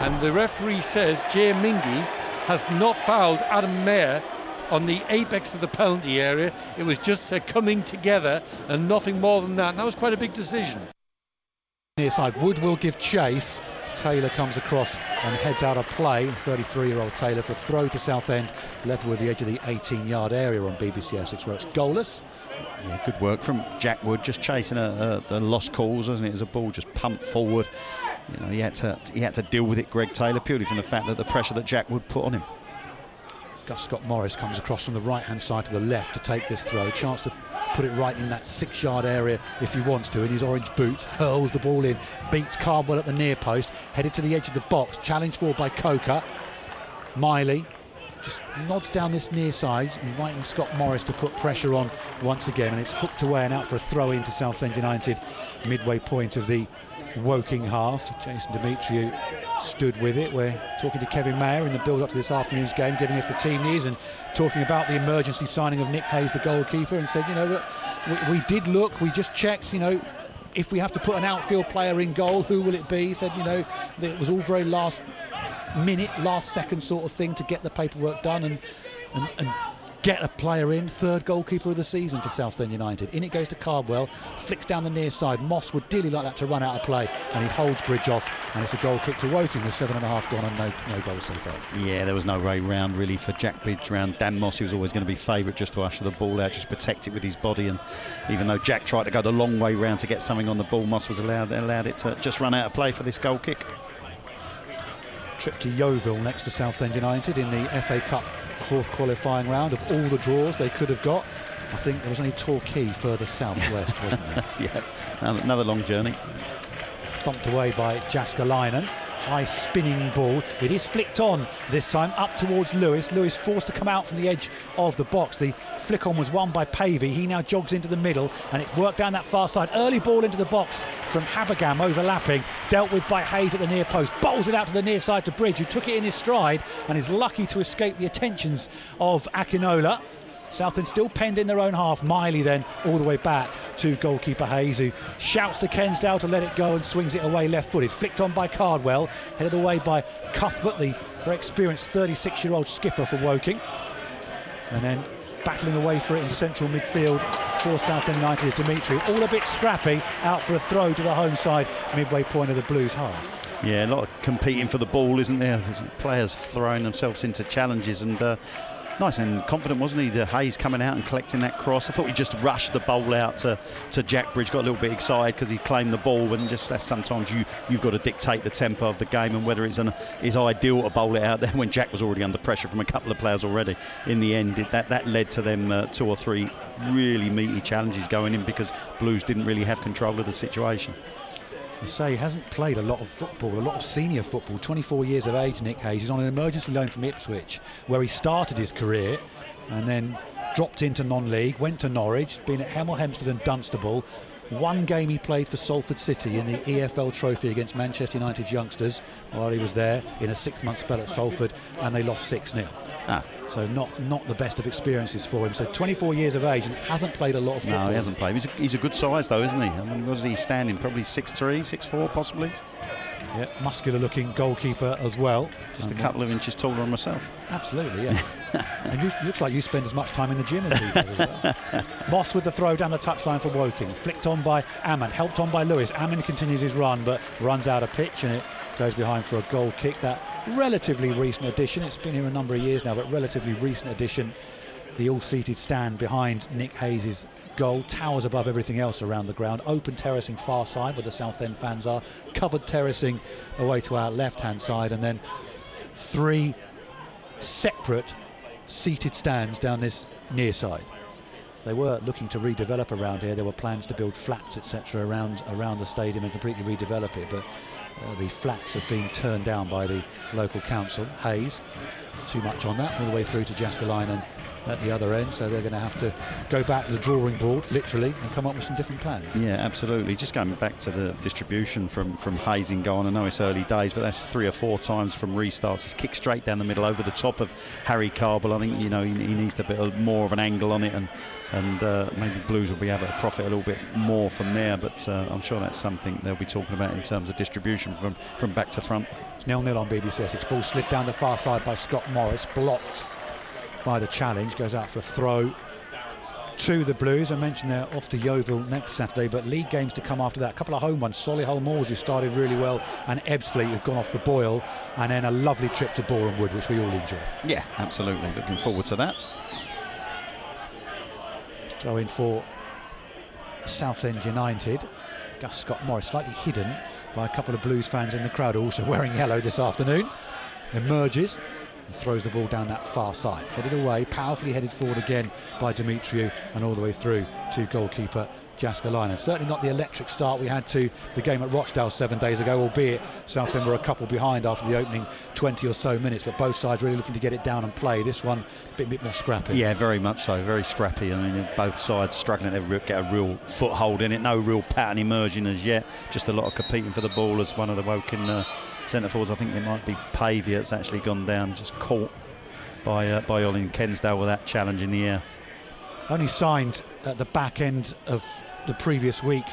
and the referee says Jay Mingy has not fouled Adam Mayer on the apex of the penalty area. It was just coming together and nothing more than that. And that was quite a big decision. Near side, Wood will give chase. Taylor comes across and heads out of play. 33-year-old Taylor for a throw to Southend, level with the edge of the 18-yard area on BBC Essex, where it's goalless. Yeah, good work from Jack Wood, just chasing a lost cause, wasn't it? As a ball just pumped forward. You know, he had to deal with it, Greg Taylor, purely from the fact that the pressure that Jack Wood put on him. Gus Scott Morris comes across from the right-hand side to the left to take this throw. Chance to put it right in that 6-yard area if he wants to. In his orange boots, hurls the ball in, beats Cardwell at the near post, headed to the edge of the box, challenged for by Coker. Miley just nods down this near side, inviting Scott Morris to put pressure on once again, and it's hooked away and out for a throw into Southend United, midway point of the Woking half. Jason Demetriou stood with it. We're talking to Kevin Mayer in the build-up to this afternoon's game, giving us the team news and talking about the emergency signing of Nick Hayes, the goalkeeper, and said, you know, we did look, we just checked, you know, if we have to put an outfield player in goal, who will it be? He said, you know, it was all very last minute, last second sort of thing to get the paperwork done and get a player in. Third goalkeeper of the season for Southend United. In it goes to Cardwell, flicks down the near side. Moss would dearly like that to run out of play, and he holds Bridge off, and it's a goal kick to Woking with 7.5 gone and no goals so far. Yeah, there was no way round really for Jack Bridge round Dan Moss. He was always going to be favourite just to usher the ball out, just protect it with his body, and even though Jack tried to go the long way round to get something on the ball, Moss was allowed it to just run out of play for this goal kick. Trip to Yeovil next for Southend United in the FA Cup fourth qualifying round. Of all the draws they could have got, I think there was only Torquay further southwest, wasn't there? Yeah, another long journey. Thumped away by Jaskalainen. High spinning ball. It is flicked on this time up towards Lewis. Lewis forced to come out from the edge of the box. The flick on was won by Pavey. He now jogs into the middle, and it's worked down that far side. Early ball into the box from Habergam, overlapping, dealt with by Hayes at the near post. Bowls it out to the near side to Bridge, who took it in his stride and is lucky to escape the attentions of Akinola. Southend still penned in their own half. Miley then all the way back to goalkeeper Hayes, who shouts to Kensdale to let it go and swings it away left-footed. Flicked on by Cardwell, headed away by Cuthbert, the very experienced 36-year-old skipper for Woking. And then battling away for it in central midfield for Southend United is Demetriou. All a bit scrappy, out for a throw to the home side, midway point of the Blues half. Yeah, a lot of competing for the ball, isn't there? Players throwing themselves into challenges, and nice and confident, wasn't he? The Hayes coming out and collecting that cross. I thought he just rushed the bowl out to Jack Bridge, got a little bit excited because he claimed the ball, and just that's sometimes you've got to dictate the tempo of the game and whether it's ideal to bowl it out there when Jack was already under pressure from a couple of players already. In the end, that led to them 2 or 3 really meaty challenges going in because Blues didn't really have control of the situation. I say he hasn't played a lot of football, a lot of senior football. 24 years of age, Nick Hayes. He's on an emergency loan from Ipswich, where he started his career and then dropped into non-league, went to Norwich, been at Hemel Hempstead and Dunstable. One game he played for Salford City in the EFL Trophy against Manchester United's youngsters while he was there in a 6-month spell at Salford, and they lost 6-0. So not the best of experiences for him. So 24 years of age and hasn't played a lot of football. No, he hasn't played. He's a good size though, isn't he? I mean, what is he standing? Probably 6'3", 6'4", possibly. Yeah, muscular-looking goalkeeper as well. Just a couple of inches taller than myself. Absolutely, yeah. And you looks like you spend as much time in the gym as he does as well. Moss with the throw down the touchline for Woking. Flicked on by Ammon, helped on by Lewis. Ammon continues his run, but runs out of pitch, and it goes behind for a goal kick. That relatively recent addition. It's been here a number of years now, but relatively recent addition. The all-seated stand behind Nick Hayes' goal towers above everything else around the ground. Open terracing far side where the Southend fans are, covered terracing away to our left-hand side, and then 3 separate seated stands down this near side. They were looking to redevelop around here. There were plans to build flats, etc., around the stadium and completely redevelop it, but the flats have been turned down by the local council. Hayes too much on that, all the way through to Jääskeläinen at the other end, so they're going to have to go back to the drawing board, literally, and come up with some different plans. Yeah, absolutely. Just going back to the distribution from Hayes in goal, I know it's early days, but that's 3 or 4 times from restarts. He's kicked straight down the middle over the top of Harry Carbell. I think, you know, he needs a bit more of an angle on it, and maybe Blues will be able to profit a little bit more from there, but I'm sure that's something they'll be talking about in terms of distribution from back to front. It's 0-0 on BBC Essex. Ball slipped down the far side by Scott Morris, blocked by the challenge, goes out for a throw to the Blues. I mentioned they're off to Yeovil next Saturday, but league games to come after that. A couple of home ones, Solihull Moors, who started really well, and Ebbsfleet, who've gone off the boil, and then a lovely trip to Boreham Wood, which we all enjoy. Yeah, absolutely. Looking forward to that. Throw in for Southend United. Gus Scott Morris, slightly hidden by a couple of Blues fans in the crowd, also wearing yellow this afternoon. Emerges and throws the ball down that far side. Headed away, powerfully headed forward again by Demetriou, and all the way through to goalkeeper Jääskeläinen. Certainly not the electric start we had to the game at Rochdale 7 days ago, albeit Southend were a couple behind after the opening 20 or so minutes, but both sides really looking to get it down and play. This one a bit more scrappy. Yeah, very much so, very scrappy. I mean, both sides struggling to get a real foothold in it. No real pattern emerging as yet, just a lot of competing for the ball, as one of the Woking centre forwards, I think it might be Pavia, it's actually gone down, just caught by Olin Kensdale with that challenge in the air. Only signed at the back end of the previous week,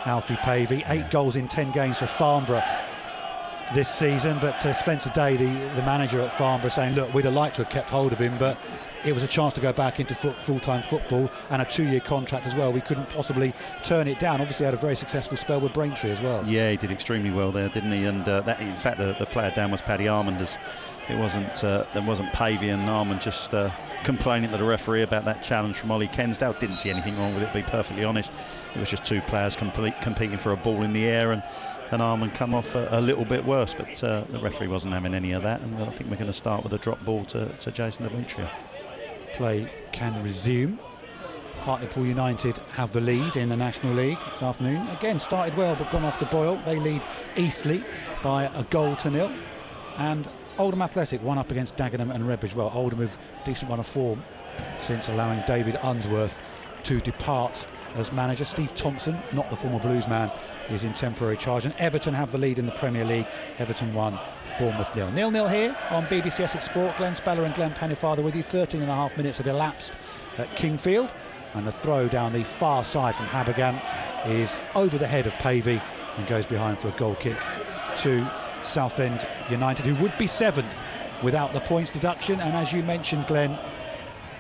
Alfie Pavey. 8 goals in 10 games for Farnborough this season, but Spencer Day, the manager at Farnborough, saying, look, we'd have liked to have kept hold of him, but it was a chance to go back into full-time football, and a 2-year contract as well. We couldn't possibly turn it down. Obviously had a very successful spell with Braintree as well. Yeah, he did extremely well there, didn't he? And that, in fact, the player down was Paddy Armand. It wasn't Pavey, and Armand just complaining to the referee about that challenge from Ollie Kensdale. Didn't see anything wrong with it, to be perfectly honest. It was just 2 players competing for a ball in the air, and Armand come off a little bit worse, but the referee wasn't having any of that, and I think we're going to start with a drop ball to Jason Demetriou. Play can resume. Hartlepool United have the lead in the National League this afternoon. Again, started well but gone off the boil. They lead Eastleigh by a 1-0, and Oldham Athletic one up against Dagenham and Redbridge. Well, Oldham with decent run of form since allowing David Unsworth to depart as manager. Steve Thompson, not the former Blues man, is in temporary charge, and Everton have the lead in the Premier League. Everton 1, Bournemouth 0. 0-0 here on BBC Essex Sport. Glenn Speller and Glenn Pennyfather with you. 13.5 minutes have elapsed at Kingfield, and the throw down the far side from Habergan is over the head of Pavey and goes behind for a goal kick to Southend United, who would be 7th without the points deduction. And as you mentioned, Glenn,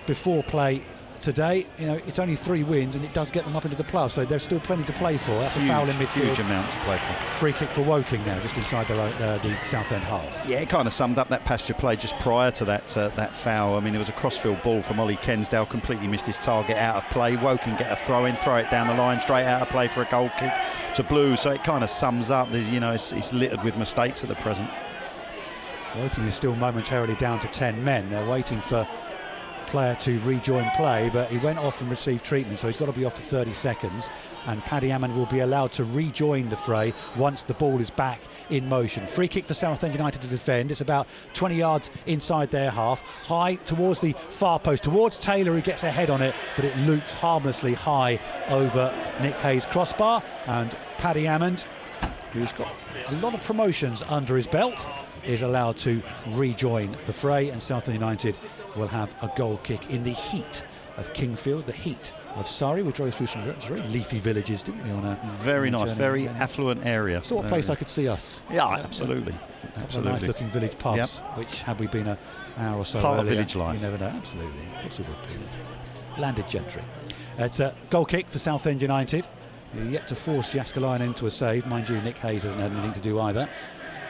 before play today, you know, it's only 3 wins and it does get them up into the plus, so there's still plenty to play for. That's a foul in midfield. Huge amount to play for. Free kick for Woking now, just inside the Southend half. Yeah, it kind of summed up that pasture play just prior to that foul. I mean, it was a crossfield ball from Ollie Kensdale, completely missed his target, out of play. Woking get a throw in, throw it down the line, straight out of play for a goal kick to Blues. So it kind of sums up, you know, it's littered with mistakes at the present. Woking is still momentarily down to 10 men. They're waiting for player to rejoin play, but he went off and received treatment, so he's got to be off for 30 seconds, and Paddy Hammond will be allowed to rejoin the fray once the ball is back in motion. Free kick for Southend United to defend. It's about 20 yards inside their half, high towards the far post, towards Taylor, who gets a head on it, but it loops harmlessly high over Nick Hayes' crossbar, and Paddy Hammond, who's got a lot of promotions under his belt, is allowed to rejoin the fray, and Southend United will have a goal kick in the heat of Kingfield, the heat of Surrey. We drove through some very leafy villages, didn't we? Very nice, very affluent area. Sort of place I could see us. Yeah, absolutely. A couple of nice looking village pubs, yep. Which, had we been an hour or so part earlier, of village life. You never know, absolutely. Of course we would do. Landed gentry. It's a goal kick for Southend United. You're yet to force Jääskeläinen into a save. Mind you, Nick Hayes hasn't had anything to do either.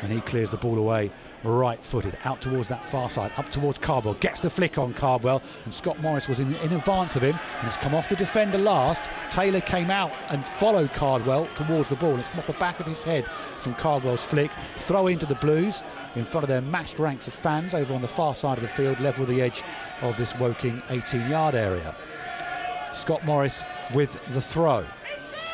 And he clears the ball away right-footed, out towards that far side, up towards Cardwell, gets the flick on Cardwell, and Scott Morris was in advance of him, and it's come off the defender last. Taylor came out and followed Cardwell towards the ball, and it's come off the back of his head from Cardwell's flick. Throw into the Blues in front of their massed ranks of fans over on the far side of the field, level with the edge of this Woking 18-yard area. Scott Morris with the throw.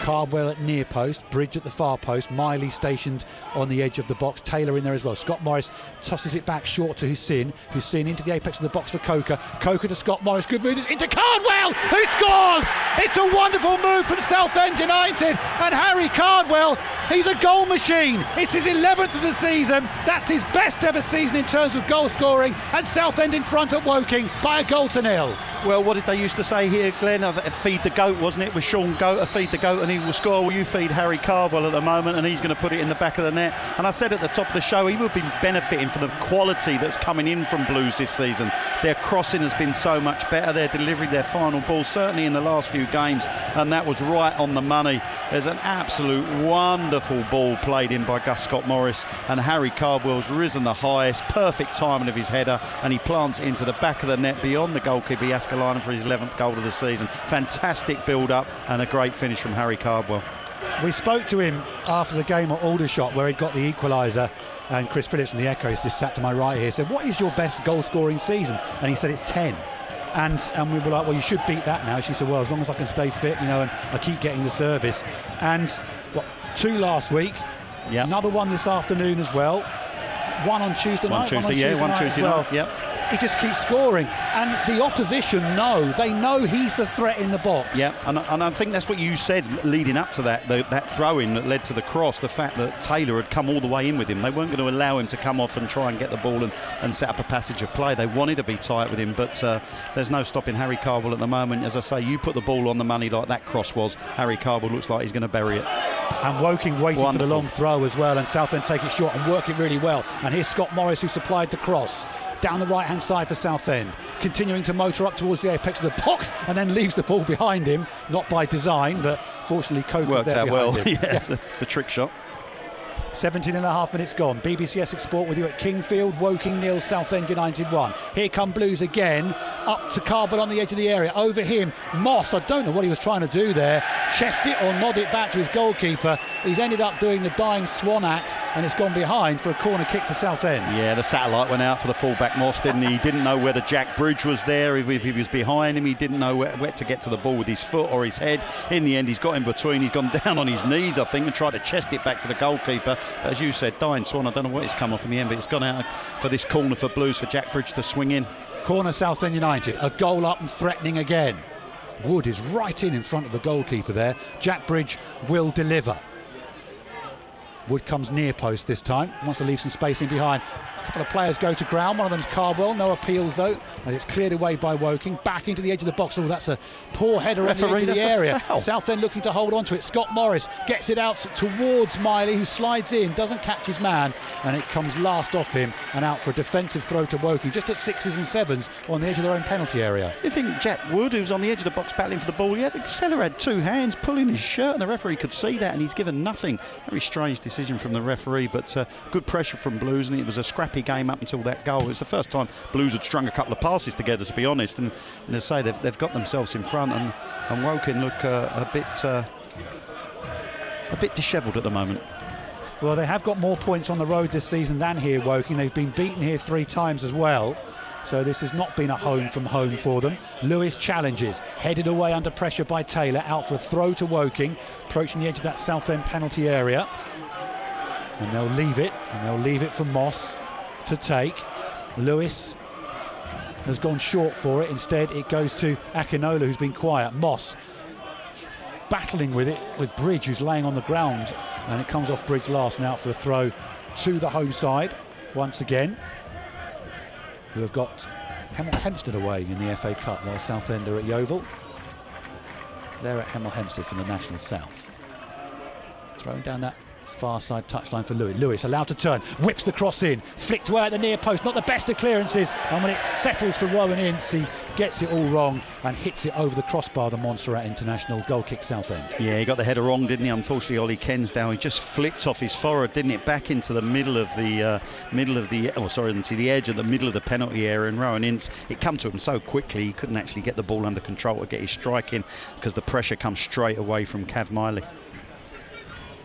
Cardwell at near post, Bridge at the far post, Miley stationed on the edge of the box, Taylor in there as well. Scott Morris tosses it back short to Hussein into the apex of the box for Coker to Scott Morris, good move, it's into Cardwell, who scores! It's a wonderful move from Southend United, and Harry Cardwell, he's a goal machine. It's his 11th of the season, that's his best ever season in terms of goal scoring, and Southend in front at Woking by 1-0. Well, what did they used to say here, Glenn? Feed the goat, wasn't it? With Sean Goat, feed the goat and he will score. Well, you feed Harry Cardwell at the moment and he's going to put it in the back of the net. And I said at the top of the show, he will be benefiting from the quality that's coming in from Blues this season. Their crossing has been so much better. Their delivery, their final ball, certainly in the last few games. And that was right on the money. There's an absolute wonderful ball played in by Gus Scott Morris. And Harry Cardwell's risen the highest. Perfect timing of his header. And he plants it into the back of the net beyond the goalkeeper, Ascalon, for his 11th goal of the season. Fantastic build-up and a great finish from Harry Cardwell. We spoke to him after the game at Aldershot where he got the equaliser, and Chris Phillips from the Echoes just sat to my right here, said, what is your best goal scoring season? And he said it's 10. And we were like, well, you should beat that now. She said, well, as long as I can stay fit, and I keep getting the service. And 2 last week, another one this afternoon as well. One on Tuesday night. One Tuesday night, yep. He just keeps scoring, and the opposition they know he's the threat in the box. Yeah, and I think that's what you said leading up to that throw-in that led to the cross, the fact that Taylor had come all the way in with him. They weren't going to allow him to come off and try and get the ball and set up a passage of play. They wanted to be tight with him, but there's no stopping Harry Cardwell at the moment. As I say, you put the ball on the money like that cross was, Harry Cardwell looks like he's going to bury it. And Woking waiting for the long throw as well, and Southend take it short and work it really well. And here's Scott Morris, who supplied the cross down the right hand side for Southend, continuing to motor up towards the apex of the box and then leaves the ball behind him, not by design, but fortunately Coke worked there out well. Yes, the trick shot. 17 and a half minutes gone. BBC Essex Sport with you at Kingfield. Woking 0, Southend United 1. Here come Blues again. Up to Cardwell on the edge of the area. Over him, Moss. I don't know what he was trying to do there. Chest it or nod it back to his goalkeeper. He's ended up doing the dying swan act, and it's gone behind for a corner kick to Southend. Yeah, the satellite went out for the fullback Moss, didn't he? He didn't know whether Jack Bridge was there, if he was behind him. He didn't know where to get to the ball with his foot or his head. In the end, he's got in between. He's gone down on his knees, I think, and tried to chest it back to the goalkeeper. But as you said, dying swan, I don't know what it's come off in the end, but it's gone out for this corner for Blues for Jack Bridge to swing in. Corner Southend United, a goal up and threatening again. Wood is right in front of the goalkeeper there. Jack Bridge will deliver. Wood comes near post this time, wants to leave some space in behind. A couple of players go to ground, one of them's Cardwell, no appeals though, and it's cleared away by Woking. Back into the edge of the box. Oh, that's a poor header on the edge of the area. Southend looking to hold on to it. Scott Morris gets it out towards Miley, who slides in, doesn't catch his man, and it comes last off him and out for a defensive throw to Woking, just at 6s and 7s on the edge of their own penalty area. You think Jack Wood, who's on the edge of the box battling for the ball, the fella had 2 hands pulling his shirt, and the referee could see that, and he's given nothing. Very strange decision from the referee, but good pressure from Blues, and it was a scrappy game up until that goal. It's the first time Blues had strung a couple of passes together, to be honest, and as I say, they've got themselves in front, and Woking look a bit dishevelled at the moment. Well, they have got more points on the road this season than here, Woking. They've been beaten here 3 times as well, so this has not been a home from home for them. Lewis challenges, headed away under pressure by Taylor, out for a throw to Woking, approaching the edge of that Southend penalty area, and they'll leave it for Moss to take. Lewis has gone short for it. Instead it goes to Akinola, who's been quiet. Moss battling with it with Bridge, who's laying on the ground, and it comes off Bridge last and out for a throw to the home side once again, who have got Hemel Hempstead away in the FA Cup while Southend are at Yeovil. They're at Hemel Hempstead from the National South. Throwing down that far side touchline for Lewis. Lewis allowed to turn, whips the cross in, flicked away at the near post, not the best of clearances, and when it settles for Rowan Ince, he gets it all wrong and hits it over the crossbar, the Montserrat International. Goal kick Southend. Yeah, he got the header wrong, didn't he? Unfortunately, Ollie Kensdown, he just flicked off his forehead, didn't it, back into the middle of the into the edge of the middle of the penalty area, and Rowan Ince, it come to him so quickly he couldn't actually get the ball under control to get his strike in, because the pressure comes straight away from Cav Miley.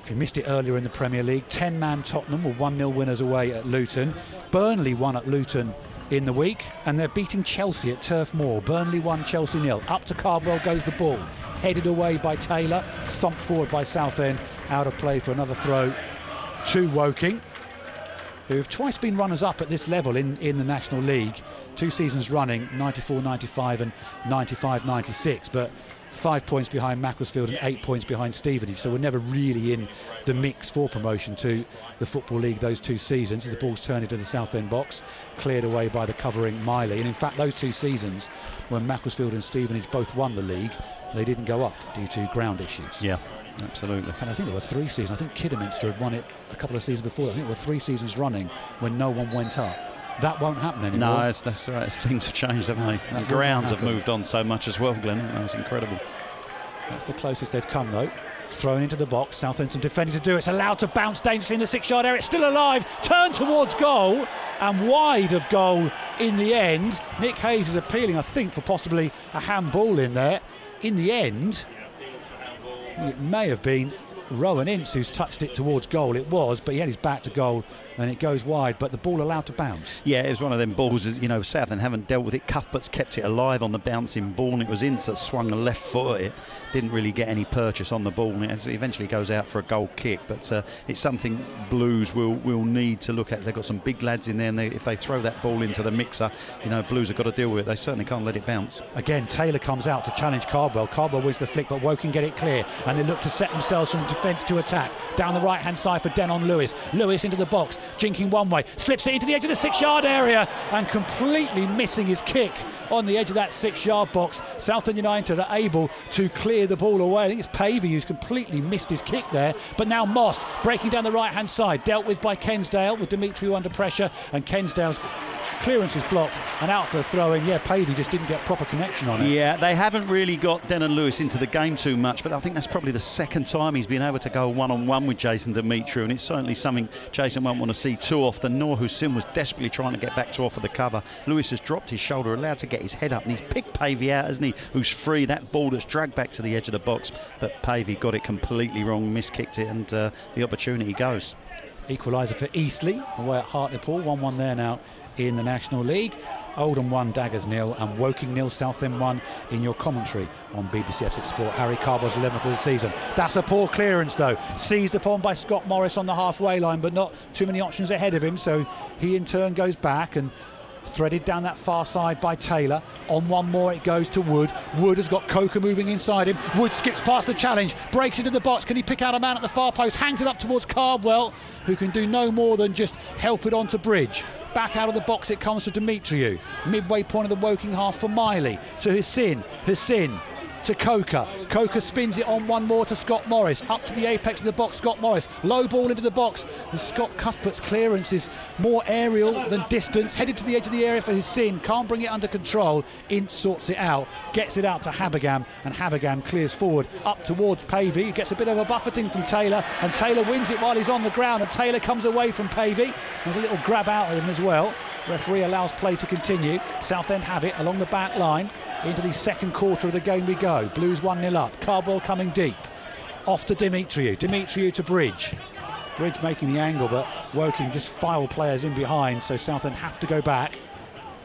He missed it earlier in the Premier League. 10-man Tottenham were 1-0 winners away at Luton. Burnley won at Luton in the week, and they're beating Chelsea at Turf Moor. Burnley 1, Chelsea 0. Up to Cardwell goes the ball, headed away by Taylor, thumped forward by Southend, out of play for another throw to Woking, who've twice been runners-up at this level in the National League, 2 seasons running, 94-95 and 95-96, but 5 points behind Macclesfield and 8 points behind Stevenage, so we're never really in the mix for promotion to the Football League those 2 seasons. As the ball's turned into the Southend box, cleared away by the covering Miley, and in fact those 2 seasons when Macclesfield and Stevenage both won the league, they didn't go up due to ground issues. Yeah, absolutely. And I think there were 3 seasons. I think Kidderminster had won it a couple of seasons before. I think there were 3 seasons running when no one went up. That won't happen anymore. No, that's right. Things have changed, haven't they? The grounds have moved on so much as well, Glenn. That's incredible. That's the closest they've come, though. Thrown into the box. Southampton defending to do it. It's allowed to bounce dangerously in the 6-yard area. It's still alive. Turned towards goal and wide of goal in the end. Nick Hayes is appealing, I think, for possibly a handball in there. In the end, it may have been Rowan Ince who's touched it towards goal. It was, but he had his back to goal and it goes wide, but the ball allowed to bounce. Yeah, it was one of them balls, you know, Southend haven't dealt with it. Cuthbert's kept it alive on the bouncing ball, and it was Ince that swung the left foot at it. Didn't really get any purchase on the ball, and it eventually goes out for a goal kick, but it's something Blues will need to look at. They've got some big lads in there, and if they throw that ball into the mixer, you know, Blues have got to deal with it. They certainly can't let it bounce. Again, Taylor comes out to challenge Cardwell. Cardwell wins the flick, but Woking get it clear, and they look to set themselves from defence to attack. Down the right hand side for Denon Lewis. Lewis into the box, jinking one way, slips it into the edge of the 6-yard area and completely missing his kick on the edge of that 6-yard box. Southend United are able to clear the ball away. I think it's Pavey who's completely missed his kick there, but now Moss breaking down the right hand side, dealt with by Kensdale, with Demetriou under pressure, and Kensdale's clearance is blocked and out for a throw-in. Yeah, Pavey just didn't get proper connection on it. Yeah, they haven't really got Denon Lewis into the game too much, but I think that's probably the second time he's been able to go one-on-one with Jason Demetriou, and it's certainly something Jason won't want to see too often. Noor Hussein was desperately trying to get back to offer the cover. Lewis has dropped his shoulder, allowed to get his head up, and he's picked Pavey out, hasn't he, who's free. That ball that's dragged back to the edge of the box, but Pavey got it completely wrong, miskicked it, and the opportunity goes. Equaliser for Eastleigh away at Hartlepool, 1-1 there now in the National League. Oldham 1, Daggers 0, and Woking 0, Southend 1 in your commentary on BBC Essex Sport. Harry Cardwell's 11th of the season. That's a poor clearance though, seized upon by Scott Morris on the halfway line, but not too many options ahead of him, so he in turn goes back and threaded down that far side by Taylor. On one more it goes to Wood. Wood has got Coker moving inside him. Wood skips past the challenge, breaks into the box. Can he pick out a man at the far post? Hangs it up towards Cardwell, who can do no more than just help it onto Bridge. Back out of the box it comes to Demetriou. Midway point of the Woking half for Miley. To Hussein to Coker. Coker spins it on one more to Scott Morris. Up to the apex of the box, Scott Morris. Low ball into the box. And Scott Cuthbert's clearance is more aerial than distance. Headed to the edge of the area for Hussein. Can't bring it under control. Ince sorts it out. Gets it out to Habergam. And Habergam clears forward up towards Pavey. He gets a bit of a buffeting from Taylor. And Taylor wins it while he's on the ground. And Taylor comes away from Pavey. There's a little grab out of him as well. Referee allows play to continue. Southend have it along the back line. Into the second quarter of the game we go. Blues 1-0 up. Cardwell coming deep. Off to Demetriou. Demetriou to Bridge. Bridge making the angle, but Woking just file players in behind, so Southend have to go back.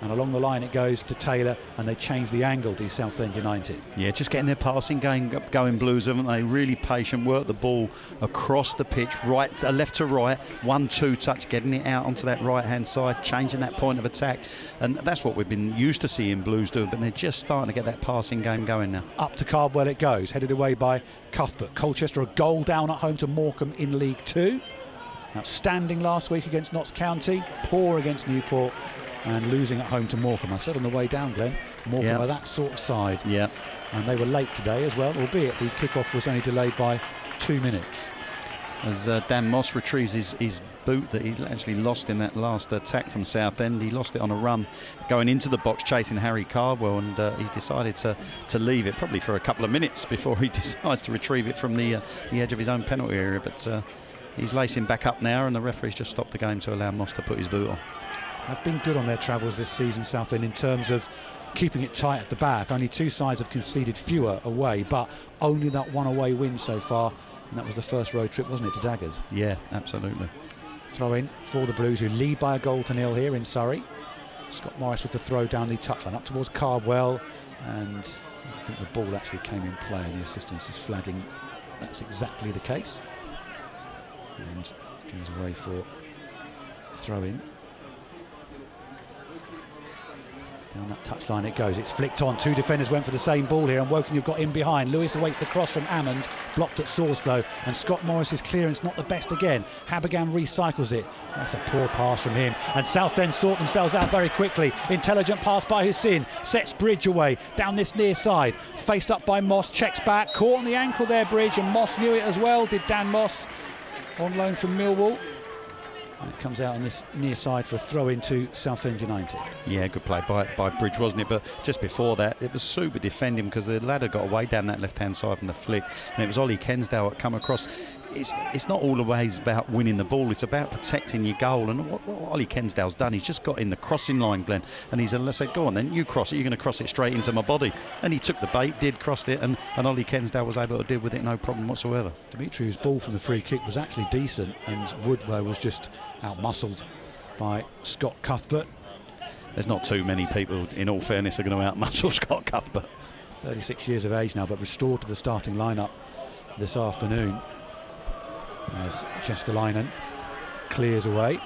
And along the line it goes to Taylor, and they change the angle to Southend United. Yeah, just getting their passing game going, Blues, haven't they? Really patient, work the ball across the pitch, left to right, 1-2 touch, getting it out onto that right hand side, changing that point of attack, and that's what we've been used to seeing Blues do, but they're just starting to get that passing game going now. Up to Cardwell it goes, headed away by Cuthbert. Colchester a goal down at home to Morecambe in League 2. Outstanding last week against Notts County, poor against Newport, and losing at home to Morecambe. I said on the way down, Glenn, Morecambe are that sort of side. Yeah. And they were late today as well, albeit the kick-off was only delayed by 2 minutes. As Dan Moss retrieves his boot that he actually lost in that last attack from Southend. He lost it on a run going into the box chasing Harry Cardwell, and he's decided to leave it probably for a couple of minutes before he decides to retrieve it from the edge of his own penalty area. But he's lacing back up now, and the referee's just stopped the game to allow Moss to put his boot on. Have been good on their travels this season, Southend, in terms of keeping it tight at the back. Only 2 sides have conceded fewer away, but only that one away win so far, and that was the first road trip, wasn't it, to Daggers? Yeah, absolutely. Throw in for the Blues, who lead by a goal to 0 here in Surrey. Scott Morris with the throw down the touchline up towards Cardwell, and I think the ball actually came in play, and the assistants is flagging that's exactly the case, and goes away for throw in. Down that touchline it goes, it's flicked on, two defenders went for the same ball here, and Woking have got in behind. Lewis awaits the cross from Ammond, blocked at source though, and Scott Morris's clearance not the best again. Habergan recycles it, that's a poor pass from him, and Southend sort themselves out very quickly. Intelligent pass by Hussein, sets Bridge away, down this near side, faced up by Moss, checks back, caught on the ankle there Bridge, and Moss knew it as well, did Dan Moss, on loan from Millwall. And it comes out on this near side for a throw into Southend United. Yeah, good play by Bridge, wasn't it? But just before that, it was super defending, because the ladder got away down that left-hand side from the flick, and it was Ollie Kensdale that come across. It's not always about winning the ball, it's about protecting your goal, and what Ollie Kensdale's done, he's just got in the crossing line, Glenn, and he's said, go on then, you cross it, you're going to cross it straight into my body, and he took the bait, crossed it, and Ollie Kensdale was able to deal with it no problem whatsoever. Dimitri's ball from the free kick was actually decent, and Woodward was just out-muscled by Scott Cuthbert. There's not too many people, in all fairness, are going to out-muscle Scott Cuthbert. 36 years of age now, but restored to the starting lineup this afternoon, as Jääskeläinen clears away,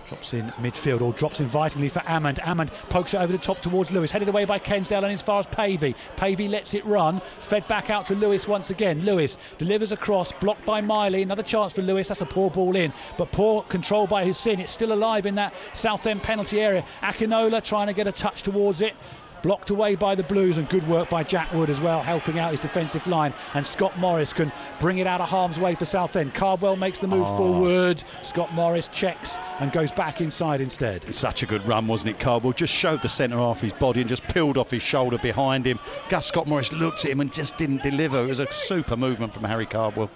drops in midfield, or drops invitingly for Ammond. Ammond pokes it over the top towards Lewis, headed away by Kensdale and as far as Pavey. Pavey lets it run, fed back out to Lewis once again. Lewis delivers across, blocked by Miley. Another chance for Lewis, that's a poor ball in, but poor control by Hussein. It's still alive in that Southend penalty area. Akinola trying to get a touch towards it, blocked away by the Blues, and good work by Jack Wood as well, helping out his defensive line, and Scott Morris can bring it out of harm's way for Southend. Cardwell makes the move forward, Scott Morris checks and goes back inside instead. It's such a good run, wasn't it? Cardwell just showed the centre half his body and just peeled off his shoulder behind him. Scott Morris looked at him and just didn't deliver. It was a super movement from Harry Cardwell.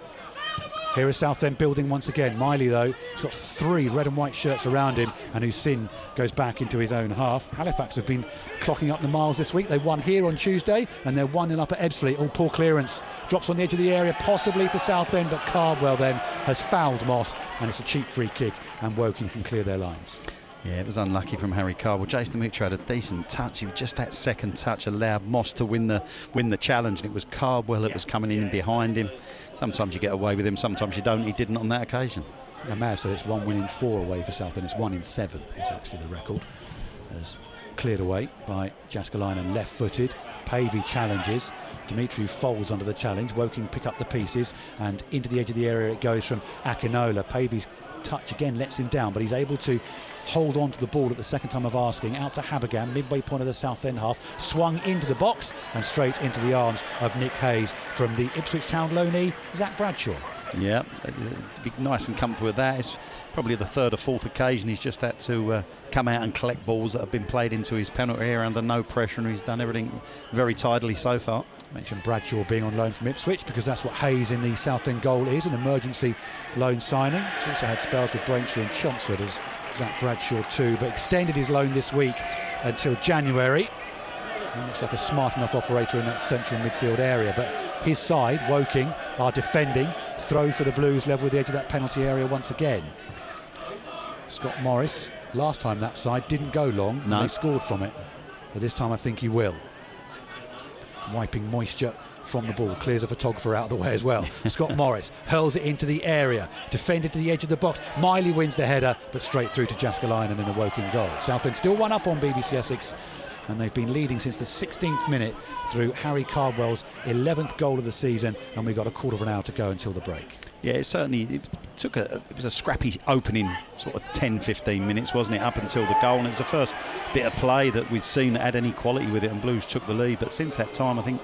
Here is Southend building once again. Miley, though, has got 3 red and white shirts around him, and Hussein goes back into his own half. Halifax have been clocking up the miles this week. They won here on Tuesday, and they're 1-0 up at Ebbsfleet. Oh, poor clearance. Drops on the edge of the area, possibly for Southend, but Cardwell then has fouled Moss, and it's a cheap free kick, and Woking can clear their lines. Yeah, it was unlucky from Harry Cardwell. Jason Dimitri had a decent touch. He was just that second touch allowed Moss to win the challenge, and it was Cardwell that was coming in behind him. Sometimes you get away with him, sometimes you don't. He didn't on that occasion. I may have said it's 1 win in 4 away for Southend. It's 1 in 7 is actually the record. As cleared away by Jääskeläinen, left-footed. Pavey challenges. Dimitri folds under the challenge. Woking pick up the pieces, and into the edge of the area it goes from Akinola. Pavey's touch again lets him down, but he's able to hold on to the ball at the second time of asking. Out to Habergan, midway point of the Southend half, swung into the box and straight into the arms of Nick Hayes from the Ipswich Town loanee Zach Bradshaw. Yeah, be nice and comfortable with that. It's probably the 3rd or 4th occasion he's just had to come out and collect balls that have been played into his penalty area under no pressure, and he's done everything very tidily so far. Mentioned Bradshaw being on loan from Ipswich because that's what Hayes in the Southend goal is, an emergency loan signing. He's also had spells with Braintree and Chelmsford as Zach Bradshaw too, but extended his loan this week until January. He looks like a smart enough operator in that central midfield area, but his side, Woking, are defending. Throw for the Blues, level with the edge of that penalty area once again. Scott Morris, last time that side didn't go long, and they scored from it, but this time I think he will. Wiping moisture from the ball, clears a photographer out of the way as well. Scott Morris hurls it into the area, defended to the edge of the box. Miley wins the header, but straight through to Jääskeläinen in a Woking goal. Southend still 1 up on BBC Essex, and they've been leading since the 16th minute through Harry Cardwell's 11th goal of the season, and we've got a quarter of an hour to go until the break. Yeah, it was a scrappy opening sort of 10-15 minutes, wasn't it, up until the goal, and it was the first bit of play that we'd seen that had any quality with it, and Blues took the lead. But since that time, I think,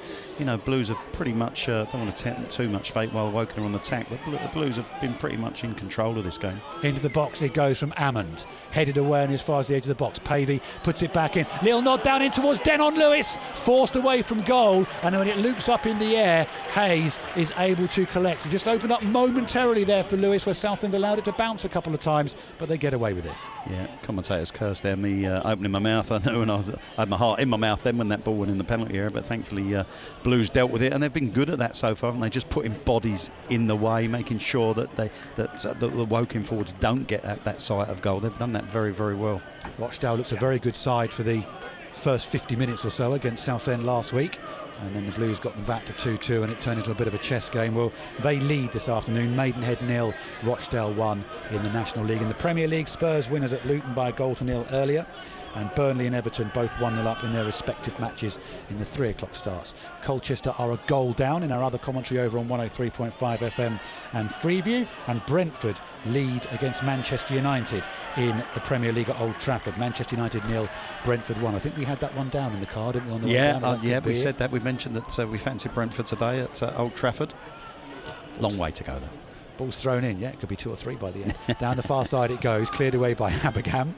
Blues have pretty much, don't want to tempt too much fate while Woking are on the attack, but the Blues have been pretty much in control of this game. Into the box it goes from Ammond, headed away and as far as the edge of the box. Pavey puts it back in, little nod down in towards Denon Lewis, forced away from goal, and when it loops up in the air, Hayes is able to collect. He just opened up most momentarily there for Lewis, where Southend allowed it to bounce a couple of times, but they get away with it. Yeah, commentators cursed there, me opening my mouth. I know, and I had my heart in my mouth then when that ball went in the penalty area, but thankfully Blues dealt with it, and they've been good at that so far, and they just putting bodies in the way, making sure that the Woking forwards don't get that sight of goal. They've done that very, very well. Rochdale looks a very good side for the first 50 minutes or so against Southend last week, and then the Blues got them back to 2-2 and it turned into a bit of a chess game. Well, they lead this afternoon, Maidenhead 0, Rochdale 1 in the National League. In the Premier League, Spurs winners at Luton by a goal to nil earlier, and Burnley and Everton both 1-0 up in their respective matches in the 3 o'clock starts. Colchester are a goal down in our other commentary over on 103.5 FM and Freeview, and Brentford lead against Manchester United in the Premier League at Old Trafford. Manchester United 0, Brentford 1. I think we had that one down in the card, didn't we? On the yeah, we said that. We mentioned that we fancied Brentford today at Old Trafford. Long way to go though. Ball's thrown in, yeah, it could be 2 or 3 by the end. Down the far side it goes, cleared away by Habergam.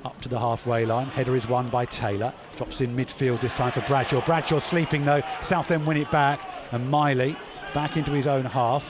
Up to the halfway line, header is won by Taylor, drops in midfield this time for Bradshaw. Bradshaw sleeping though, Southend win it back, and Miley back into his own half,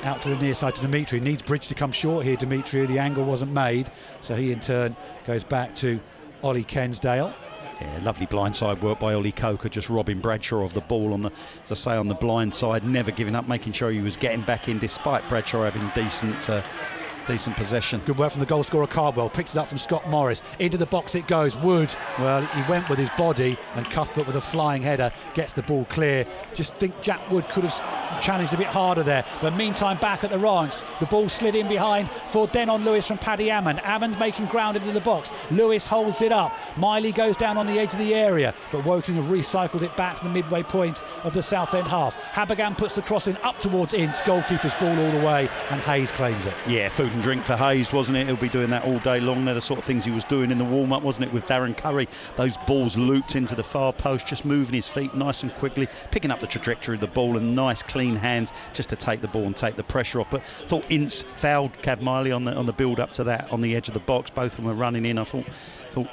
out to the near side to Dimitri. Needs Bridge to come short here, Dimitri. The angle wasn't made, so he in turn goes back to Ollie Kensdale. Yeah, lovely blindside work by Ollie Coker, just robbing Bradshaw of the ball on the, as I say, on the blind side, never giving up, making sure he was getting back in despite Bradshaw having decent possession. Good work from the goal scorer Cardwell, picks it up from Scott Morris, into the box it goes. Wood, well, he went with his body, and Cuthbert with a flying header gets the ball clear. Just think Jack Wood could have challenged a bit harder there, but meantime back at the ranch, the ball slid in behind for Denon Lewis from Paddy Ammond. Ammond making ground into the box, Lewis holds it up, Miley goes down on the edge of the area, but Woking have recycled it back to the midway point of the Southend half. Habergam puts the cross in up towards Ince, goalkeeper's ball all the way, and Hayes claims it. Yeah, food and drink for Hayes, wasn't it? He'll be doing that all day long. They're the sort of things he was doing in the warm-up, wasn't it, with Darren Curry? Those balls looped into the far post, just moving his feet nice and quickly, picking up the trajectory of the ball, and nice clean hands just to take the ball and take the pressure off. But I thought Ince fouled Cav Miley on the build up to that on the edge of the box. Both of them were running in. I thought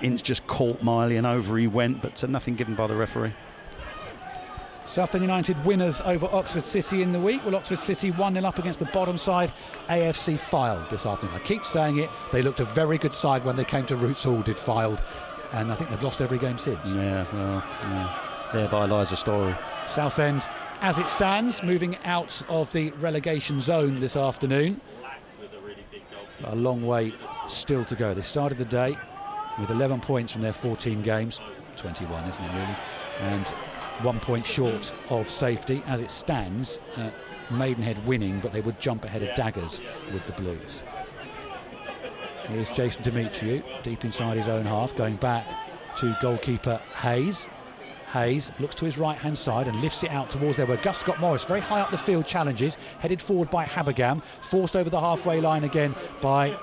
Ince just caught Miley and over he went, but nothing given by the referee. Southend United winners over Oxford City in the week. Well, Oxford City 1-0 up against the bottom side AFC Fylde this afternoon. I keep saying it, they looked a very good side when they came to Roots Hall, did Fylde, and I think they've lost every game since. Yeah, well, yeah. Thereby lies the story. Southend, as it stands, moving out of the relegation zone this afternoon. A long way still to go. They started the day with 11 points from their 14 games. 21, isn't it, really? And 1 point short of safety. As it stands, Maidenhead winning, but they would jump ahead of Daggers with the Blues. Here's Jason Demetriou, deep inside his own half, going back to goalkeeper Hayes. Hayes looks to his right hand side and lifts it out towards there where Gus Scott Morris, very high up the field, challenges, headed forward by Habergam, forced over the halfway line again by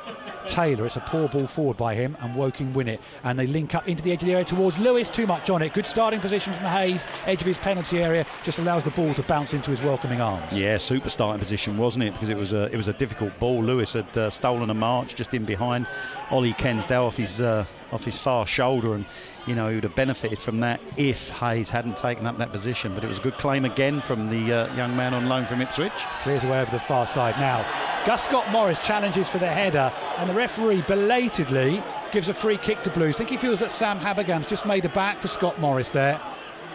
Taylor. It's a poor ball forward by him, and Woking win it, and they link up into the edge of the area towards Lewis. Too much on it. Good starting position from Hayes, edge of his penalty area, just allows the ball to bounce into his welcoming arms. Yeah, super starting position, wasn't it? Because it was a difficult ball. Lewis had stolen a march just in behind Ollie Kensdale off his far shoulder, and he would have benefited from that if Hayes hadn't taken up that position. But it was a good claim again from the young man on loan from Ipswich. Clears away over the far side now. Gus Scott Morris challenges for the header, and the referee belatedly gives a free kick to Blues. I think he feels that Sam Habergam's just made a back for Scott Morris there,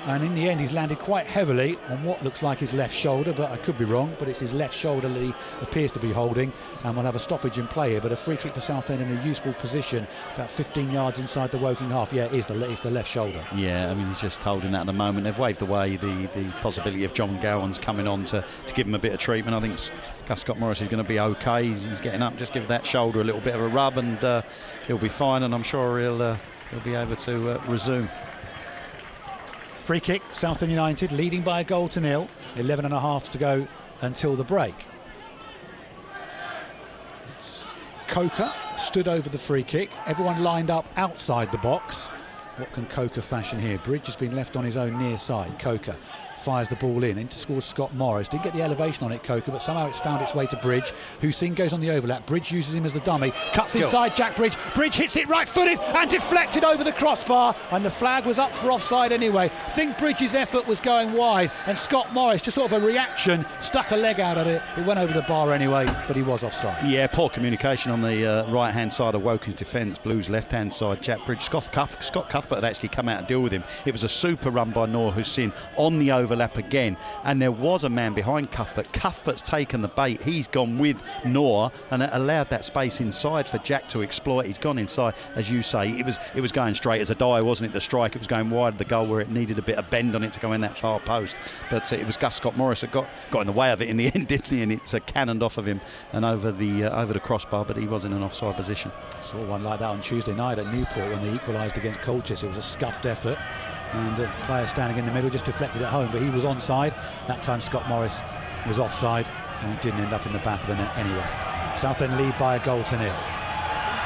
and in the end he's landed quite heavily on what looks like his left shoulder, but I could be wrong, but it's his left shoulder that he appears to be holding, and we'll have a stoppage in play here. But a free kick for Southend in a useful position, about 15 yards inside the Woking half. Yeah, it's the left shoulder. Yeah, I mean, he's just holding that at the moment. They've waved away the possibility of John Gowans coming on to give him a bit of treatment. I think Gus Scott Morris is going to be okay. He's getting up, just give that shoulder a little bit of a rub, and he'll be fine, and I'm sure he'll be able to resume. Free kick, Southend United leading by a goal to nil. 11.5 to go until the break. Coker stood over the free kick. Everyone lined up outside the box. What can Coker fashion here? Bridge has been left on his own near side. Coker fires the ball in towards Scott Morris. Didn't get the elevation on it, Coker, but somehow it's found its way to Bridge. Hussein goes on the overlap. Bridge uses him as the dummy. Cuts inside Jack Bridge. Bridge hits it right-footed and deflected over the crossbar. And the flag was up for offside anyway. I think Bridge's effort was going wide, and Scott Morris, just sort of a reaction, stuck a leg out at it. It went over the bar anyway, but he was offside. Yeah, poor communication on the right-hand side of Wokin's defence. Blues left-hand side. Jack Bridge. Scott Cuthbert had actually come out and deal with him. It was a super run by Noor Hussein on the overlap again, and there was a man behind Cuthbert. Cuthbert's taken the bait. He's gone with Noor, and it allowed that space inside for Jack to exploit. He's gone inside, as you say. It was going straight as a die, wasn't it? The strike. It was going wide of the goal where it needed a bit of bend on it to go in that far post. But it was Gus Scott Morris that got in the way of it in the end, didn't he? And it cannoned off of him and over the crossbar, but he was in an offside position. Saw one like that on Tuesday night at Newport when they equalised against Colchester. It was a scuffed effort, and the player standing in the middle just deflected it home, but he was onside. That time Scott Morris was offside, and it didn't end up in the back of the net anyway. Southend lead by a 1-0.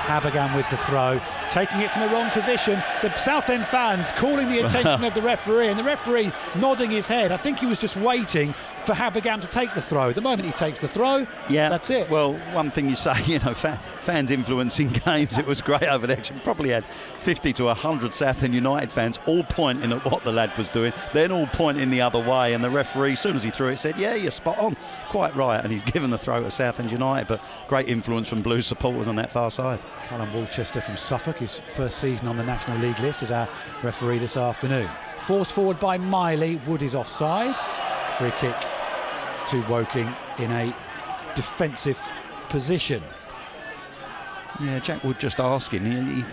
Habergan with the throw, taking it from the wrong position. The Southend fans calling the attention of the referee, and the referee nodding his head. I think he was just waiting for Habergan to take the throw. The moment he takes the throw, that's it. Well, one thing you say, fans influencing games, it was great over there. You probably had 50 to 100 Southend United fans all pointing at what the lad was doing, then all pointing the other way, and the referee, as soon as he threw it, said, yeah, you're spot on, quite right, and he's given the throw to Southend United, but great influence from Blues supporters on that far side. Callum Walchester from Suffolk, his first season on the National League list, is our referee this afternoon. Forced forward by Miley. Wood is offside. Free kick to Woking in a defensive position. Yeah, Jack Wood just asking.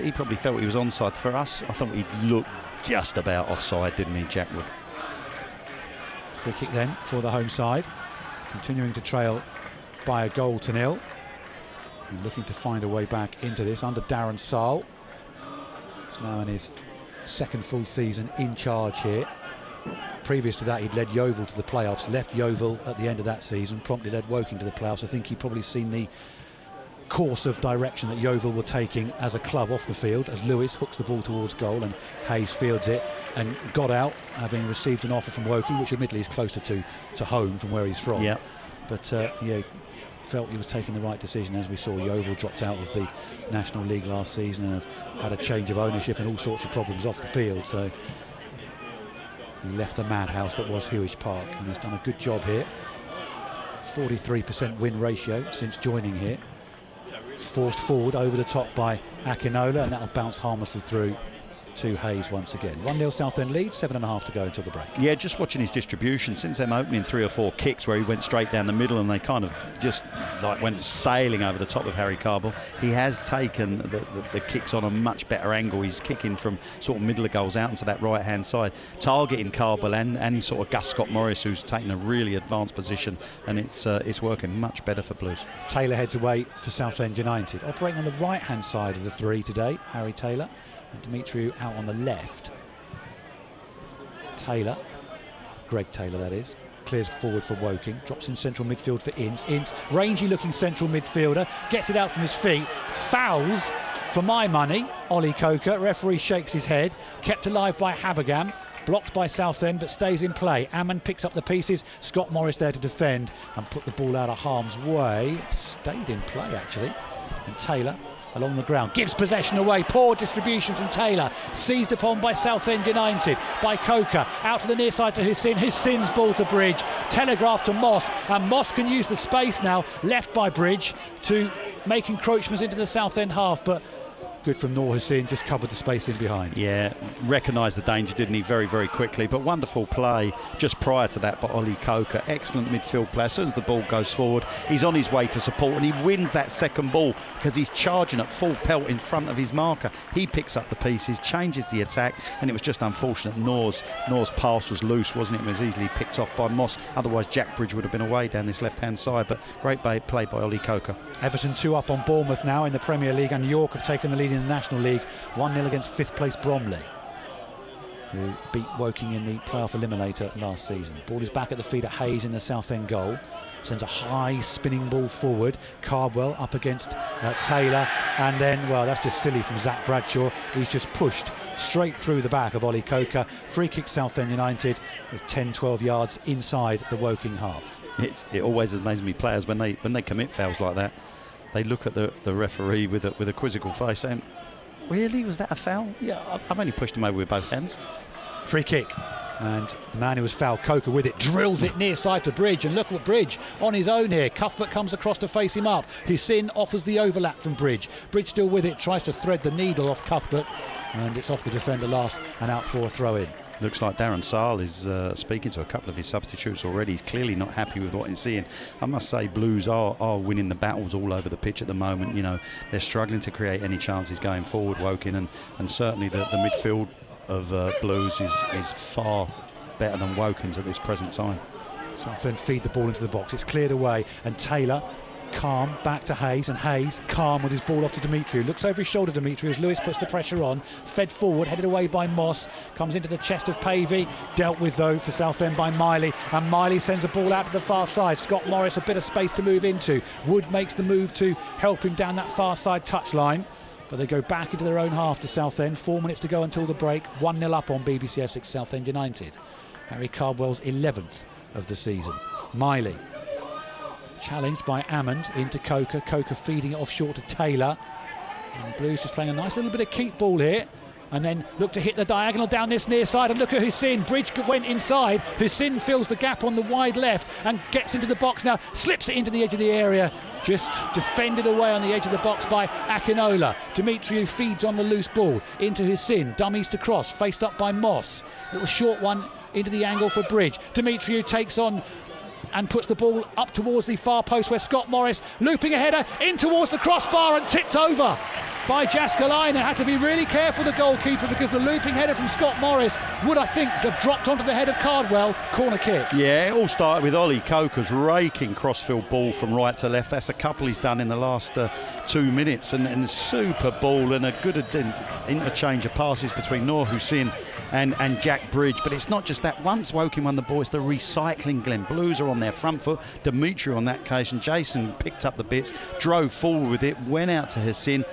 He probably felt he was onside. For us, I thought he looked just about offside, didn't he, Jack Wood? Free kick then for the home side. Continuing to trail by 1-0. And looking to find a way back into this under Darren Sarll. He's now in his second full season in charge here. Previous to that, he'd led Yeovil to the playoffs, left Yeovil at the end of that season, promptly led Woking to the playoffs. I think he'd probably seen the course of direction that Yeovil were taking as a club off the field, as Lewis hooks the ball towards goal and Hayes fields it and got out, having received an offer from Woking, which admittedly is closer to home from where he's from. Yeah. But felt he was taking the right decision. As we saw, Yeovil dropped out of the National League last season and had a change of ownership and all sorts of problems off the field, so he left the madhouse that was Hewish Park, and he's done a good job here. 43% win ratio since joining here. Forced forward over the top by Akinola, and that'll bounce harmlessly through to Hayes once again. 1-0 Southend lead, 7.5 to go until the break. Yeah, just watching his distribution since them opening 3 or 4 kicks where he went straight down the middle and they kind of just like went sailing over the top of Harry Carboll. He has taken the kicks on a much better angle. He's kicking from sort of middle of goals out into that right hand side, targeting Carboll and sort of Gus Scott Morris, who's taken a really advanced position, and it's working much better for Blues. Taylor heads away for Southend United, operating on the right hand side of the three today. Harry Taylor and Demetriou out on the left. Taylor, Greg Taylor that is, clears forward for Woking, drops in central midfield for Ince. Ince, rangy looking central midfielder, gets it out from his feet, fouls for my money. Ollie Coker, referee shakes his head, kept alive by Habergan, blocked by Southend but stays in play. Ammon picks up the pieces, Scott Morris there to defend and put the ball out of harm's way. Stayed in play actually, and Taylor along the ground gives possession away. Poor distribution from Taylor, seized upon by Southend United by Coker, out to the near side to Hussein. Hussein's ball to Bridge, telegraphed to Moss, and Moss can use the space now left by Bridge to make encroachments into the Southend half, but good from Noor Hussein, just covered the space in behind. Yeah, recognised the danger, didn't he, very, very quickly. But wonderful play just prior to that by Ollie Coker. Excellent midfield play. As soon as the ball goes forward, he's on his way to support, and he wins that second ball because he's charging at full pelt in front of his marker. He picks up the pieces, changes the attack, and it was just unfortunate. Noor's pass was loose, wasn't it? It was easily picked off by Moss. Otherwise, Jack Bridge would have been away down this left-hand side. But great play by Ollie Coker. Everton 2 up on Bournemouth now in the Premier League, and York have taken the lead in the National League, 1-0 against 5th place Bromley, who beat Woking in the playoff eliminator last season. Ball is back at the feet of Hayes in the Southend goal. Sends a high spinning ball forward. Cardwell up against Taylor, and then, well, that's just silly from Zach Bradshaw. He's just pushed straight through the back of Ollie Coker. Free kick Southend United with 10-12 yards inside the Woking half. It always amazes me, players when they commit fouls like that, they look at the referee with a quizzical face saying, really, was that a foul? Yeah, I've only pushed him over with both hands. Free kick, and the man who was fouled, Coker, with it, drills it near side to Bridge, and look at Bridge on his own here. Cuthbert comes across to face him up. Hussein offers the overlap from Bridge. Bridge still with it, tries to thread the needle off Cuthbert, and it's off the defender last and out for a throw-in. Looks like Darren Saal is speaking to a couple of his substitutes already. He's clearly not happy with what he's seeing. I must say, Blues are winning the battles all over the pitch at the moment. You know, they're struggling to create any chances going forward, Woking, and certainly the midfield of Blues is far better than Woking's at this present time. Southend feed the ball into the box. It's cleared away, and Taylor calm back to Hayes, and Hayes calm with his ball off to Dimitri, who looks over his shoulder. Dimitri, as Lewis puts the pressure on, fed forward, headed away by Moss, comes into the chest of Pavey, dealt with though for Southend by Miley, and Miley sends a ball out to the far side. Scott Morris a bit of space to move into. Wood makes the move to help him down that far side touchline, but they go back into their own half to Southend. 4 minutes to go until the break. 1-0 up on BBC Essex, Southend United. Harry Cardwell's 11th of the season. Miley challenged by Ammond into Coker. Coker feeding it off short to Taylor. And Blues just playing a nice little bit of keep ball here. And then look to hit the diagonal down this near side, and look at Hussein. Bridge went inside. Hussein fills the gap on the wide left and gets into the box now. Slips it into the edge of the area. Just defended away on the edge of the box by Akinola. Dimitri, who feeds on the loose ball into Hussein. Dummies to cross, faced up by Moss. Little short one into the angle for Bridge. Dimitri, who takes on and puts the ball up towards the far post, where Scott Morris looping a header in towards the crossbar and tipped over by Jaskalainen. Had to be really careful, the goalkeeper, because the looping header from Scott Morris would, I think, have dropped onto the head of Cardwell. Corner kick. Yeah, it all started with Ollie Coker's raking crossfield ball from right to left. That's a couple he's done in the last 2 minutes, and a super ball and a good interchange of passes between Noor Hussein and Jack Bridge. But it's not just that. Once Woking won the ball, it's the recycling. Glen Blues are on their front foot. Dimitri on that occasion. Jason picked up the bits, drove forward with it, went out to Hussein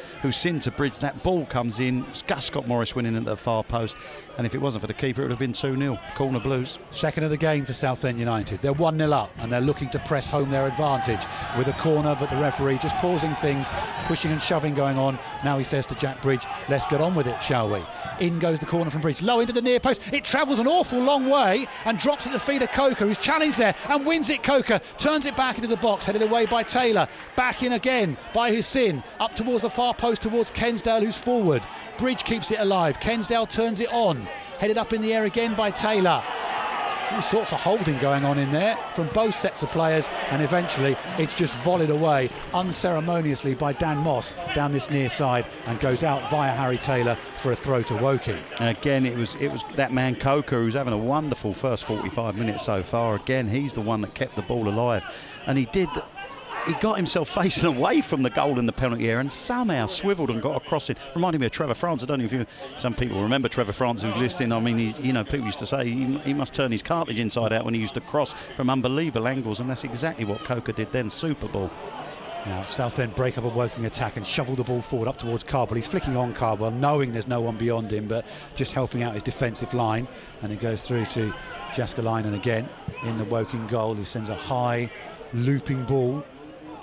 to Bridge. That ball comes in. Gus Scott Morris winning at the far post. And if it wasn't for the keeper, it would have been 2-0. Corner Blues. Second of the game for Southend United. They're 1-0 up, and they're looking to press home their advantage with a corner, but the referee just pausing things, pushing and shoving going on. Now he says to Jack Bridge, let's get on with it, shall we? In goes the corner from Bridge, low into the near post. It travels an awful long way and drops at the feet of Coker, who's challenged there and wins it. Coker turns it back into the box, headed away by Taylor. Back in again by Hussein, up towards the far post towards Kensdale, who's forward. Bridge keeps it alive. Kensdale turns it on. Headed up in the air again by Taylor. All sorts of holding going on in there from both sets of players, and eventually it's just volleyed away unceremoniously by Dan Moss down this near side and goes out via Harry Taylor for a throw to Woking. Again, it was that man Coker, who's having a wonderful first 45 minutes so far. Again, he's the one that kept the ball alive, and he got himself facing away from the goal in the penalty area and somehow swiveled and got across it. Reminded me of Trevor France. I don't know if some people remember Trevor France who's listening. I mean, people used to say he must turn his cartilage inside out when he used to cross from unbelievable angles, and that's exactly what Coker did then. Super ball. Now Southend break up a Woking attack and shovel the ball forward up towards Cardwell. He's flicking on Cardwell, knowing there's no one beyond him, but just helping out his defensive line, and it goes through to Jaskalainen again in the Woking goal, who sends a high looping ball.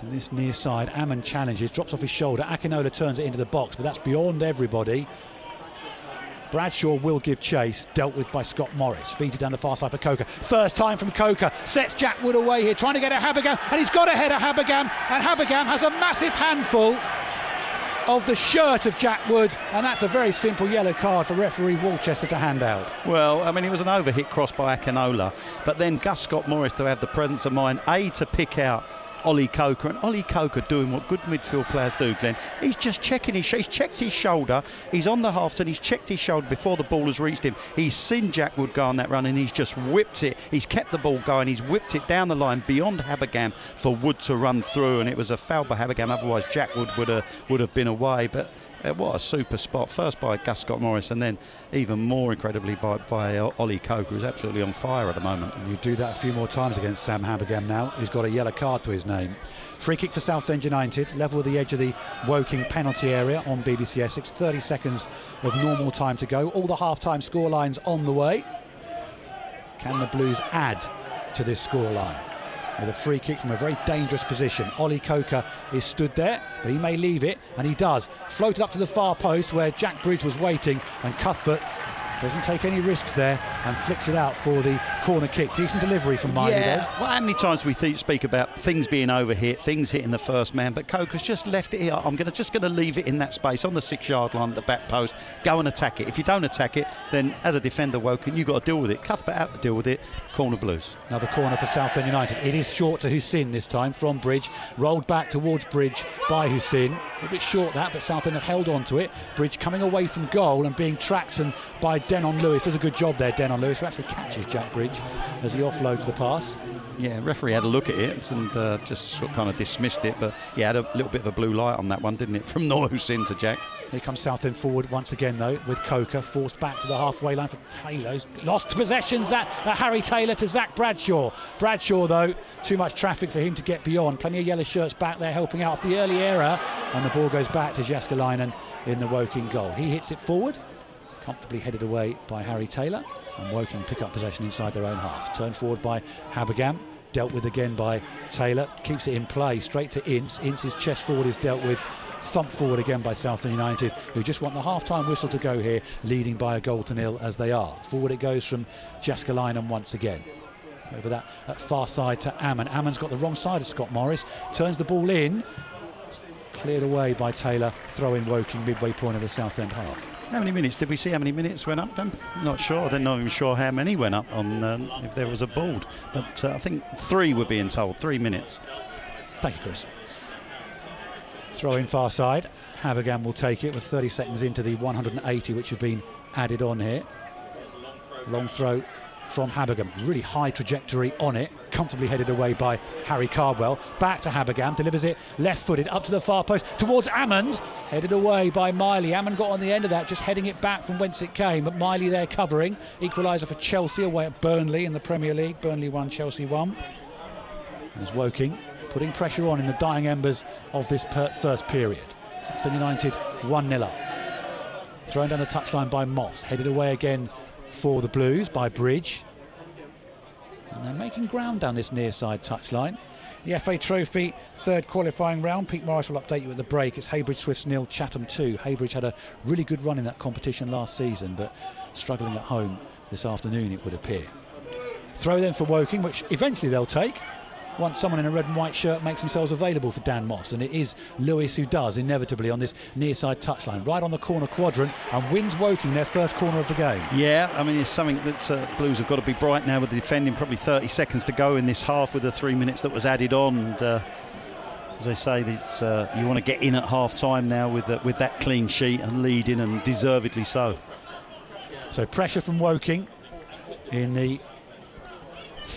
And this near side, Ammon challenges, drops off his shoulder. Akinola turns it into the box, but that's beyond everybody. Bradshaw will give chase, dealt with by Scott Morris. Feeds it down the far side for Coker. First time from Coker, sets Jack Wood away here, trying to get at Habergam, and he's got a header, Habergam, and Habergam has a massive handful of the shirt of Jack Wood, and that's a very simple yellow card for referee Walchester to hand out. Well, I mean, it was an overhit cross by Akinola, but then Gus Scott Morris to have the presence of mind, to pick out Ollie Coker, and Ollie Coker doing what good midfield players do, Glenn. He's just checking he's checked his shoulder, he's on the half turn, he's checked his shoulder before the ball has reached him. He's seen Jack Wood go on that run and he's just whipped it. He's kept the ball going, he's whipped it down the line beyond Habergam for Wood to run through, and it was a foul by Habergam, otherwise Jack Wood would have been away. But What a super spot, first by Gus Scott Morris, and then even more incredibly by Ollie Coker, who's absolutely on fire at the moment. And you do that a few more times against Sam Habergam now, who's got a yellow card to his name. Free kick for Southend United, level with the edge of the Woking penalty area on BBC Essex. 30 seconds of normal time to go. All the half-time scorelines on the way. Can the Blues add to this scoreline? With a free kick from a very dangerous position. Ollie Coker is stood there, but he may leave it, and he does. Floated up to the far post where Jack Bridge was waiting, and Cuthbert doesn't take any risks there and flicks it out for the corner kick. Decent delivery from Miley. Yeah, well, how many times we speak about things being overhit, things hitting the first man, but Coker's just left it here. I'm just going to leave it in that space on the 6-yard line at the back post. Go and attack it. If you don't attack it, then as a defender, Woking, you've got to deal with it. Cuthbert out to deal with it. Corner Blues. Another corner for Southend United. It is short to Hussein this time from Bridge. Rolled back towards Bridge by Hussein. A bit short that, but Southend have held on to it. Bridge coming away from goal and being tracked by Denon Lewis. Does a good job there, Denon Lewis, who actually catches Jack Bridge as he offloads the pass. Yeah, referee had a look at it and just sort of kind of dismissed it, but he had a little bit of a blue light on that one, didn't it? From Noah Hussein to Jack. Here comes Southend forward once again, though, with Coker forced back to the halfway line for Taylor. Lost possessions at Harry Taylor to Zach Bradshaw. Bradshaw, though, too much traffic for him to get beyond. Plenty of yellow shirts back there helping out the early error, and the ball goes back to Jääskeläinen in the Woking goal. He hits it forward, comfortably headed away by Harry Taylor, and Woking pick up possession inside their own half. Turned forward by Habergam, dealt with again by Taylor, keeps it in play straight to Ince. Ince's chest forward is dealt with, thumped forward again by Southend United, who just want the half-time whistle to go here, leading by a 0-0 as they are. Forward it goes from Jääskeläinen once again. Over that far side to Ammon. Ammon's got the wrong side of Scott Morris, turns the ball in, cleared away by Taylor, throwing Woking midway point of the Southend half. How many minutes did we see? How many minutes went up then? Not sure. They're not even sure how many went up on if there was a board. But I think 3 were being told. 3 minutes. Thank you, Chris. Throw in far side. Habergam will take it with 30 seconds into the 180 which have been added on here. Long throw from Habergam, really high trajectory on it, comfortably headed away by Harry Cardwell. Back to Habergam, delivers it left-footed up to the far post towards Ammond, headed away by Miley. Ammond got on the end of that, just heading it back from whence it came, but Miley there covering. Equaliser for Chelsea away at Burnley in the Premier League. Burnley 1, Chelsea 1. As Woking putting pressure on in the dying embers of this first period. Southend United 1-0 up. Thrown down the touchline by Moss, headed away again for the Blues by Bridge, and they're making ground down this near side touchline. The FA Trophy third qualifying round. Pete Morris will update you at the break. It's Heybridge Swifts 0, Chatham 2. Heybridge had a really good run in that competition last season, but struggling at home this afternoon, it would appear. Throw then for Woking, which eventually they'll take once someone in a red and white shirt makes themselves available for Dan Moss, and it is Lewis who does inevitably on this near side touchline, right on the corner quadrant, and wins Woking their first corner of the game. Yeah, I mean, it's something that Blues have got to be bright now with the defending. Probably 30 seconds to go in this half with the 3 minutes that was added on, and as I say, it's, you want to get in at half time now with that clean sheet and leading, and deservedly so. So pressure from Woking in the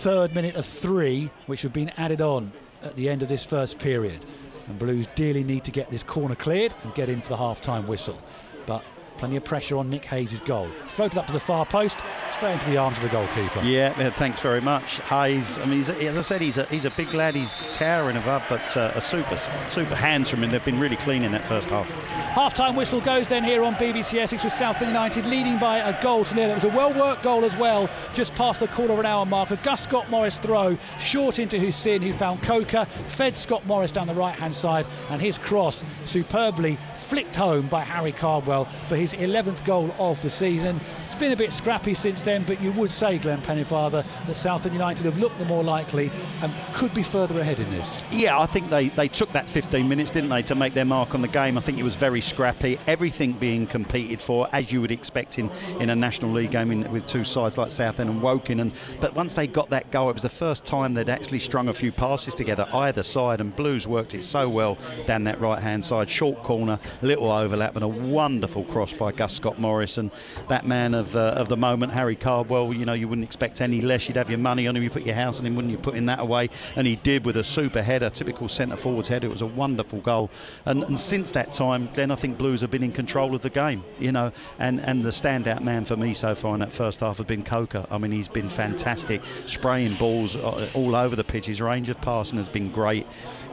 third minute of 3 which have been added on at the end of this first period, and Blues dearly need to get this corner cleared and get in for the half-time whistle, but plenty of pressure on Nick Hayes' goal. Floated up to the far post, straight into the arms of the goalkeeper. Yeah, thanks very much, Hayes. I mean, as I said, he's a big lad. He's towering above, but a super hands from him. They've been really clean in that first half. Half-time whistle goes then here on BBC Essex, with Southend United leading by a 0-0. It was a well-worked goal as well, just past the quarter of an hour mark. A Gus Scott Morris throw, short into Hussein, who found Coker, fed Scott Morris down the right-hand side, and his cross superbly flicked home by Harry Cardwell for his 11th goal of the season. It's been a bit scrappy since then, but you would say, Glenn Pennyfather, that Southend United have looked the more likely and could be further ahead in this. Yeah, I think they took that 15 minutes, didn't they, to make their mark on the game. I think it was very scrappy, everything being competed for, as you would expect in a National League game with two sides like Southend and Woking. But once they got that goal, it was the first time they'd actually strung a few passes together either side, and Blues worked it so well down that right-hand side. Short corner, little overlap and a wonderful cross by Gus Scott Morris, and that man of the moment, Harry Cardwell, you know, you wouldn't expect any less. You'd have your money on him, you put your house on him, wouldn't you, putting that away? And he did with a super header, typical centre forward's header. It was a wonderful goal, and since that time, Glenn, I think Blues have been in control of the game, you know, and the standout man for me so far in that first half has been Coker. I mean, he's been fantastic, spraying balls all over the pitch. His range of passing has been great.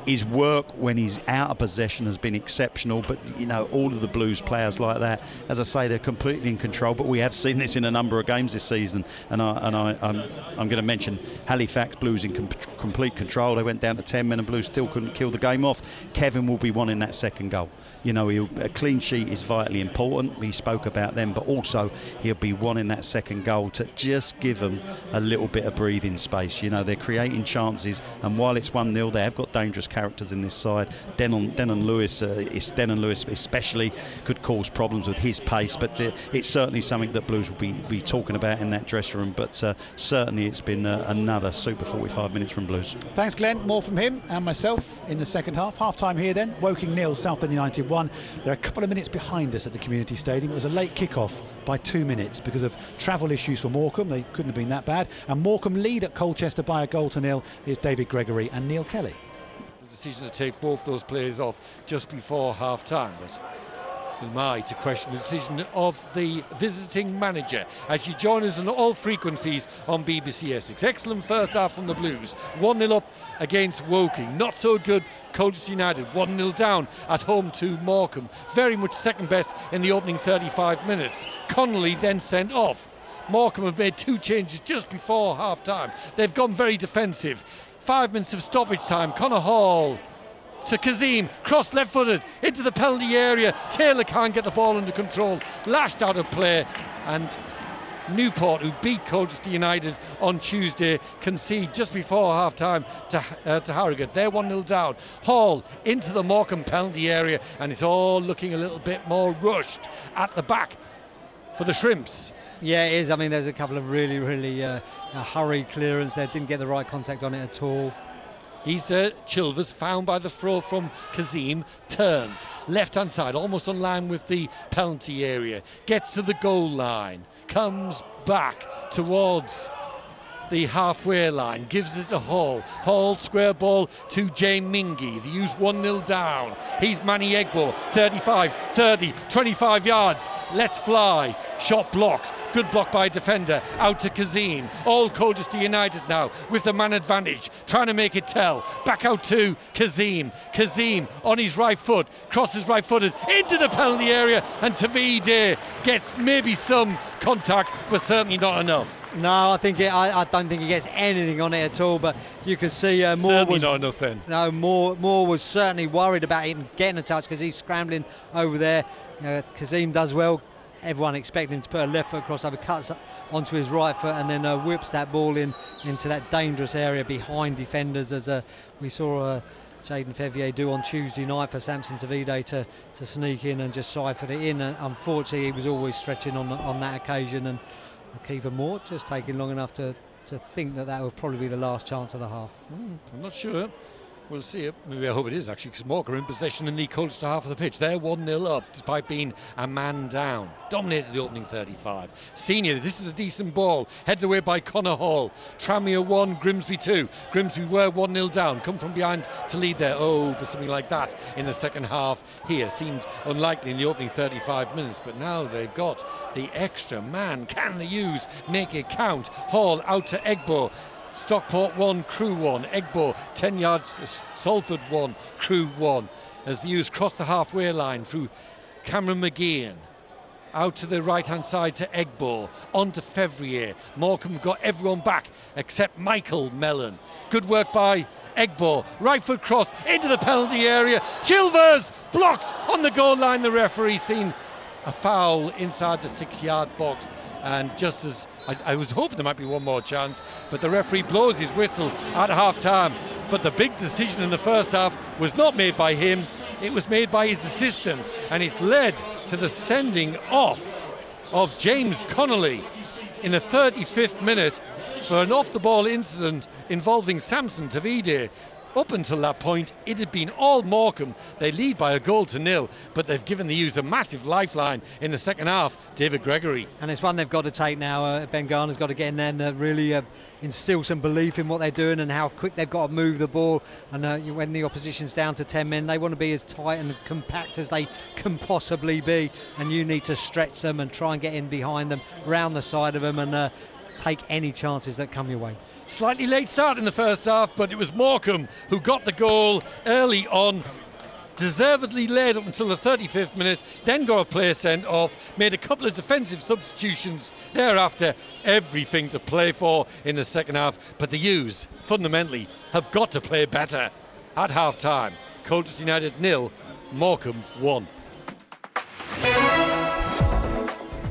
His work when he's out of possession has been exceptional, but you know, all of the Blues players like that, as I say, they're completely in control. But we have seen this in a number of games this season, and I'm going to mention Halifax. Blues in complete control. They went down to 10 men and Blues still couldn't kill the game off. Kevin will be wanting that second goal. You know, a clean sheet is vitally important. We spoke about them, but also he'll be wanting that second goal to just give them a little bit of breathing space. You know, they're creating chances, and while it's 1-0, they have got dangerous characters in this side. Denon Lewis especially could cause problems with his pace, but it's certainly something that Blues will be talking about in that dressing room. But certainly it's been another super 45 minutes from Blues. Thanks, Glenn. More from him and myself in the second half. Half-time here then. Woking 0, Southend United 1. They're a couple of minutes behind us at the Community Stadium. It was a late kick-off by 2 minutes because of travel issues for Morecambe. They couldn't have been that bad. And Morecambe lead at Colchester by a goal to nil. Here's David Gregory and Neil Kelly. The decision to take both those players off just before half-time, but who am I to question the decision of the visiting manager as you join us on all frequencies on BBC Essex. Excellent first half from the Blues. 1-0 up against Woking. Not so good Colchester United. 1-0 down at home to Morecambe. Very much second best in the opening 35 minutes. Connolly then sent off. Morecambe have made 2 changes just before half-time. They've gone very defensive. 5 minutes of stoppage time. Connor Hall to Kazim, cross left-footed into the penalty area. Taylor can't get the ball under control, lashed out of play, and Newport, who beat Colchester United on Tuesday, concede just before half-time to Harrogate. They're 1-0 down. Hall into the Morecambe penalty area, and it's all looking a little bit more rushed at the back for the Shrimps. Yeah, it is. I mean, there's a couple of really hurried clearance there. Didn't get the right contact on it at all. He's Chilvers, found by the throw from Kazim, turns left hand side, almost on line with the penalty area, gets to the goal line, comes back towards the halfway line, gives it to Hall. Hall, square ball to Jay Mingy. They use 1-0 down. He's Manny Egbo, 35, 30, 25 yards. Let's fly. Shot blocked. Good block by a defender. Out to Kazim. All Colchester United now with the man advantage. Trying to make it tell. Back out to Kazim. Kazim on his right foot. Crosses right footed into the penalty area. And Tavide gets maybe some contact, but certainly not enough. No, I don't think he gets anything on it at all. But you could see Moore certainly was not enough then. No, Moore was certainly worried about him getting a touch because he's scrambling over there. Kazim does well. Everyone expected him to put a left foot crossover, cuts onto his right foot, and then whips that ball into that dangerous area behind defenders, as we saw Jaden Fevier do on Tuesday night for Samson Tavide to sneak in and just siphon it in. And unfortunately, he was always stretching on that occasion, and Keeper Moore just taking long enough to think that would probably be the last chance of the half. I'm not sure. We'll see it. Maybe I hope it is actually, because Morecambe are in possession in the Colchester half of the pitch. They're 1-0 up despite being a man down. Dominated the opening 35. Senior, this is a decent ball. Heads away by Connor Hall. Tranmere 1, Grimsby 2. Grimsby were 1-0 down. Come from behind to lead there. Oh, for something like that in the second half here. Seemed unlikely in the opening 35 minutes, but now they've got the extra man. Can they use? Make it count. Hall out to Egbo. Stockport 1, Crew 1, Egbo 10 yards, Salford 1, Crew 1, as the U's cross the halfway line through Cameron McGeehan, out to the right hand side to Egbo, on to Fevrier. Morecambe got everyone back except Michael Mellon. Good work by Egbo, right foot cross into the penalty area. Chilvers blocked on the goal line. The referee seen a foul inside the 6-yard box. And just as I was hoping there might be one more chance, but the referee blows his whistle at half-time. But the big decision in the first half was not made by him, it was made by his assistant, and it's led to the sending off of James Connolly in the 35th minute for an off-the-ball incident involving Samson Tavide. Up until that point, it had been all Morecambe. They lead by 1-0, but they've given the U's a massive lifeline in the second half, David Gregory. And it's one they've got to take now. Ben Garner's got to get in there and really instill some belief in what they're doing and how quick they've got to move the ball. And when the opposition's down to 10 men, they want to be as tight and compact as they can possibly be. And you need to stretch them and try and get in behind them, round the side of them, and take any chances that come your way. Slightly late start in the first half, but it was Morecambe who got the goal early on, deservedly led up until the 35th minute, then got a player sent off, made a couple of defensive substitutions thereafter. Everything to play for in the second half, but the U's fundamentally have got to play better. At half time, Colchester United 0, Morecambe 1.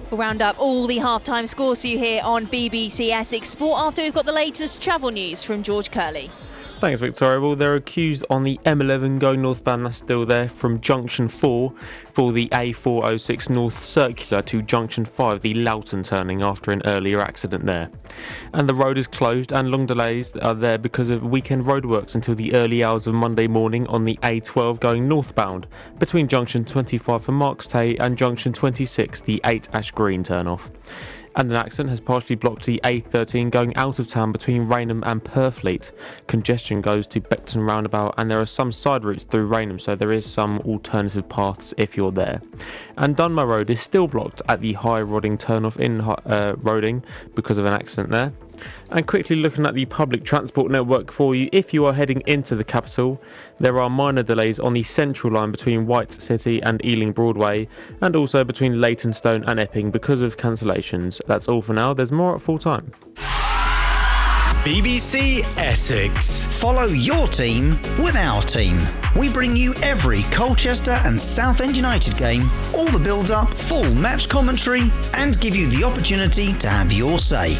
We'll round up all the half-time scores for you here on BBC Essex Sport after we've got the latest travel news from George Curley. Thanks, Victoria. Well, there are queues on the M11 going northbound, that's still there, from Junction 4 for the A406 North Circular to Junction 5, the Loughton turning after an earlier accident there. And the road is closed and long delays are there because of weekend roadworks until the early hours of Monday morning on the A12 going northbound between Junction 25 for Markstay and Junction 26, the 8 Ash Green turn-off. And an accident has partially blocked the A13 going out of town between Rainham and Purfleet. Congestion goes to Beckton roundabout, and there are some side routes through Rainham, so there is some alternative paths if you're there. And Dunmow Road is still blocked at the High Rodding turnoff in Roding because of an accident there. And quickly looking at the public transport network for you, if you are heading into the capital, there are minor delays on the central line between White City and Ealing Broadway, and also between Leytonstone and Epping because of cancellations. That's all for now. There's more at full time. BBC Essex. Follow your team with our team. We bring you every Colchester and Southend United game, all the build-up, full match commentary, and give you the opportunity to have your say.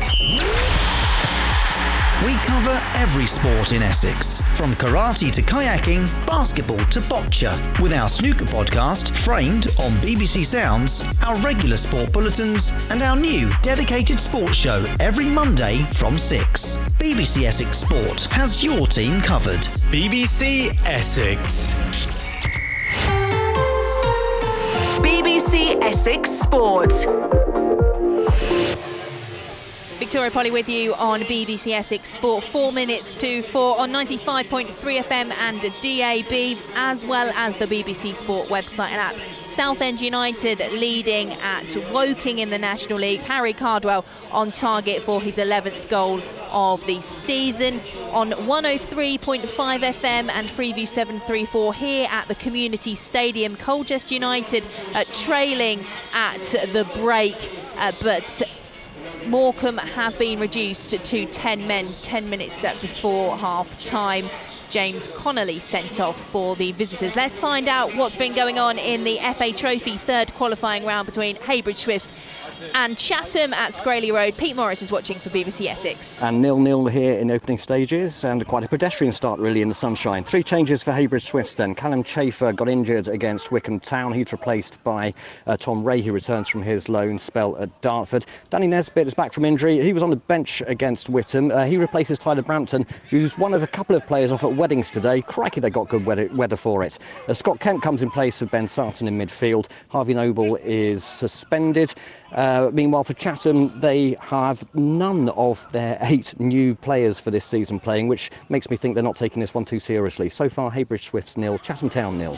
We cover every sport in Essex, from karate to kayaking, basketball to boccia, with our snooker podcast, Framed on BBC Sounds, our regular sport bulletins, and our new dedicated sports show every Monday from 6. BBC Essex Sport has your team covered. BBC Essex. BBC Essex Sport. Victoria Polly with you on BBC Essex Sport. 4 minutes to 4 on 95.3 FM and DAB, as well as the BBC Sport website and app. Southend United leading at Woking in the National League. Harry Cardwell on target for his 11th goal of the season on 103.5 FM and Freeview 734 here at the Community Stadium. Colchester United trailing at the break, but Morecambe have been reduced to 10 men 10 minutes before half time. James Connolly sent off for the visitors. Let's find out what's been going on in the FA Trophy third qualifying round between Heybridge Swifts and Chatham at Scraley Road. Pete Morris is watching for BBC Essex. And 0-0 here in opening stages, and quite a pedestrian start really in the sunshine. 3 changes for Heybridge Swifts then. Callum Chafer got injured against Wycombe Town. He's replaced by Tom Ray, who returns from his loan spell at Dartford. Danny Nesbitt is back from injury. He was on the bench against Whittam. He replaces Tyler Brampton, who's one of a couple of players off at Weddings today. Crikey, they got good weather for it. Scott Kent comes in place of Ben Sarton in midfield. Harvey Noble is suspended. Meanwhile, for Chatham, they have none of their 8 new players for this season playing, which makes me think they're not taking this one too seriously. So far, Heybridge Swifts 0, Chatham Town 0.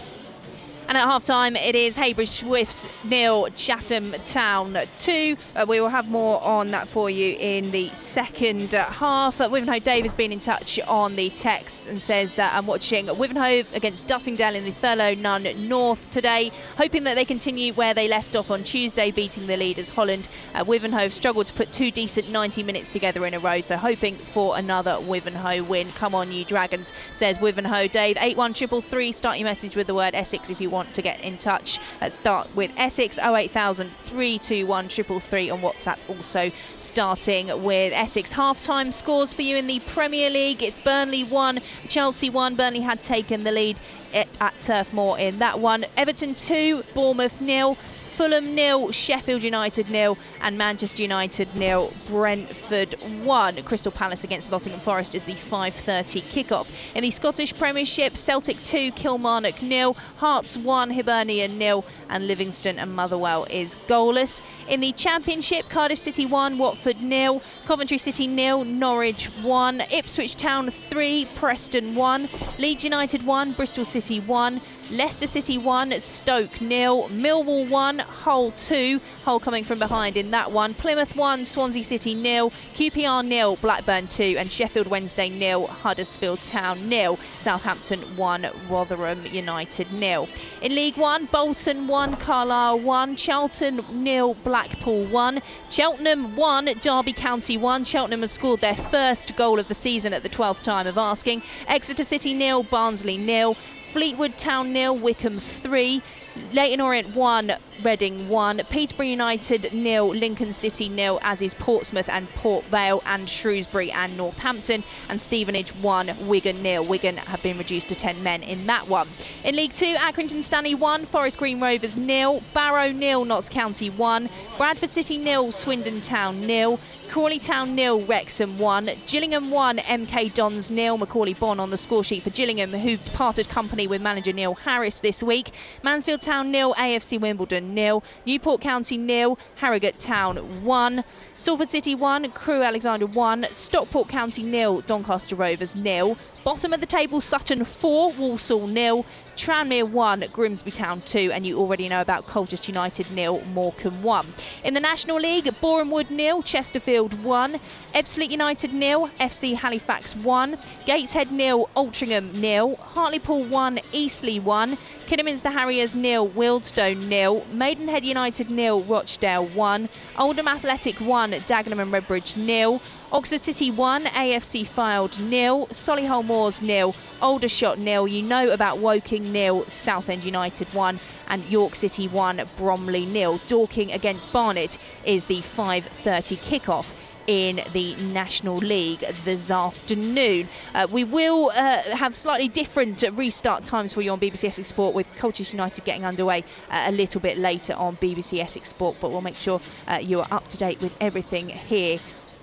And at half-time, it is Heybridge Swifts 0, Chatham Town 2. We will have more on that for you in the second half. Wivenhoe Dave has been in touch on the text and says that I'm watching Wivenhoe against Dussingdale in the Thurlow Nunn North today, hoping that they continue where they left off on Tuesday, beating the leaders Holland. Wivenhoe have struggled to put 2 decent 90 minutes together in a row, so hoping for another Wivenhoe win. Come on, you Dragons, says Wivenhoe Dave. 81333, start your message with the word Essex if you want to get in touch. Let's start with Essex. 08000 321 333 on WhatsApp. Also starting with Essex. Half-time scores for you in the Premier League. It's Burnley 1, Chelsea 1. Burnley had taken the lead at Turf Moor in that one. Everton 2, Bournemouth 0. Fulham 0, Sheffield United 0, and Manchester United 0, Brentford 1. Crystal Palace against Nottingham Forest is the 5:30 kickoff. In the Scottish Premiership, Celtic 2, Kilmarnock 0, Hearts 1, Hibernian 0, and Livingston and Motherwell is goalless. In the Championship, Cardiff City 1, Watford 0, Coventry City 0, Norwich 1, Ipswich Town 3, Preston 1, Leeds United 1, Bristol City 1, Leicester City 1, Stoke 0, Millwall 1, Hull 2, Hull coming from behind in that one, Plymouth 1, Swansea City 0, QPR 0, Blackburn 2, and Sheffield Wednesday 0, Huddersfield Town 0, Southampton 1, Rotherham United 0. In League 1, Bolton 1, Carlisle 1, Charlton 0, Blackpool 1, Cheltenham 1, Derby County 1. Cheltenham have scored their first goal of the season at the 12th time of asking. Exeter City 0, Barnsley 0, Fleetwood Town 0, Wickham 3, Leyton Orient 1, Reading 1, Peterborough United 0, Lincoln City 0, as is Portsmouth and Port Vale and Shrewsbury and Northampton, and Stevenage 1, Wigan 0. Wigan have been reduced to 10 men in that one. In League 2, Accrington Stanley 1, Forest Green Rovers 0, Barrow 0, Notts County 1, Bradford City 0, Swindon Town 0, Crawley Town 0, Wrexham 1, Gillingham 1, MK Dons 0, Macaulay Bonne on the score sheet for Gillingham, who parted company with manager Neil Harris this week. Mansfield Town 0, AFC Wimbledon 0, Newport County 0, Harrogate Town 1, Salford City 1, Crewe Alexandra 1, Stockport County 0, Doncaster Rovers 0. Bottom of the table, Sutton 4, Walsall 0, Tranmere 1, Grimsby Town 2, and you already know about Colchester United 0, Morecambe 1. In the National League, Boreham Wood 0, Chesterfield 1, Ebbsfleet United 0, FC Halifax 1, Gateshead 0, Altrincham 0, Hartlepool 1, Eastleigh 1, Kidderminster Harriers 0, Wealdstone 0, Maidenhead United 0, Rochdale 1, Oldham Athletic 1, Dagenham and Redbridge 0, Oxford City 1, AFC Fylde 0, Solihull Moors 0, Aldershot 0, you know about Woking 0, Southend United 1, and York City 1, Bromley 0. Dorking against Barnet is the 5:30 kickoff in the National League this afternoon. We will have slightly different restart times for you on BBC Essex Sport, with Colchester United getting underway a little bit later on BBC Essex Sport, but we'll make sure you are up to date with everything here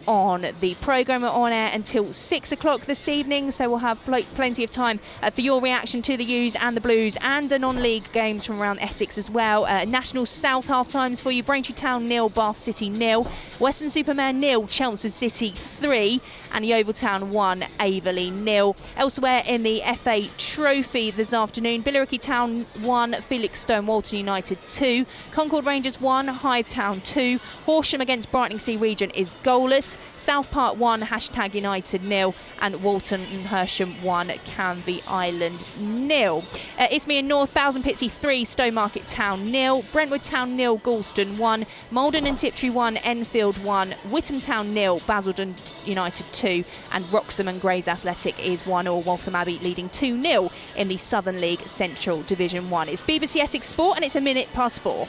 on the programme. We're on air until 6 o'clock this evening, so we'll have plenty of time for your reaction to the U's and the Blues and the non-league games from around Essex as well. National South half times for you: Braintree Town 0, Bath City 0, Western Superman 0, Chelmsford City 3, and Yeovil Town 1, Averley 0. Elsewhere in the FA Trophy this afternoon, Billericay Town 1, Felixstowe Walton United 2, Concord Rangers 1, Hythe Town 2, Horsham against Brightlingsea Region is goalless, South Park 1, Hashtag United 0, and Walton and Hersham 1, Canvey Island 0. Isthmian North, Thousand Pitsea 3, Stowmarket Town 0, Brentwood Town 0, Galston 1, Malden and Tiptree 1, Enfield 1, Whittam Town 0, Basildon United 2, and Wroxham and Grays Athletic is 1-1. Waltham Abbey leading 2-0 in the Southern League Central Division 1. It's BBC Essex Sport, and it's 4:01.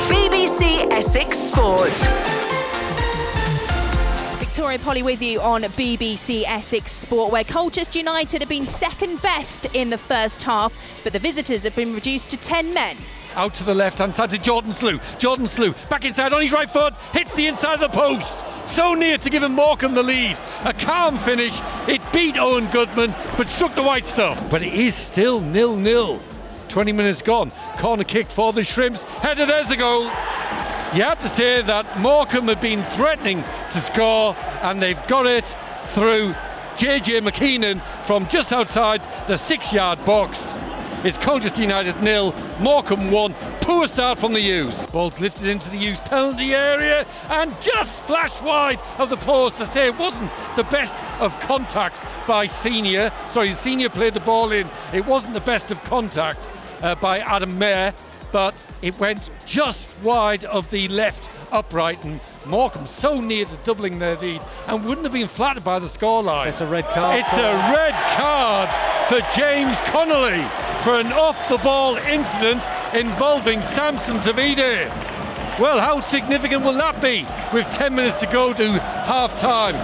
BBC Essex Sport. Victoria Polly with you on BBC Essex Sport, where Colchester United have been second best in the first half, but the visitors have been reduced to 10 men. Out to the left-hand side to Jordan Slew. Jordan Slew back inside on his right foot, hits the inside of the post. So near to giving Morecambe the lead. A calm finish. It beat Owen Goodman, but struck the white stuff. But it is still 0-0. 20 minutes gone. Corner kick for the Shrimps. Header, there's the goal. You have to say that Morecambe have been threatening to score, and they've got it through JJ McKeenan from just outside the 6-yard box. It's Colchester United 0, Morecambe 1. Poor start from the U's. Ball's lifted into the U's penalty area and just flashed wide of the post. I say it wasn't the best of contacts by Senior. Sorry, Senior played the ball in. It wasn't the best of contacts by Adam Mayer, but it went just wide of the left upright, and Morecambe so near to doubling their lead and wouldn't have been flattered by the scoreline. It's a red card. It's a red card for James Connolly for an off-the-ball incident involving Samson Tavide. Well, how significant will that be with 10 minutes to go to half-time?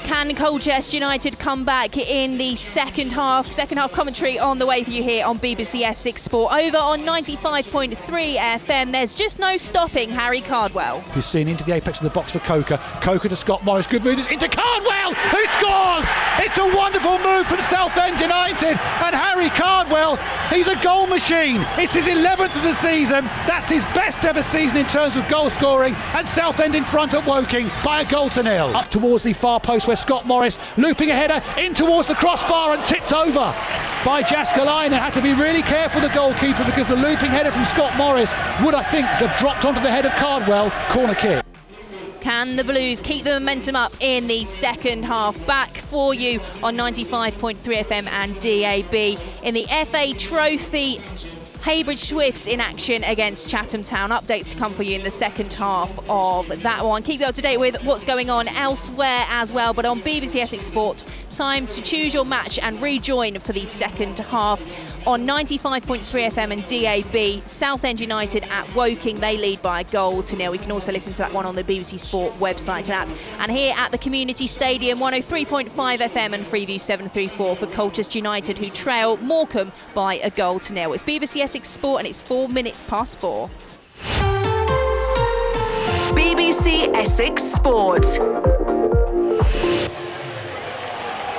Can Colchester United come back in the second half? Second half commentary on the way for you here on BBC Essex Sport. Over on 95.3 FM, there's just no stopping Harry Cardwell. Who's seen into the apex of the box for Coker. Coker to Scott Morris. Good move. It's into Cardwell, who scores! It's a wonderful move from Southend United. And Harry Cardwell, he's a goal machine. It's his 11th of the season. That's his best ever season in terms of goal scoring. And Southend in front at Woking by a 1-0. Up towards the far post where Scott Morris looping a header in towards the crossbar and tipped over by Jaskalainen. Had to be really careful, the goalkeeper, because the looping header from Scott Morris would, I think, have dropped onto the head of Cardwell. Corner kick. Can the Blues keep the momentum up in the second half? Back for you on 95.3 FM and DAB in the FA Trophy. Haybridge Swifts in action against Chatham Town. Updates to come for you in the second half of that one. Keep you up to date with what's going on elsewhere as well. But on BBC Essex Sport, time to choose your match and rejoin for the second half. On 95.3 FM and DAB, Southend United at Woking, they lead by a 0-0. You can also listen to that one on the BBC Sport website and app. And here at the Community Stadium, 103.5 FM and Freeview 734 for Colchester United, who trail Morecambe by a 0-0. It's BBC Essex Sport and it's 4 minutes past 4. BBC Essex Sport.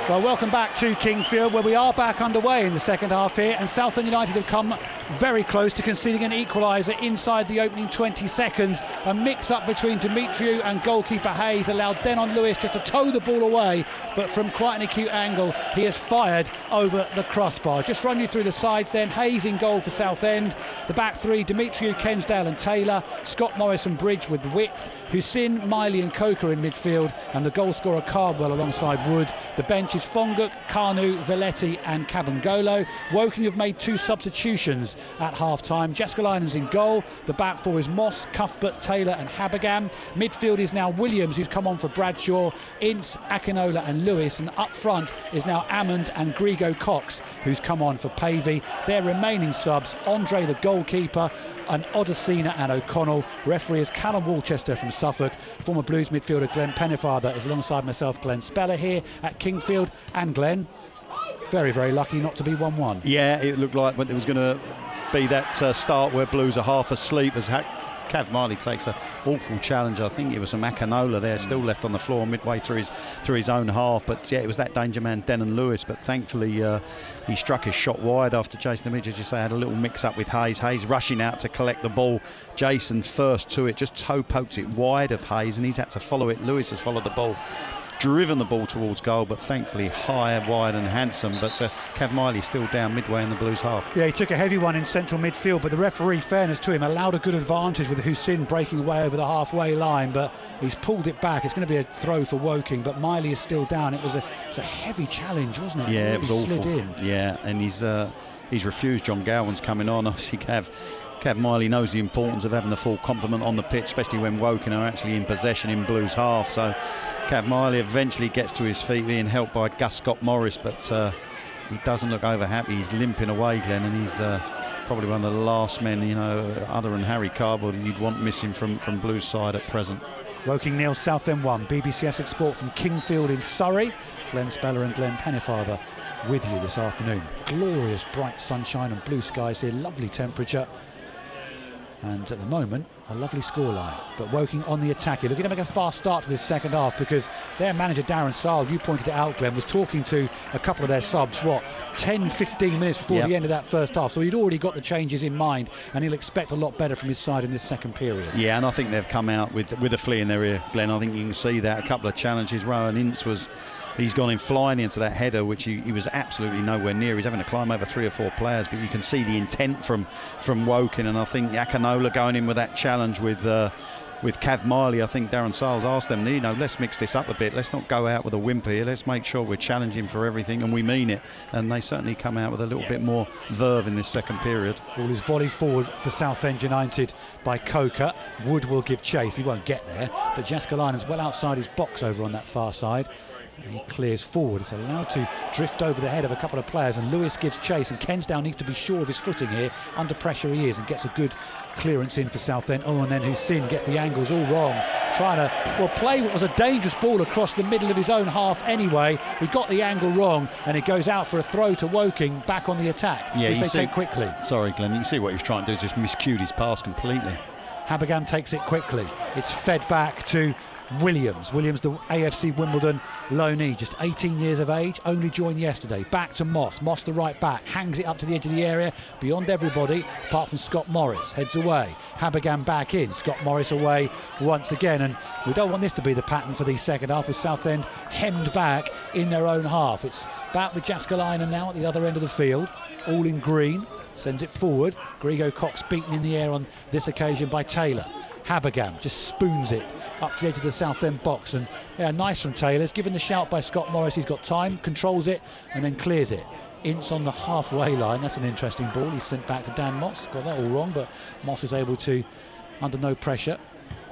Well, welcome back to Kingfield, where we are back underway in the second half here, and Southend United have come very close to conceding an equaliser inside the opening 20 seconds. A mix-up between Demetriou and goalkeeper Hayes allowed Denon Lewis just to tow the ball away, but from quite an acute angle, he has fired over the crossbar. Just run you through the sides then. Hayes in goal for Southend. The back three, Demetriou, Kensdale and Taylor. Scott Morris and Bridge with width. Hussein, Miley and Coker in midfield, and the goal scorer Cardwell alongside Wood. The bench is Fonguk, Kanu, Velletti and Cabangolo. Woking have made 2 substitutions at half-time. Jaskalainen's in goal. The back four is Moss, Cuthbert, Taylor and Habagam. Midfield is now Williams, who's come on for Bradshaw, Ince, Akinola and Lewis. And up front is now Ammond and Grigo Cox, who's come on for Pavey. Their remaining subs, Andre the goalkeeper, and Odesina and O'Connell. Referee is Callum Walchester from Suffolk. Former Blues midfielder Glenn Pennefather is alongside myself, Glenn Speller, here at Kingfield. And Glenn, very, very lucky not to be 1-1. Yeah, it looked like it was going to be that start where Blues are half asleep as Cav Miley takes an awful challenge. I think it was from Akinola there, still left on the floor midway through his own half. But yeah, it was that danger man Denon Lewis. But thankfully he struck his shot wide after Jason Demetriou, just had a little mix up with Hayes. Hayes rushing out to collect the ball. Jason first to it, just toe pokes it wide of Hayes, and he's had to follow it. Lewis has followed the ball, driven the ball towards goal, but thankfully high, wide and handsome. But Cav Miley still down midway in the Blues half. Yeah, he took a heavy one in central midfield, but the referee, fairness to him, allowed a good advantage with Hussein breaking away over the halfway line, but he's pulled it back. It's going to be a throw for Woking, but Miley is still down. It was a heavy challenge, wasn't it? Yeah, it was awful. Slid in. Yeah, and he's refused. John Gowan's coming on. Obviously Cav Miley knows the importance of having the full complement on the pitch, especially when Woking are actually in possession in Blues half. So Cav Miley eventually gets to his feet, being helped by Gus Scott Morris, but he doesn't look over happy. He's limping away, Glenn, and he's probably one of the last men, other than Harry Cardwell, you'd want missing from Blues side at present. Woking 0, Southend 1. BBC Essex Sport from Kingfield in Surrey. Glenn Speller and Glenn Pennefather with you this afternoon. Glorious bright sunshine and blue skies here, lovely temperature. And at the moment, a lovely scoreline. But Woking on the attack here, looking to make a fast start to this second half, because their manager Darren Sarl, you pointed it out, Glenn, was talking to a couple of their subs, 10-15 minutes before the end of that first half. So he'd already got the changes in mind, and he'll expect a lot better from his side in this second period. Yeah, and I think they've come out with a flea in their ear, Glenn. I think you can see that. A couple of challenges. Rowan Ince he's gone in flying into that header, which he was absolutely nowhere near. He's having to climb over 3 or 4 players, but you can see the intent from Woking. And I think Akinola going in with that challenge with Cav Miley. I think Darren Sarles asked them, let's mix this up a bit. Let's not go out with a whimper here. Let's make sure we're challenging for everything, and we mean it. And they certainly come out with a little bit more verve in this second period. Ball is volleyed forward for Southend United by Coker. Wood will give chase. He won't get there, but Jaskalainen's well outside his box over on that far side. He clears forward. It's allowed to drift over the head of a couple of players, and Lewis gives chase, and Kensdale needs to be sure of his footing here. Under pressure he is, and gets a good clearance in for Southend. Oh, and then Hussein gets the angles all wrong, trying to play what was a dangerous ball across the middle of his own half anyway. He got the angle wrong, and it goes out for a throw to Woking, back on the attack, which they take quickly. Sorry Glenn, you can see what he was trying to do is just miscued his pass completely. Habergam takes it quickly. It's fed back to Williams, the AFC Wimbledon loanee, just 18 years of age, only joined yesterday. Back to Moss, the right back, hangs it up to the edge of the area, beyond everybody, apart from Scott Morris, heads away. Habergam back in, Scott Morris away once again, and we don't want this to be the pattern for the second half, with Southend hemmed back in their own half. It's back with Jaskalainen now at the other end of the field, all in green, sends it forward. Grego Cox beaten in the air on this occasion by Taylor. Habergam just spoons it up to the edge of the Southend box, and nice from Taylor. He's given the shout by Scott Morris. He's got time, controls it, and then clears it. Ince on the halfway line. That's an interesting ball. He's sent back to Dan Moss. Got that all wrong, but Moss is able to, under no pressure,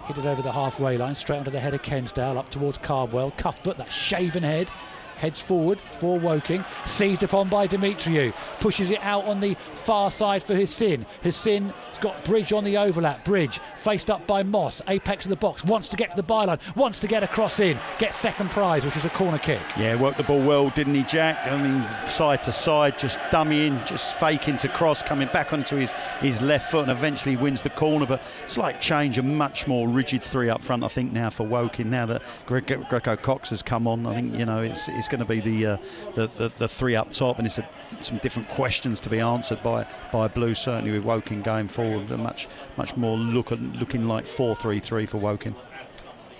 hit it over the halfway line, straight onto the head of Kensdale, up towards Cardwell. Cuthbert, that shaven head, heads forward for Woking, seized upon by Demetriou, pushes it out on the far side for Hussein. Hussein's got Bridge on the overlap. Bridge faced up by Moss, apex of the box, wants to get to the byline, wants to get a cross in, gets second prize, which is a corner kick. Yeah, worked the ball well, didn't he, Jack? I mean, side to side, just dummying, just faking to cross, coming back onto his left foot, and eventually wins the corner. But slight change, a much more rigid three up front, I think, now for Woking. Now that Greco Cox has come on, I think, it's going to be the three up top, and it's some different questions to be answered by Blue, certainly with Woking going forward. A much more looking like 4-3-3 for Woking.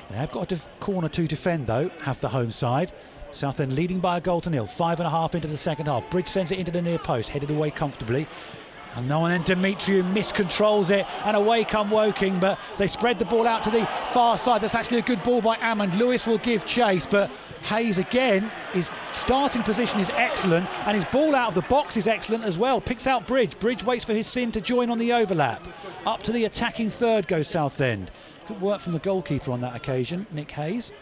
They have got a corner to defend though, have the home side. Southend leading by a goal to nil, 5.5 into the second half. Bridge sends it into the near post, headed away comfortably. And then Demetriou miscontrols it, and away come Woking, but they spread the ball out to the far side. That's actually a good ball by Ammond. Lewis will give chase, but Hayes again, his starting position is excellent, and his ball out of the box is excellent as well. Picks out Bridge. Bridge waits for his sin to join on the overlap. Up to the attacking third goes Southend. Good work from the goalkeeper on that occasion, Nick Hayes.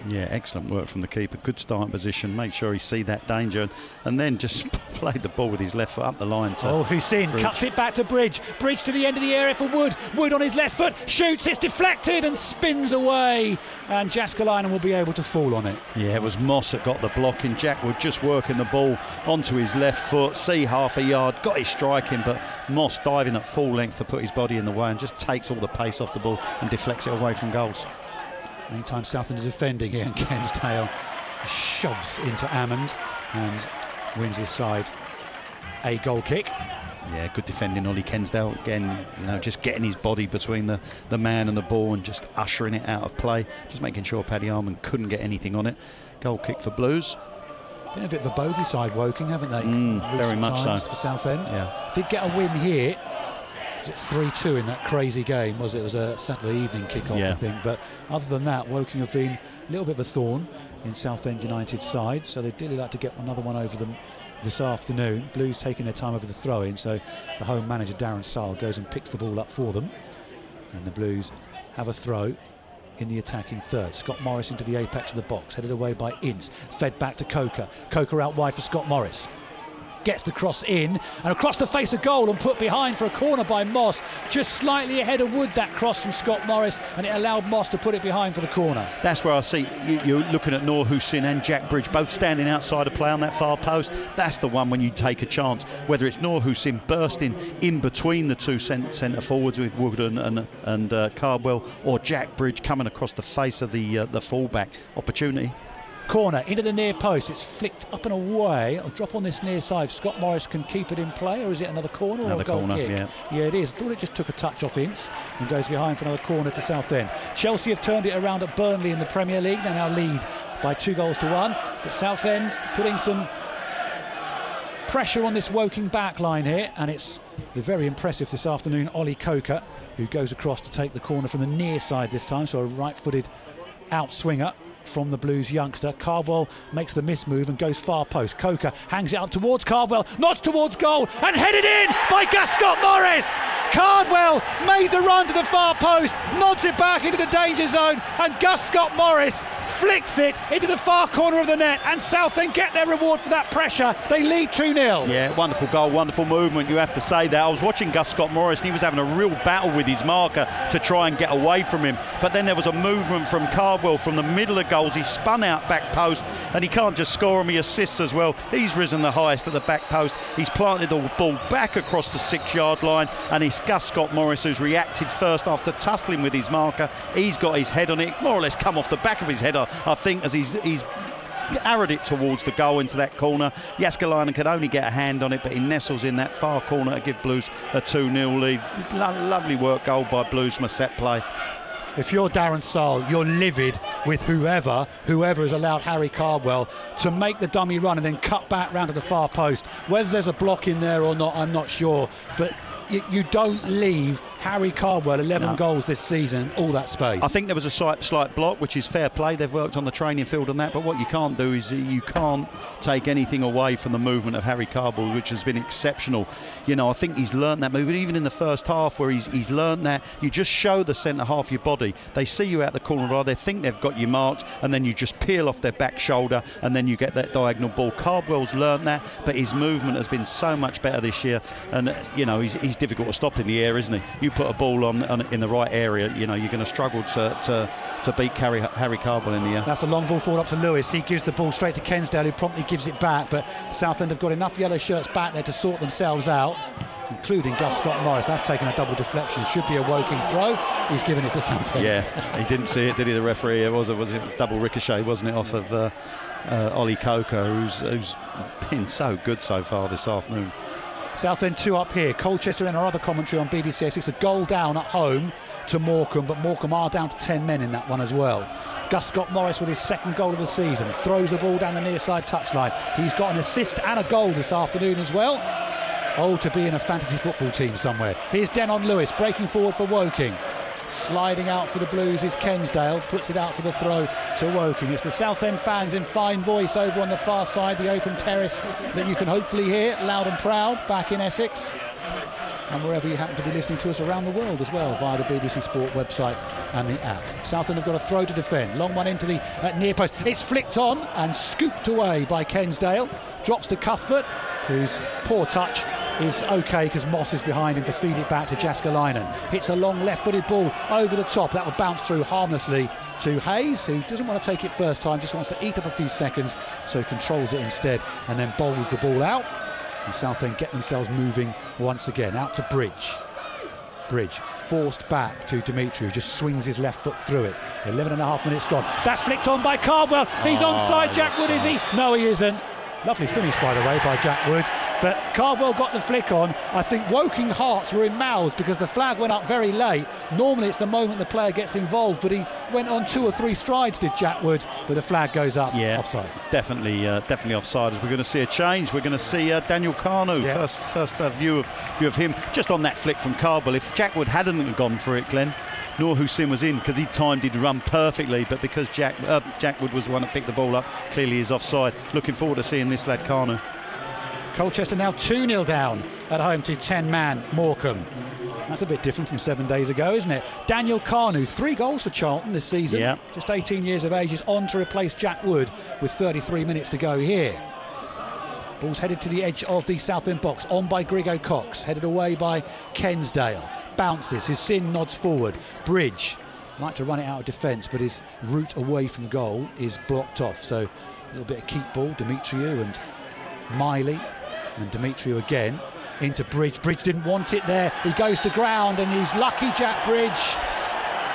Yeah, excellent work from the keeper. Good starting position. Make sure he see that danger, and then just played the ball with his left foot up the line. Hussein cuts it back to Bridge. Bridge to the end of the area for Wood. Wood on his left foot shoots. It's deflected and spins away, and Jaskalainen will be able to fall on it. Yeah, it was Moss that got the block in. Jack Wood just working the ball onto his left foot. See half a yard, got his striking, but Moss diving at full length to put his body in the way and just takes all the pace off the ball and deflects it away from goals. Anytime Southend is defending here, and Kensdale shoves into Ammond and wins his side a goal kick. Yeah, good defending, Ollie Kensdale. Again, just getting his body between the man and the ball and just ushering it out of play. Just making sure Paddy Armand couldn't get anything on it. Goal kick for Blues. Been a bit of a bogey side, Woking, haven't they? Very much so. For Southend. Yeah. Did get a win here. Was it 3-2 in that crazy game? It was a Saturday evening kick-off, I think. But other than that, Woking have been a little bit of a thorn in Southend United's side, so they'd really like to get another one over them this afternoon. Blues taking their time over the throw-in, so the home manager Darren Sarl goes and picks the ball up for them, and the Blues have a throw in the attacking third. Scott Morris into the apex of the box, headed away by Ince, fed back to Coker. Coker out wide for Scott Morris. Gets the cross in and across the face of goal and put behind for a corner by Moss. Just slightly ahead of Wood, that cross from Scott Morris, and it allowed Moss to put it behind for the corner. That's where I see you're looking at Noor Hussein and Jack Bridge both standing outside of play on that far post. That's the one when you take a chance, whether it's Noor Hussein bursting in between the two centre forwards with Wood and Cardwell, or Jack Bridge coming across the face of the fullback. Opportunity. Corner into the near post. It's flicked up and away. It'll drop on this near side. Scott Morris can keep it in play, or is it another corner or a goal kick? Yeah, it is. I thought it just took a touch off Ince and goes behind for another corner to Southend. Chelsea have turned it around at Burnley in the Premier League. They now lead by 2-1, but Southend putting some pressure on this Woking back line here, and it's the very impressive this afternoon Ollie Coker, who goes across to take the corner from the near side this time, so a right-footed outswinger from the Blues youngster. Cardwell makes the miss move and goes far post. Coker hangs it up towards Cardwell, nods towards goal, and headed in by Gus Scott Morris. Cardwell made the run to the far post, nods it back into the danger zone, and Gus Scott Morris flicks it into the far corner of the net, and Southend get their reward for that pressure. They lead 2-0. Yeah, wonderful goal, wonderful movement, you have to say that. I was watching Gus Scott-Morris and he was having a real battle with his marker to try and get away from him, but then there was a movement from Cardwell from the middle of goals. He spun out back post, and he can't just score him, he assists as well. He's risen the highest at the back post. He's planted the ball back across the 6-yard line, and it's Gus Scott-Morris who's reacted first after tussling with his marker. He's got his head on it, more or less come off the back of his head, I think, as he's arrowed it towards the goal into that corner. Jääskeläinen could only get a hand on it, but he nestles in that far corner to give Blues a 2-0 lead. Lovely work goal by Blues from a set play. If you're Darren Sarll, you're livid with whoever has allowed Harry Cardwell to make the dummy run and then cut back round to the far post. Whether there's a block in there or not, I'm not sure, but you don't leave Harry Cardwell 11 goals this season, all that space. I think there was a slight block, which is fair play. They've worked on the training field on that, but what you can't do is you can't take anything away from the movement of Harry Cardwell, which has been exceptional. You know, I think he's learnt that movement, even in the first half where he's learnt that. You just show the centre half your body. They see you out the corner, they think they've got you marked, and then you just peel off their back shoulder, and then you get that diagonal ball. Cardwell's learnt that, but his movement has been so much better this year, and you know, he's difficult to stop in the air, isn't he? You put a ball on in the right area, you know, you're going to struggle to beat Harry Cardwell in the air. That's a long ball forward up to Lewis. He gives the ball straight to Kensdale, who promptly gives it back, but Southend have got enough yellow shirts back there to sort themselves out, including Gus Scott-Morris. That's taken a double deflection. Should be a Woking throw. He's given it to Southend. Yeah, he didn't see it, did he, the referee? It was a double ricochet, wasn't it, off of Ollie Coker, who's been so good so far this afternoon. Southend 2 up here. Colchester in our other commentary on BBC Essex. It's a goal down at home to Morecambe, but Morecambe are down to 10 men in that one as well. Gus Scott-Morris with his second goal of the season throws the ball down the near side touchline. He's got an assist and a goal this afternoon as well. Oh, to be in a fantasy football team somewhere. Here's Denon Lewis breaking forward for Woking. Sliding out for the Blues is Kensdale, puts it out for the throw to Woking. It's the Southend fans in fine voice over on the far side, the open terrace that you can hopefully hear loud and proud back in Essex, and wherever you happen to be listening to us around the world as well via the BBC Sport website and the app. Southend have got a throw to defend, long one into the near post. It's flicked on and scooped away by Kensdale, drops to Cuthbert, whose poor touch is okay because Moss is behind him to feed it back to Jääskeläinen. Hits a long left-footed ball over the top. That will bounce through harmlessly to Hayes, who doesn't want to take it first time, just wants to eat up a few seconds, so controls it instead and then bowls the ball out. And Southend get themselves moving once again. Out to Bridge forced back to Dimitri, who just swings his left foot through it. 11.5 minutes gone. That's flicked on by Cardwell. He's onside. Jack Wood, is he? No, he isn't. Lovely finish, by the way, by Jack Wood. But Cardwell got the flick on. I think Woking hearts were in mouths because the flag went up very late. Normally it's the moment the player gets involved, but he went on 2 or 3 strides, did Jack Wood, but the flag goes up. Yeah, offside. Definitely offside. As we're going to see a change. We're going to see Daniel Kanu. Yeah. First view of him. Just on that flick from Cardwell. If Jack Wood hadn't gone for it, Glenn, Noor Hussein was in because he timed his run perfectly, but because Jack Wood was the one that picked the ball up, clearly he's offside. Looking forward to seeing this lad Kanu. Colchester now 2-0 down at home to 10-man Morecambe. That's a bit different from 7 days ago, isn't it? Daniel Kanu, 3 goals for Charlton this season. Yeah. Just 18 years of age, is on to replace Jack Wood with 33 minutes to go here. Ball's headed to the edge of the Southend box, on by Griggo Cox, headed away by Kensdale. Bounces, Hussein nods forward. Bridge like to run it out of defence, but his route away from goal is blocked off. So a little bit of keep ball, Demetriou and Miley, and Demetriou again into Bridge. Bridge didn't want it there. He goes to ground, and he's lucky, Jack Bridge,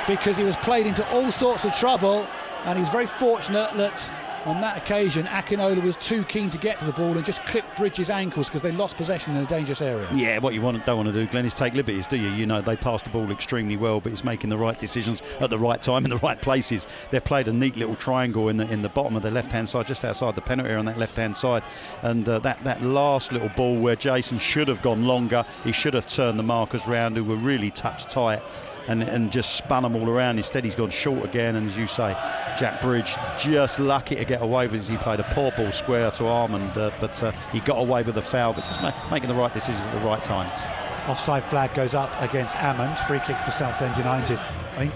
because he was played into all sorts of trouble, and he's very fortunate that on that occasion Akinola was too keen to get to the ball and just clipped Bridge's ankles because they lost possession in a dangerous area. Yeah, what you don't want to do, Glenn, is take liberties, do you? You know, they pass the ball extremely well, but it's making the right decisions at the right time in the right places. They've played a neat little triangle in the bottom of the left-hand side, just outside the penalty area on that left-hand side, and that last little ball where Jason should have gone longer, he should have turned the markers round, who were really touch tight, and just spun them all around. Instead he's gone short again, and as you say, Jack Bridge just lucky to get away with it. He played a poor ball square to Armand, but he got away with the foul, but just making the right decisions at the right times. Offside flag goes up against Hammond. Free kick for Southend United. I mean,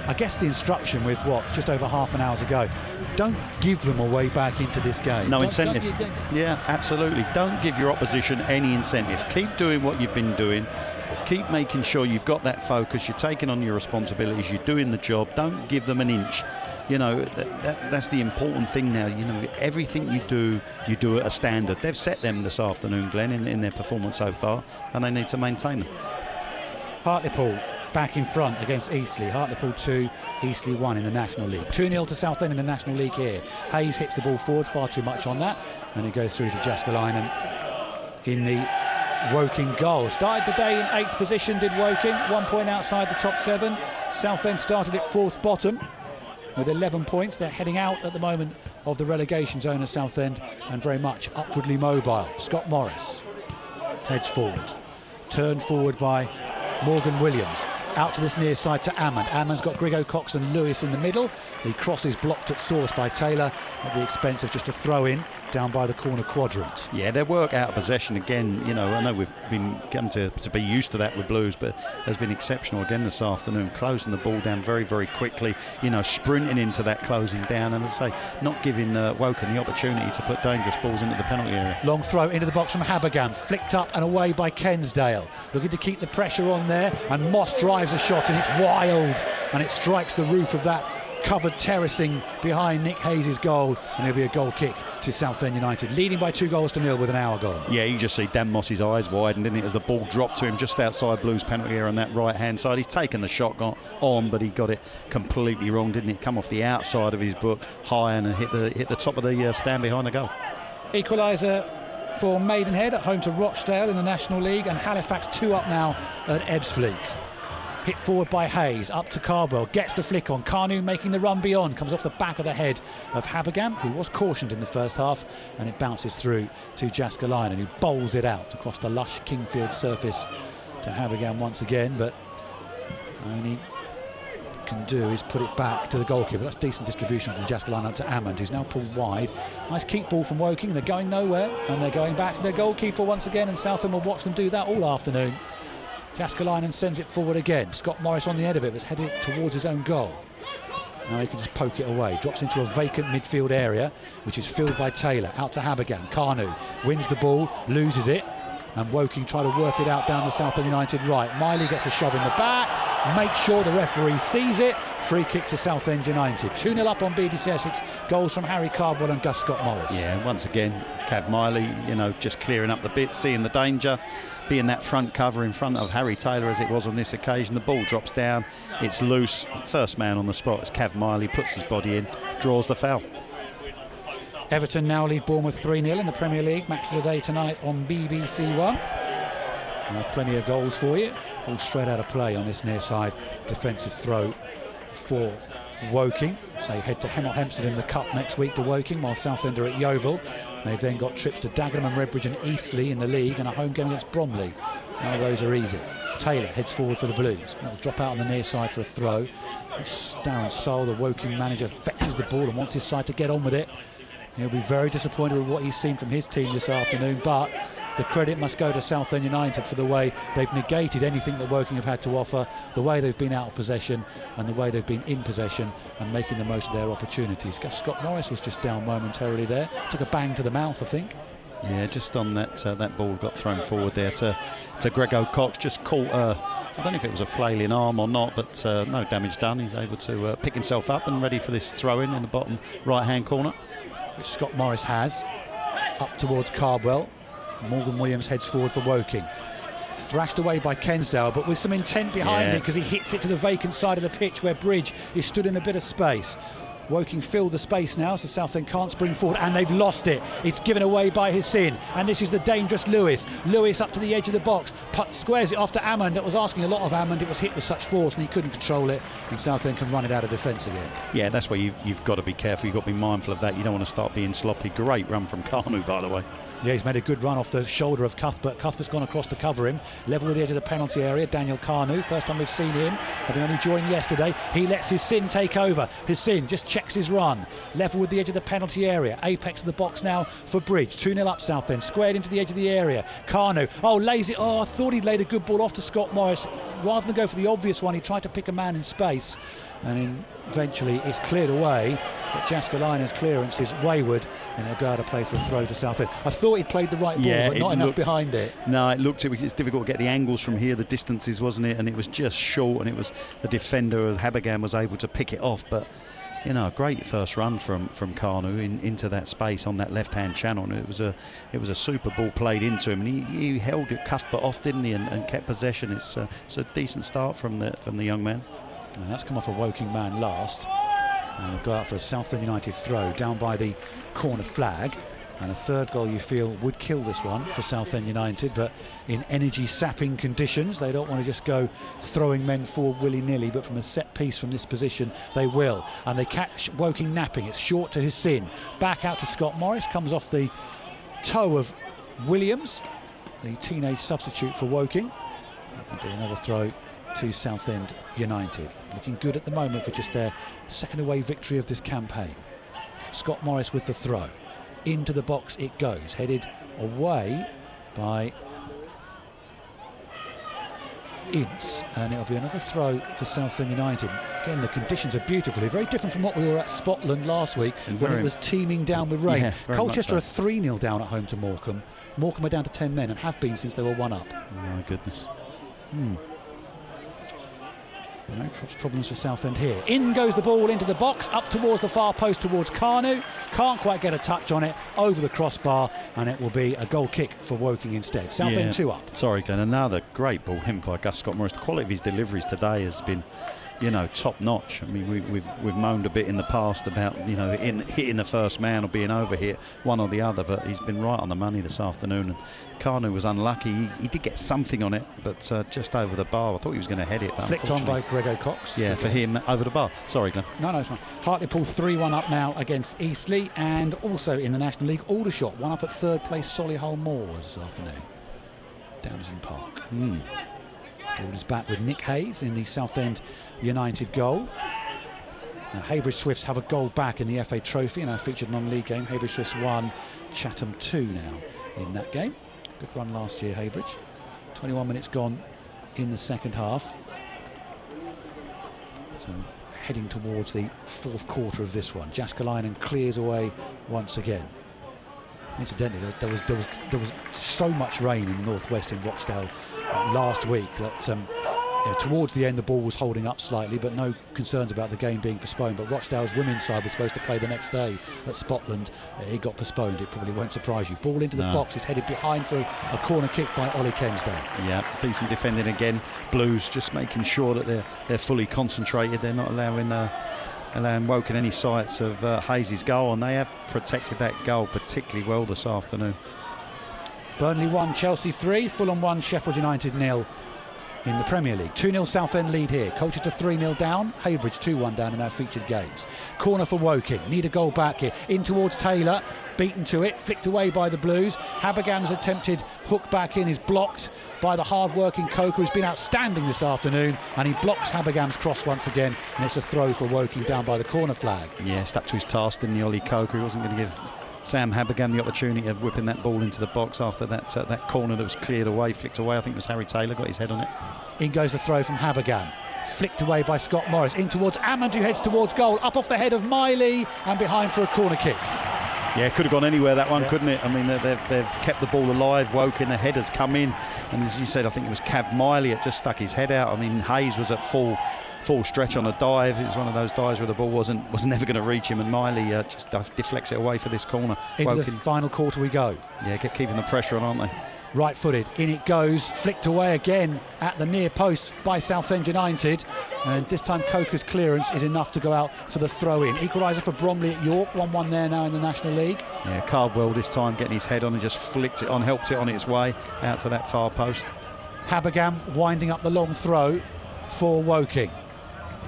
I guess the instruction with just over half an hour to go, don't give them a way back into this game. No incentive. Yeah, absolutely. Don't give your opposition any incentive. Keep doing what you've been doing. Keep making sure you've got that focus. You're taking on your responsibilities. You're doing the job. Don't give them an inch. You know, that's the important thing now. You know, everything you do at a standard. They've set them this afternoon, Glenn, in their performance so far, and they need to maintain them. Hartlepool back in front against Eastleigh. Hartlepool 2, Eastleigh 1 in the National League. 2-0 to Southend in the National League here. Hayes hits the ball forward, far too much on that, and it goes through to Jaskalainen in the Woking goal. Started the day in 8th position, did Woking, 1 point outside the top 7. Southend started at 4th bottom with 11 points. They're heading out at the moment of the relegation zone of Southend and very much upwardly mobile. Scott Morris heads forward, turned forward by Morgan Williams. Out to this near side to Ammon. Ammon's got Griggo Cox and Lewis in the middle. The cross is blocked at source by Taylor at the expense of just a throw in down by the corner quadrant. Yeah, their work out of possession again. You know, I know we've been come to be used to that with Blues, but has been exceptional again this afternoon, closing the ball down very, very quickly. You know, sprinting into that closing down, and as I say, not giving Woking the opportunity to put dangerous balls into the penalty area. Long throw into the box from Habergam, flicked up and away by Kensdale, looking to keep the pressure on there, and Moss drives a shot and it's wild, and it strikes the roof of that covered terracing behind Nick Hayes' goal, and it'll be a goal kick to Southend United, leading by 2-0 with an hour gone. Yeah, you just see Dan Moss's eyes widen, didn't it, as the ball dropped to him just outside Blues penalty area on that right hand side. He's taken the shot on, but he got it completely wrong, didn't he? Come off the outside of his book high and hit the top of the stand behind the goal. Equaliser for Maidenhead at home to Rochdale in the National League, and Halifax 2 up now at Ebbsfleet. Hit forward by Hayes, up to Cardwell, gets the flick on. Carnu making the run beyond, comes off the back of the head of Habergam, who was cautioned in the first half, and it bounces through to Jaskalainen, who bowls it out across the lush Kingfield surface to Habergam once again, but only can do is put it back to the goalkeeper. That's decent distribution from Jaskalainen up to Ammond, who's now pulled wide. Nice keep ball from Woking. They're going nowhere, and they're going back to their goalkeeper once again, and Southend will watch them do that all afternoon. Jaskalainen sends it forward again. Scott Morris on the end of it, was headed towards his own goal. Now he can just poke it away. Drops into a vacant midfield area, which is filled by Taylor. Out to Habergam. Carnu wins the ball, loses it, and Woking try to work it out down the Southend United right. Miley gets a shove in the back. Make sure the referee sees it. Free kick to Southend United. 2-0 up on BBC Essex. Goals from Harry Cardwell and Gus Scott Morris. Yeah, once again, Cav Miley, you know, just clearing up the bit, seeing the danger, being that front cover in front of Harry Taylor as it was on this occasion. The ball drops down, it's loose. First man on the spot is Cav Miley, puts his body in, draws the foul. Everton now lead Bournemouth 3-0 in the Premier League. Match of the day tonight on BBC One. Plenty of goals for you. All straight out of play on this near side defensive throw for Woking. So head to Hemel Hempstead in the Cup next week to Woking, while Southend are at Yeovil. They've then got trips to Dagenham and Redbridge and Eastleigh in the league, and a home game against Bromley. None of those are easy. Taylor heads forward for the Blues. That'll drop out on the near side for a throw. Darren Sole, the Woking manager, fetches the ball and wants his side to get on with it. He'll be very disappointed with what he's seen from his team this afternoon, but the credit must go to Southend United for the way they've negated anything that Woking have had to offer, the way they've been out of possession and the way they've been in possession and making the most of their opportunities. Scott Morris was just down momentarily there, took a bang to the mouth, I think. Yeah, just on that ball got thrown forward there to Grego Cox, just caught I don't know if it was a flailing arm or not, but no damage done. He's able to pick himself up and ready for this throw in the bottom right hand corner, which Scott Morris has, up towards Cardwell. Morgan Williams heads forward for Woking. Thrashed away by Kensdale, but with some intent behind it, because he hits it to the vacant side of the pitch where Bridge is stood in a bit of space. Woking filled the space now, so Southend can't spring forward, and they've lost it. It's given away by Hissin, and this is the dangerous Lewis. Lewis up to the edge of the box, squares it off to Ammond. That was asking a lot of Ammond. It was hit with such force, and he couldn't control it, and Southend can run it out of defence again. Yeah, that's where you've got to be careful. You've got to be mindful of that. You don't want to start being sloppy. Great run from Carnu, by the way. Yeah, he's made a good run off the shoulder of Cuthbert. Cuthbert's gone across to cover him. Level with the edge of the penalty area. Daniel Carnu, first time we've seen him, having only joined yesterday. He lets Hissin take over. Hissin just checks his run. Level with the edge of the penalty area. Apex of the box now for Bridge. 2-0 up Southend. Squared into the edge of the area. Carnu, lays it. I thought he'd laid a good ball off to Scott Morris. rather than go for the obvious one, he tried to pick a man in space, and eventually it's cleared away. But Jaskalainen's clearance is wayward, and they'll go out to play for a throw to Southend. I thought he played the right ball, but not enough behind it. No, it was difficult to get the angles from here, the distances, wasn't it? And it was just short, and it was the defender, Habagam, was able to pick it off. But you know, a great first run from Kanu into that space on that left-hand channel, and it was a super ball played into him, and he held it, cuffed but off, didn't he, and kept possession. It's a decent start from the young man. And that's come off a Woking man last. And we'll go out for a Southend United throw down by the corner flag. And a third goal, you feel, would kill this one for Southend United, but in energy-sapping conditions, they don't want to just go throwing men forward willy-nilly, but from a set piece from this position, they will. And they catch Woking napping. It's short to Hassin. Back out to Scott Morris, comes off the toe of Williams, the teenage substitute for Woking. That'll be another throw to Southend United. Looking good at the moment for just their second away victory of this campaign. Scott Morris with the throw. Into the box it goes, headed away by Ince, and it'll be another throw for Southend United. Again, the conditions are beautifully very different from what we were at Scotland last week, when it was teeming down with rain. Yeah, Colchester are 3-0 down at home to Morecambe. Morecambe are down to 10 men and have been since they were 1 up. Oh my goodness. No problems for Southend here. In goes the ball into the box, up towards the far post towards Kanu. Can't quite get a touch on it, over the crossbar, and it will be a goal kick for Woking instead. Southend 2 up. Sorry, Glenn. Another great ball hit by Gus Scott Morris. The quality of his deliveries today has been, you know, top notch. I mean, we've moaned a bit in the past about, you know, hitting the first man or being over hit, one or the other, but he's been right on the money this afternoon. And Kanu was unlucky. He did get something on it, but just over the bar. I thought he was going to head it. Flicked on by Grego Cox. Yeah, for him, over the bar. Sorry, Glenn. No, it's fine. Hartlepool 3-1 up now against Eastleigh, and also in the National League, Aldershot 1 up at third place Solihull Moors this afternoon. Damson Park. Ball is back with Nick Hayes in the Southend United goal. Now, Haybridge Swifts have a goal back in the FA Trophy in our featured non-league game. Haybridge Swifts 1, Chatham 2 now in that game. Good run last year, Haybridge. 21 minutes gone in the second half. So heading towards the fourth quarter of this one. Jaskalainen clears away once again. Incidentally, there was so much rain in the northwest in Rochdale last week that towards the end the ball was holding up slightly, but no concerns about the game being postponed. But Rochdale's women's side was supposed to play the next day at Spotland. It got postponed. It probably won't surprise you. Ball into the box. It's headed behind for a corner kick by Ollie Kensdale. Yeah, decent defending again. Blues just making sure that they're fully concentrated. They're not allowing Woking any sights of Hayes' goal, and they have protected that goal particularly well this afternoon. Burnley 1, Chelsea 3, Fulham 1, Sheffield United 0 in the Premier League. 2-0 Southend lead here. Colchester 3-0 down, Haybridge 2-1 down in our featured games. Corner for Woking, need a goal back here. In towards Taylor, beaten to it, flicked away by the Blues. Habagam's attempted hook back in is blocked by the hard-working Coker, who's been outstanding this afternoon, and he blocks Habagam's cross once again, and it's a throw for Woking down by the corner flag. Yeah, stuck to his task, didn't he, Ollie Coker? He wasn't going to give Sam Habagam the opportunity of whipping that ball into the box after that corner that was cleared away, flicked away. I think it was Harry Taylor, got his head on it. In goes the throw from Habagam. Flicked away by Scott Morris. In towards Ammond, who heads towards goal. Up off the head of Miley and behind for a corner kick. Yeah, could have gone anywhere, that one, couldn't it? I mean, they've kept the ball alive. Woking, the headers come in. And as you said, I think it was Cav Miley that just stuck his head out. I mean, Hayes was at full stretch on a dive. It was one of those dives where the ball was never going to reach him, and Miley just deflects it away for this corner. Into the final quarter we go. Yeah, keeping the pressure on, aren't they? Right-footed, in it goes, flicked away again at the near post by Southend United, and this time Coker's clearance is enough to go out for the throw-in. Equaliser for Bromley at York, 1-1 there now in the National League. Yeah, Cardwell this time getting his head on and just flicked it on, helped it on its way out to that far post. Habagam winding up the long throw for Woking.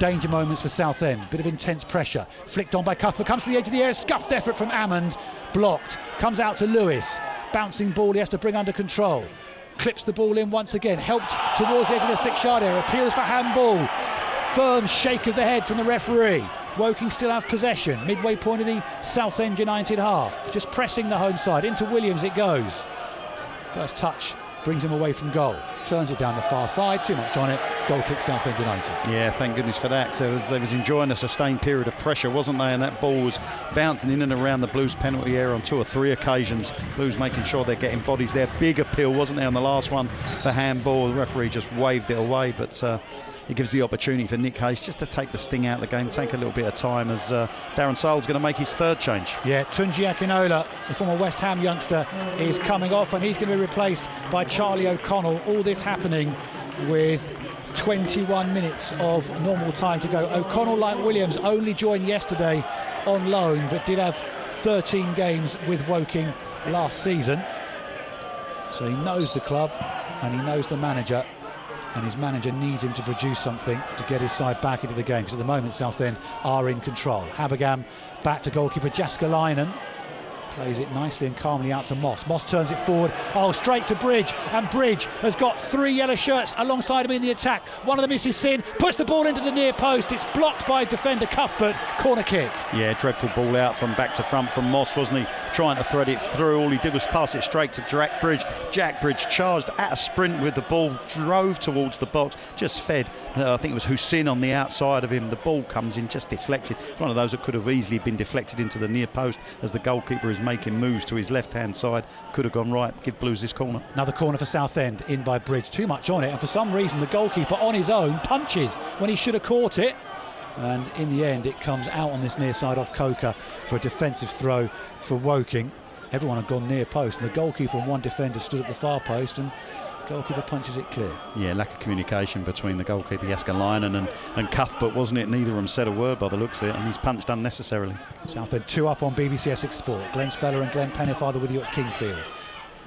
Danger moments for Southend, bit of intense pressure, flicked on by Cuthbert, comes to the edge of the area, scuffed effort from Ammond, blocked, comes out to Lewis, bouncing ball he has to bring under control, clips the ball in once again, helped towards the edge of the 6-yard area, appeals for handball, firm shake of the head from the referee. Woking still have possession, midway point of the Southend United half, just pressing the home side, into Williams it goes. First touch brings him away from goal, turns it down the far side, too much on it, goal kick Southend United. Yeah, thank goodness for that. So they was enjoying a sustained period of pressure, wasn't they? And that ball was bouncing in and around the Blues penalty area on 2 or 3 occasions. Blues making sure they're getting bodies there. Big appeal, wasn't there, on the last one for handball. The referee just waved it away, but it gives the opportunity for Nick Hayes just to take the sting out of the game, take a little bit of time, as Darren Sale's going to make his 3rd change. Yeah, Tunji Akinola, the former West Ham youngster, is coming off, and he's going to be replaced by Charlie O'Connell. All this happening with 21 minutes of normal time to go. O'Connell, like Williams, only joined yesterday on loan, but did have 13 games with Woking last season. So he knows the club and he knows the manager, and his manager needs him to produce something to get his side back into the game, because at the moment Southend are in control. Habergam back to goalkeeper Jaskalainen. Plays it nicely and calmly out to Moss. Moss turns it forward, straight to Bridge, and Bridge has got 3 yellow shirts alongside him in the attack. One of them is his Sin, puts the ball into the near post. It's blocked by defender Cuthbert. Corner kick. Yeah, dreadful ball out from back to front from Moss, wasn't he? Trying to thread it through. All he did was pass it straight to Jack Bridge. Jack Bridge charged at a sprint with the ball, drove towards the box, just fed. I think it was Hussein on the outside of him. The ball comes in just deflected. One of those that could have easily been deflected into the near post, as the goalkeeper is making moves to his left hand side. Could have gone right. Give Blues this corner. Another corner for Southend, in by Bridge. Too much on it, and for some reason the goalkeeper on his own punches when he should have caught it, and in the end it comes out on this near side off Coker for a defensive throw for Woking. Everyone had gone near post, and the goalkeeper and one defender stood at the far post, and goalkeeper punches it clear. Yeah, lack of communication between the goalkeeper Jaskalainen and Cuthbert, wasn't it? Neither of them said a word by the looks of it, and he's punched unnecessarily. Southend 2 up on BBC Essex Sport. Glenn Speller and Glenn Pennefather with you at Kingfield.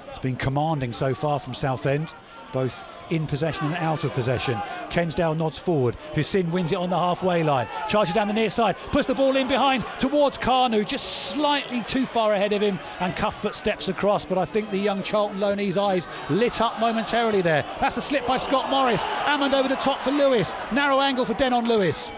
It's been commanding so far from Southend, both in possession and out of possession. Kensdale nods forward. Hussein wins it on the halfway line. Charges down the near side. Puts the ball in behind towards Carnu, just slightly too far ahead of him, and Cuthbert steps across, but I think the young Charlton loanee's eyes lit up momentarily there. That's a slip by Scott Morris. Hammond over the top for Lewis. Narrow angle for Denon Lewis.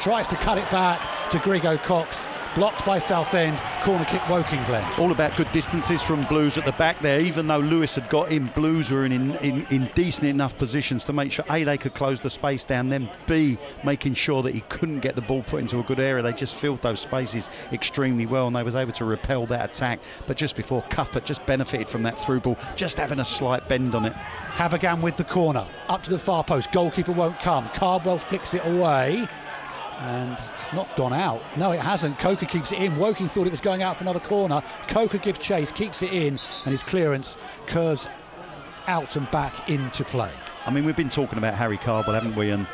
Tries to cut it back to Grigo Cox. Blocked by Southend. Corner kick Woking, Glenn. All about good distances from Blues at the back there. Even though Lewis had got in, Blues were in decent enough positions to make sure A, they could close the space down, then B, making sure that he couldn't get the ball put into a good area. They just filled those spaces extremely well, and they was able to repel that attack. But just before, Cuthbert just benefited from that through ball, just having a slight bend on it. Habergam with the corner. Up to the far post. Goalkeeper won't come. Cardwell flicks it away. And it's not gone out. No, it hasn't. Coker keeps it in. Woking thought it was going out for another corner. Coker gives chase, keeps it in, and his clearance curves out and back into play. I mean, we've been talking about Harry Cardwell, haven't we, and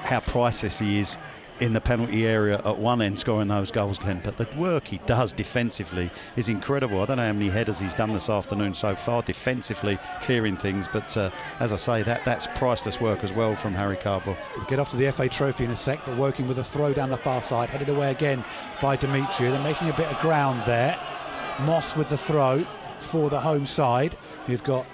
how priceless he is in the penalty area at one end scoring those goals, Glenn, but the work he does defensively is incredible. I don't know how many headers he's done this afternoon so far defensively, clearing things, but as I say, that's priceless work as well from Harry Cardwell. We'll get off to the FA Trophy in a sec, but Woking with a throw down the far side, headed away again by Dimitri. They're making a bit of ground there. Moss with the throw for the home side, who've got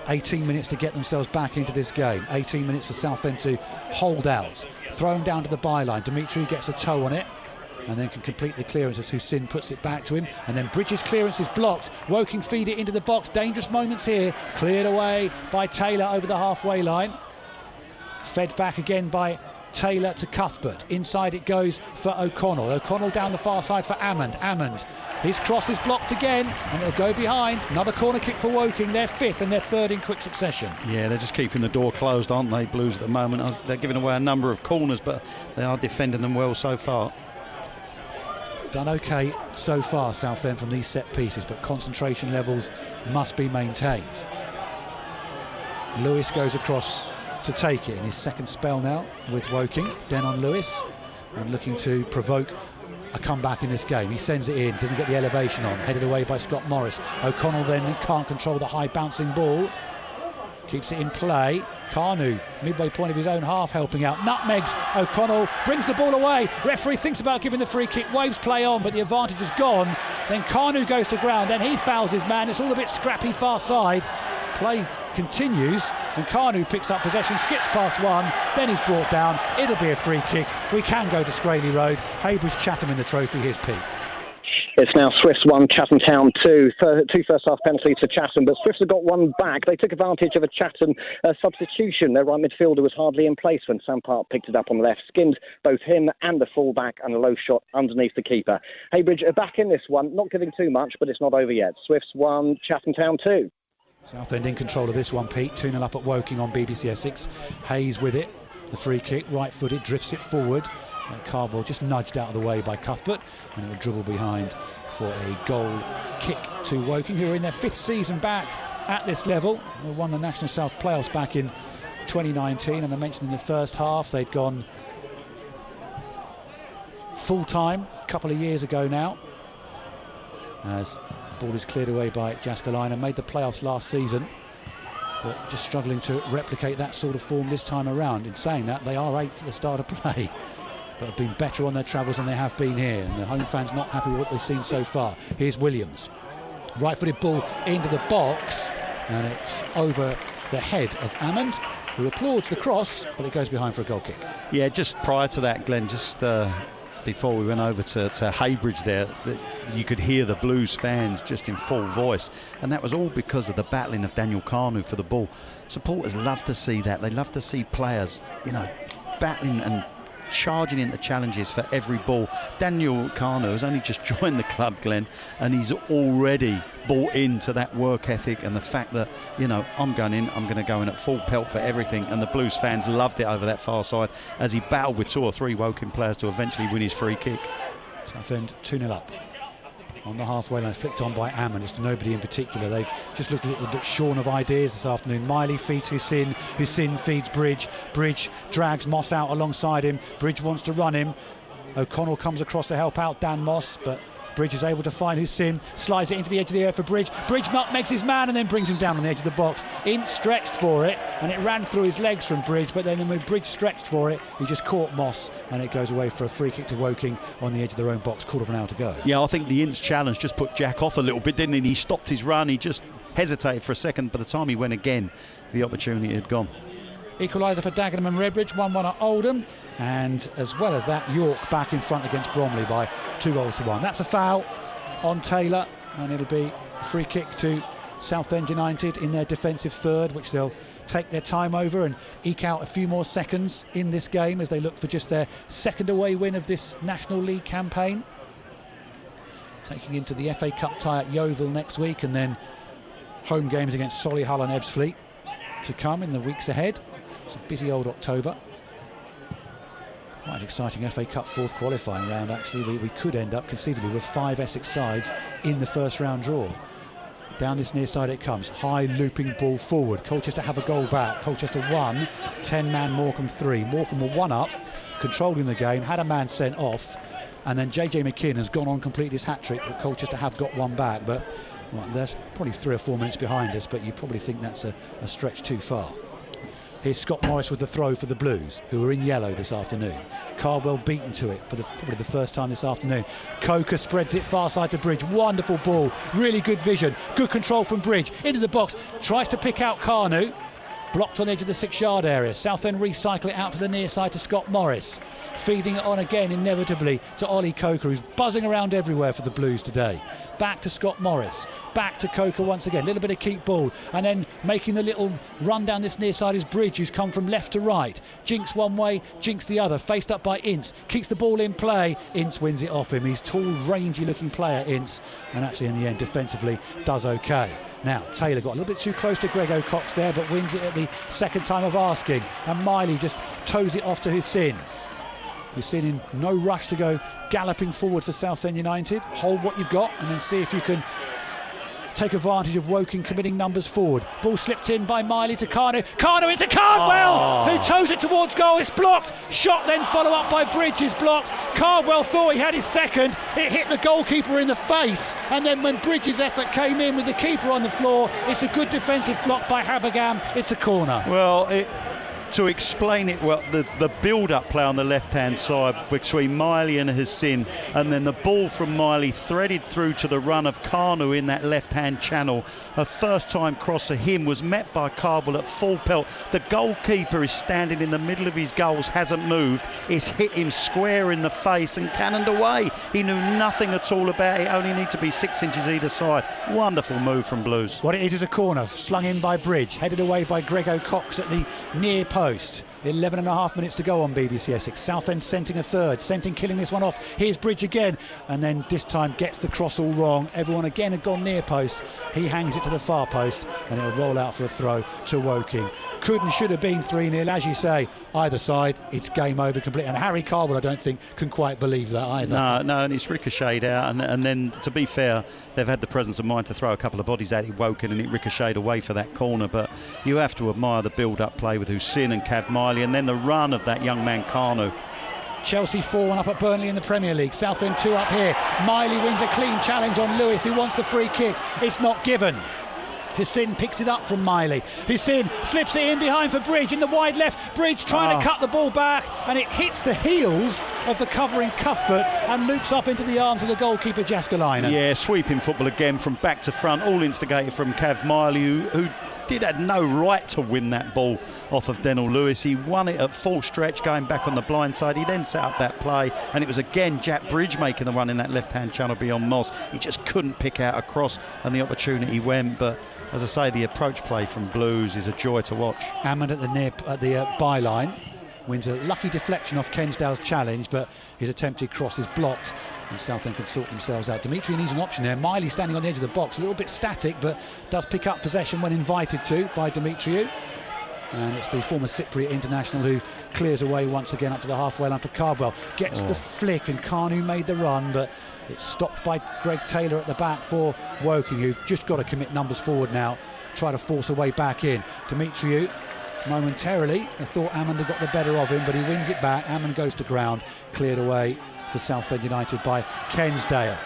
18 minutes to get themselves back into this game. 18 minutes for Southend to hold out. Thrown down to the byline. Dimitri gets a toe on it and then can complete the clearance as Hussein puts it back to him, and then Bridges' clearance is blocked. Woking feed it into the box. Dangerous moments here. Cleared away by Taylor over the halfway line. Fed back again by Taylor to Cuthbert. Inside it goes for O'Connell. O'Connell down the far side for Hammond. His cross is blocked again, and it'll go behind. Another corner kick for Woking, their 5th and their 3rd in quick succession. Yeah, they're just keeping the door closed, aren't they, Blues, at the moment? They're giving away a number of corners, but they are defending them well so far. Done okay so far, Southend, from these set pieces, but concentration levels must be maintained. Lewis goes across to take it in his 2nd spell now with Woking. Denon Lewis, and looking to provoke a comeback in this game. He sends it in, doesn't get the elevation on, headed away by Scott Morris. O'Connell then can't control the high bouncing ball, keeps it in play. Carnu, midway point of his own half, helping out. Nutmegs O'Connell, brings the ball away. Referee thinks about giving the free kick. Waves play on, but the advantage is gone. Then Carnu goes to ground, then he fouls his man. It's all a bit scrappy far side. Play continues, and Carnu picks up possession, skips past one, then he's brought down. It'll be a free kick. We can go to Straley Road. Haybridge Chatham in the trophy. Here's Pete. It's now Swifts 1, Chatham Town 2. Two first-half penalties for Chatham, but Swifts have got one back. They took advantage of a Chatham substitution. Their right midfielder was hardly in place when Sam Park picked it up on the left, skinned both him and the full-back, and a low shot underneath the keeper. Haybridge are back in this one, not giving too much, but it's not over yet. Swifts 1, Chatham Town 2. Southend in control of this one, Pete. 2-0 up at Woking on BBC Essex. Hayes with it. The free kick, right-footed, drifts it forward. Cardwell just nudged out of the way by Cuthbert, and it will dribble behind for a goal kick to Woking, who are in their 5th season back at this level. They won the National South playoffs back in 2019, and I mentioned in the first half they'd gone full-time a couple of years ago now, as the ball is cleared away by Jaskalainen. Made the playoffs last season, but just struggling to replicate that sort of form this time around. In saying that, they are 8th at the start of play, but have been better on their travels than they have been here, and the home fans not happy with what they've seen so far. Here's Williams, right-footed ball into the box, and it's over the head of Ammond, who applauds the cross, but it goes behind for a goal kick. Yeah, just prior to that, Glenn, just before we went over to Haybridge there, you could hear the Blues fans just in full voice, and that was all because of the battling of Daniel Kanu for the ball. Supporters love to see that. They love to see players, battling and charging into challenges for every ball. Daniel Kanu has only just joined the club, Glenn, and he's already bought into that work ethic and the fact that, I'm going to go in at full pelt for everything, and the Blues fans loved it over that far side as he battled with 2 or 3 Woking players to eventually win his free kick. Southend 2-0 up on the halfway line, flicked on by Ammon, just nobody in particular. They've just looked a little bit shorn of ideas this afternoon. Miley feeds Hussein, Hussein feeds Bridge, Bridge drags Moss out alongside him, Bridge wants to run him, O'Connell comes across to help out Dan Moss, but Bridge is able to find Hussein, slides it into the edge of the area for Bridge. Bridge nutmegs his man and then brings him down on the edge of the box. Ince stretched for it, and it ran through his legs from Bridge, but then when Bridge stretched for it, he just caught Moss, and it goes away for a free kick to Woking on the edge of their own box, quarter of an hour to go. Yeah, I think the Ince challenge just put Jack off a little bit, didn't he? He stopped his run, he just hesitated for a second. By the time he went again, the opportunity had gone. Equaliser for Dagenham and Redbridge, 1-1 at Oldham, and as well as that, York back in front against Bromley by 2-1. That's a foul on Taylor, and it'll be a free kick to Southend United in their defensive third, which they'll take their time over and eke out a few more seconds in this game as they look for just their 2nd away win of this National League campaign. Taking into the FA Cup tie at Yeovil next week, and then home games against Solihull and Ebbsfleet to come in the weeks ahead. It's a busy old October. Quite an exciting FA Cup 4th qualifying round, actually. We could end up conceivably with 5 Essex sides in the first round draw. Down this near side it comes, high looping ball forward. Colchester have a goal back. Colchester 1, 10-man Morecambe 3. Morecambe were 1 up, controlling the game, had a man sent off, and then JJ McKinn has gone on completed his hat-trick, but Colchester have got 1 back, but they're probably 3 or 4 minutes behind us, but you probably think that's a stretch too far. Here's Scott Morris with the throw for the Blues, who are in yellow this afternoon. Cardwell beaten to it for probably the first time this afternoon. Coker spreads it far side to Bridge. Wonderful ball, really good vision, good control from Bridge. Into the box, tries to pick out Kanu. Blocked on the edge of the 6-yard area. Southend recycle it out to the near side to Scott Morris. Feeding it on again, inevitably, to Ollie Coker, who's buzzing around everywhere for the Blues today. Back to Scott Morris. Back to Coker once again. A little bit of keep ball. And then making the little run down this near side is Bridge, who's come from left to right. Jinks one way, Jinks the other. Faced up by Ince. Keeps the ball in play. Ince wins it off him. He's tall, rangy looking player, Ince. And actually, in the end, defensively, does okay. Now, Taylor got a little bit too close to Greg O'Cox there, but wins it at the 2nd time of asking. And Miley just toes it off to Hussein. Hussein in no rush to go galloping forward for Southend United. Hold what you've got and then see if you can take advantage of Woking committing numbers forward. Ball slipped in by Miley to Kanu. Kanu into Cardwell, who toes it towards goal. It's blocked. Shot then follow up by Bridges, blocked. Cardwell thought he had his second. It hit the goalkeeper in the face, and then when Bridges' effort came in with the keeper on the floor, it's a good defensive block by Habergam. It's a corner. Well, to explain it, well, the build-up play on the left-hand side between Miley and Hassin, and then the ball from Miley threaded through to the run of Kanu in that left-hand channel. A first-time cross for him was met by Cardwell at full pelt. The goalkeeper is standing in the middle of his goals, hasn't moved. It's hit him square in the face and cannoned away. He knew nothing at all about it. Only need to be 6 inches either side. Wonderful move from Blues. What it is a corner, slung in by Bridge, headed away by Grego Cox at the near post. 11.5 minutes to go on BBC Essex. Southend scenting a third, Scenting killing this one off. Here's Bridge again, and then this time gets the cross all wrong. Everyone again had gone near post. He hangs it to the far post, and it'll roll out for a throw to Woking. Could and should have been 3-0, as you say. Either side, it's game over completely. And Harry Cardwell, I don't think, can quite believe that either. No, and it's ricocheted out. And then, to be fair, they've had the presence of mind to throw a couple of bodies at it, Woking, and it ricocheted away for that corner. But you have to admire the build-up play with Hassin and Cav Miley, and then the run of that young man, Kanu. Chelsea 4-1 up at Burnley in the Premier League. Southend 2 up here. Miley wins a clean challenge on Lewis, who wants the free kick. It's not given. Hassin picks it up from Miley. Hassin slips it in behind for Bridge in the wide left. Bridge trying to cut the ball back, and it hits the heels of the covering Cuthbert and loops up into the arms of the goalkeeper Jaskalainen. Yeah, sweeping football again from back to front, all instigated from Cav Miley, who had no right to win that ball off of Denell Lewis. He won it at full stretch going back on the blind side. He then set up that play, and it was again Jack Bridge making the run in that left hand channel beyond Moss. He just couldn't pick out a cross, and the opportunity went. But as I say, the approach play from Blues is a joy to watch. Hammond at the byline wins a lucky deflection off Kensdale's challenge, but his attempted cross is blocked, and Southend can sort themselves out. Dimitri needs an option there. Miley standing on the edge of the box, a little bit static, but does pick up possession when invited to by Dimitriou. And it's the former Cypriot international who clears away once again up to the halfway line for Cardwell. Gets the flick, and Kanu made the run, but it's stopped by Greg Taylor at the back for Woking, who've just got to commit numbers forward now, try to force a way back in. Dimitriou, momentarily, I thought Hammond had got the better of him, but he wins it back. Hammond goes to ground, cleared away for Southend United by Kensdale.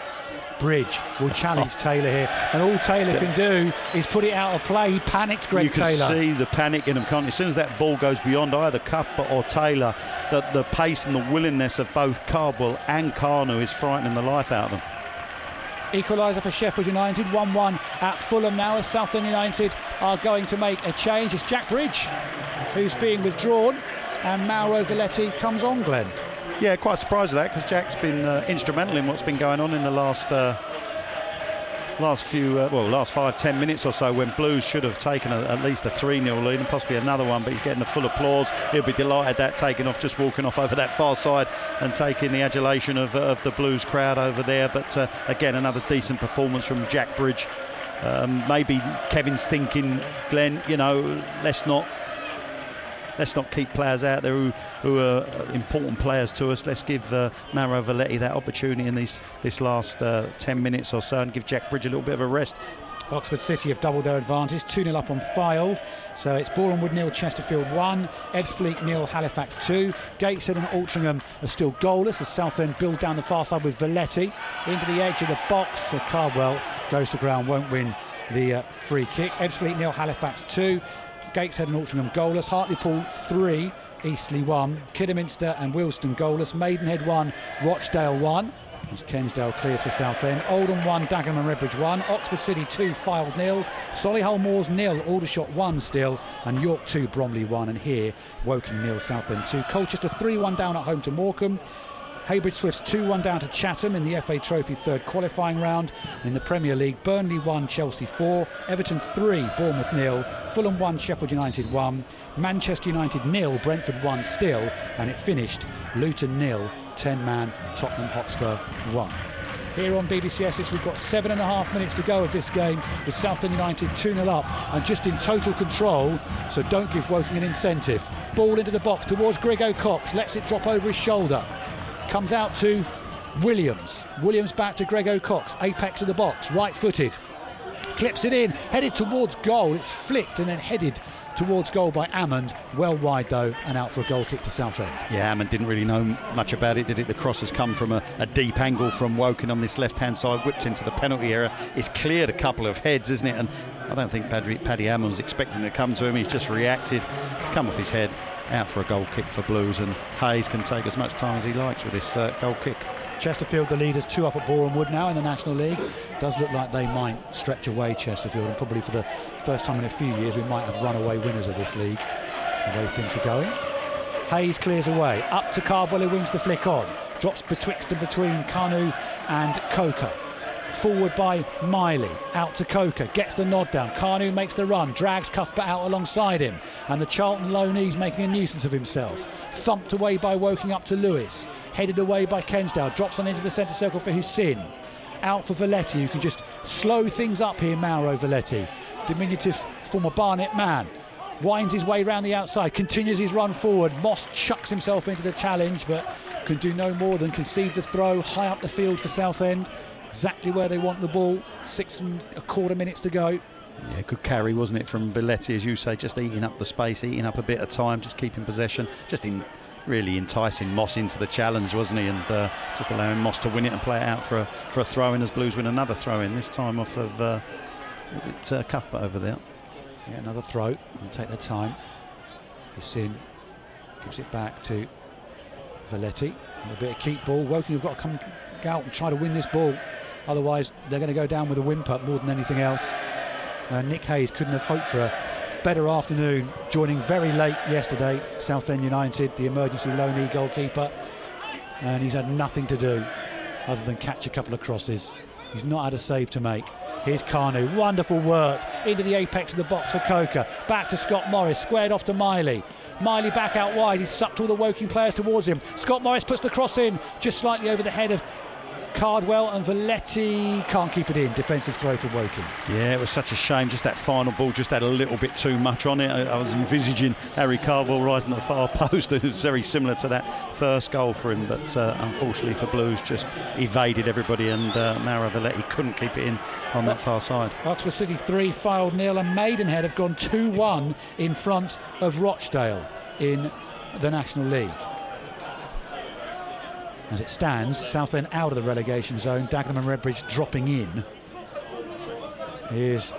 Bridge will challenge Taylor here, and all Taylor can do is put it out of play. He panics, Greg Taylor. You can see the panic in him, can't you? As soon as that ball goes beyond either Cuthbert or Taylor, the pace and the willingness of both Cardwell and Kanu is frightening the life out of them. Equaliser for Sheffield United, 1-1 at Fulham now, as Southend United are going to make a change. It's Jack Bridge who's being withdrawn, and Mauro Galletti comes on, Glenn. Yeah, quite surprised at that, because Jack's been instrumental in what's been going on in the last 5-10 minutes or so, when Blues should have taken at least a 3-0 lead and possibly another one, but he's getting the full applause. He'll be delighted that taking off, just walking off over that far side and taking the adulation of the Blues crowd over there. But again, another decent performance from Jack Bridge. Maybe Kevin's thinking, Glenn, let's not keep players out there who are important players to us. Let's give Mauro Galletti that opportunity in this last 10 minutes or so, and give Jack Bridge a little bit of a rest. Oxford City have doubled their advantage, 2-0 up on Fylde. So it's Bournemouth 0, Chesterfield 1, Ebbsfleet 0, Halifax 2. Gateshead and Altrincham are still goalless as Southend build down the far side with Galletti into the edge of the box. So Cardwell goes to ground, won't win the free kick. Ebbsfleet 0, Halifax 2. Gateshead and Altrincham goalless, Hartlepool 3, Eastleigh 1, Kidderminster and Wilston goalless, Maidenhead 1, Rochdale 1, as Kensdale clears for Southend, Oldham 1, Dagenham and Redbridge 1, Oxford City 2, Fylde 0, Solihull Moors 0, Aldershot 1 still, and York 2, Bromley 1, and here Woking 0, Southend 2, Colchester 3-1 down at home to Morecambe. Haybridge Swifts 2-1 down to Chatham in the FA Trophy third qualifying round. In the Premier League, Burnley 1, Chelsea 4, Everton 3, Bournemouth 0, Fulham 1, Sheffield United 1, Manchester United 0, Brentford 1 still, and it finished Luton 0, 10-man Tottenham Hotspur 1. Here on BBC Essex, we've got 7.5 minutes to go of this game, with Southend United 2-0 up and just in total control, so don't give Woking an incentive. Ball into the box towards Grego Cox, lets it drop over his shoulder. Comes out to Williams. Williams back to Grego Cox. Apex of the box, right-footed. Clips it in, headed towards goal. It's flicked and then headed towards goal by Hammond. Well wide though, and out for a goal kick to Southend. Yeah, Hammond didn't really know much about it, did it? The cross has come from a deep angle from Woking on this left-hand side, whipped into the penalty area. It's cleared a couple of heads, isn't it? And I don't think Paddy Hammond was expecting it to come to him. He's just reacted. It's come off his head. out for a goal kick for Blues, and Hayes can take as much time as he likes with this goal kick. Chesterfield, the leaders, 2 up at Boreham Wood now in the National League. Does look like they might stretch away Chesterfield, and probably for the first time in a few years we might have runaway winners of this league, the way things are going. Hayes clears away, up to Cardwell, who wins the flick on, drops betwixt and between Kanu and Coker. Forward by Miley, out to Coker, gets the nod down. Kanu makes the run, drags Cuthbert out alongside him, and the Charlton loanee's making a nuisance of himself. Thumped away by Woking up to Lewis, headed away by Kensdale, drops on into the centre circle for Hussein. Out for Valetti, who can just slow things up here, Mauro Valetti. Diminutive former Barnet man. Winds his way round the outside, continues his run forward. Moss chucks himself into the challenge, but can do no more than concede the throw high up the field for Southend. Exactly where they want the ball. 6.25 minutes to go. Yeah, good carry, wasn't it, from Belletti, as you say, just eating up the space, eating up a bit of time, just keeping possession, really enticing Moss into the challenge, wasn't he, and just allowing Moss to win it and play it out for a throw-in as Blues win another throw-in, this time off of Cuthbert over there. Yeah, another throw, and take their time. Hussein gives it back to Valetti. A bit of keep ball. Woking have got to come out and try to win this ball, otherwise they're going to go down with a whimper more than anything else. Nick Hayes couldn't have hoped for a better afternoon, joining very late yesterday Southend United, the emergency loanee goalkeeper, and he's had nothing to do other than catch a couple of crosses. He's not had a save to make. Here's Kanu, wonderful work into the apex of the box for Coker, back to Scott Morris, squared off to Miley. Miley back out wide, he's sucked all the Woking players towards him. Scott Morris puts the cross in just slightly over the head of Cardwell, and Valetti can't keep it in. Defensive throw for Woking. Yeah, it was such a shame, just that final ball just had a little bit too much on it. I was envisaging Harry Cardwell rising at the far post. It was very similar to that first goal for him, but unfortunately for Blues just evaded everybody, and Mauro Valetti couldn't keep it in on that far side. Oxford City 3, Fylde 0, and Maidenhead have gone 2-1 in front of Rochdale in the National League. As it stands, Southend out of the relegation zone, Dagenham and Redbridge dropping in. Here's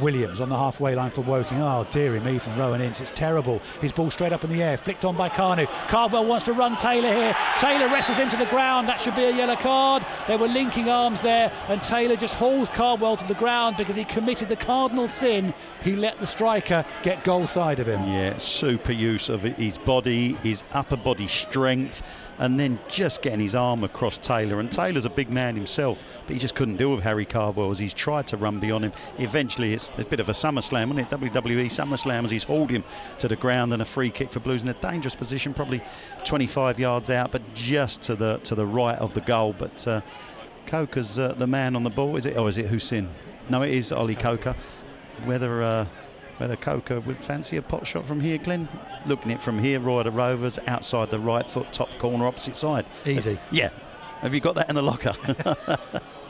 Williams on the halfway line for Woking. Oh dearie me, from Rowan Ince, it's terrible. His ball straight up in the air, flicked on by Kanu. Cardwell wants to run Taylor here. Taylor wrestles him to the ground. That should be a yellow card. There were linking arms there, and Taylor just hauls Cardwell to the ground because he committed the cardinal sin. He let the striker get goal side of him. Yeah, super use of his body, his upper body strength, and then just getting his arm across Taylor. And Taylor's a big man himself, but he just couldn't deal with Harry Cardwell as he's tried to run beyond him. Eventually it's a bit of a SummerSlam, wasn't it? WWE SummerSlam, as he's hauled him to the ground, and a free kick for Blues in a dangerous position, probably 25 yards out, but just to the right of the goal. But Coker's the man on the ball. Is it Hussein? No, it is Ollie Coker. Whether Coker would fancy a pot shot from here, Glenn? Looking at it from here, Roy the Rovers, outside the right foot, top corner, opposite side. Easy. Yeah. Have you got that in the locker?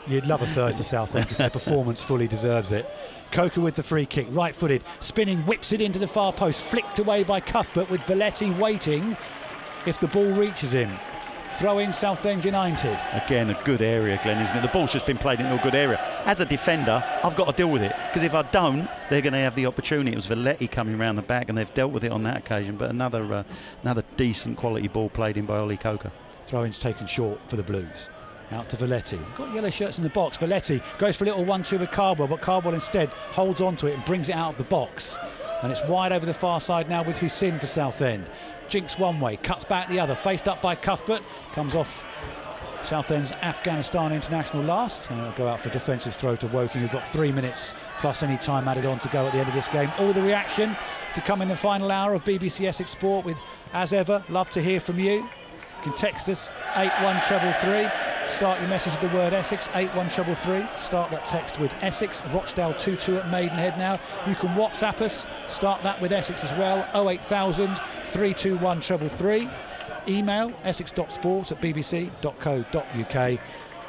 You'd love a third for Southend because their performance fully deserves it. Coker with the free kick, right-footed, spinning, whips it into the far post, flicked away by Cuthbert with Valetti waiting if the ball reaches him. Throw in Southend United. Again, a good area, Glenn, isn't it? The ball's just been played into a good area. As a defender, I've got to deal with it, because if I don't, they're going to have the opportunity. It was Valetti coming around the back, and they've dealt with it on that occasion. But another decent quality ball played in by Ollie Coker. Throw-in's taken short for the Blues. Out to Valetti. Got yellow shirts in the box. Valetti goes for a little 1-2 with Cardwell, but Cardwell instead holds on to it and brings it out of the box. And it's wide over the far side now with Hussein for Southend. Jinks one way, cuts back the other, faced up by Cuthbert, comes off Southend's Afghanistan international last, and it'll go out for defensive throw to Woking, who've got 3 minutes plus any time added on to go at the end of this game. All the reaction to come in the final hour of BBC Essex Sport with, as ever, love to hear from you. You can text us 81333, start your message with the word Essex, 81333, start that text with Essex. Rochdale 2-2 at Maidenhead now. You can WhatsApp us, start that with Essex as well, 08000 321 333. Email essex.sport@bbc.co.uk. You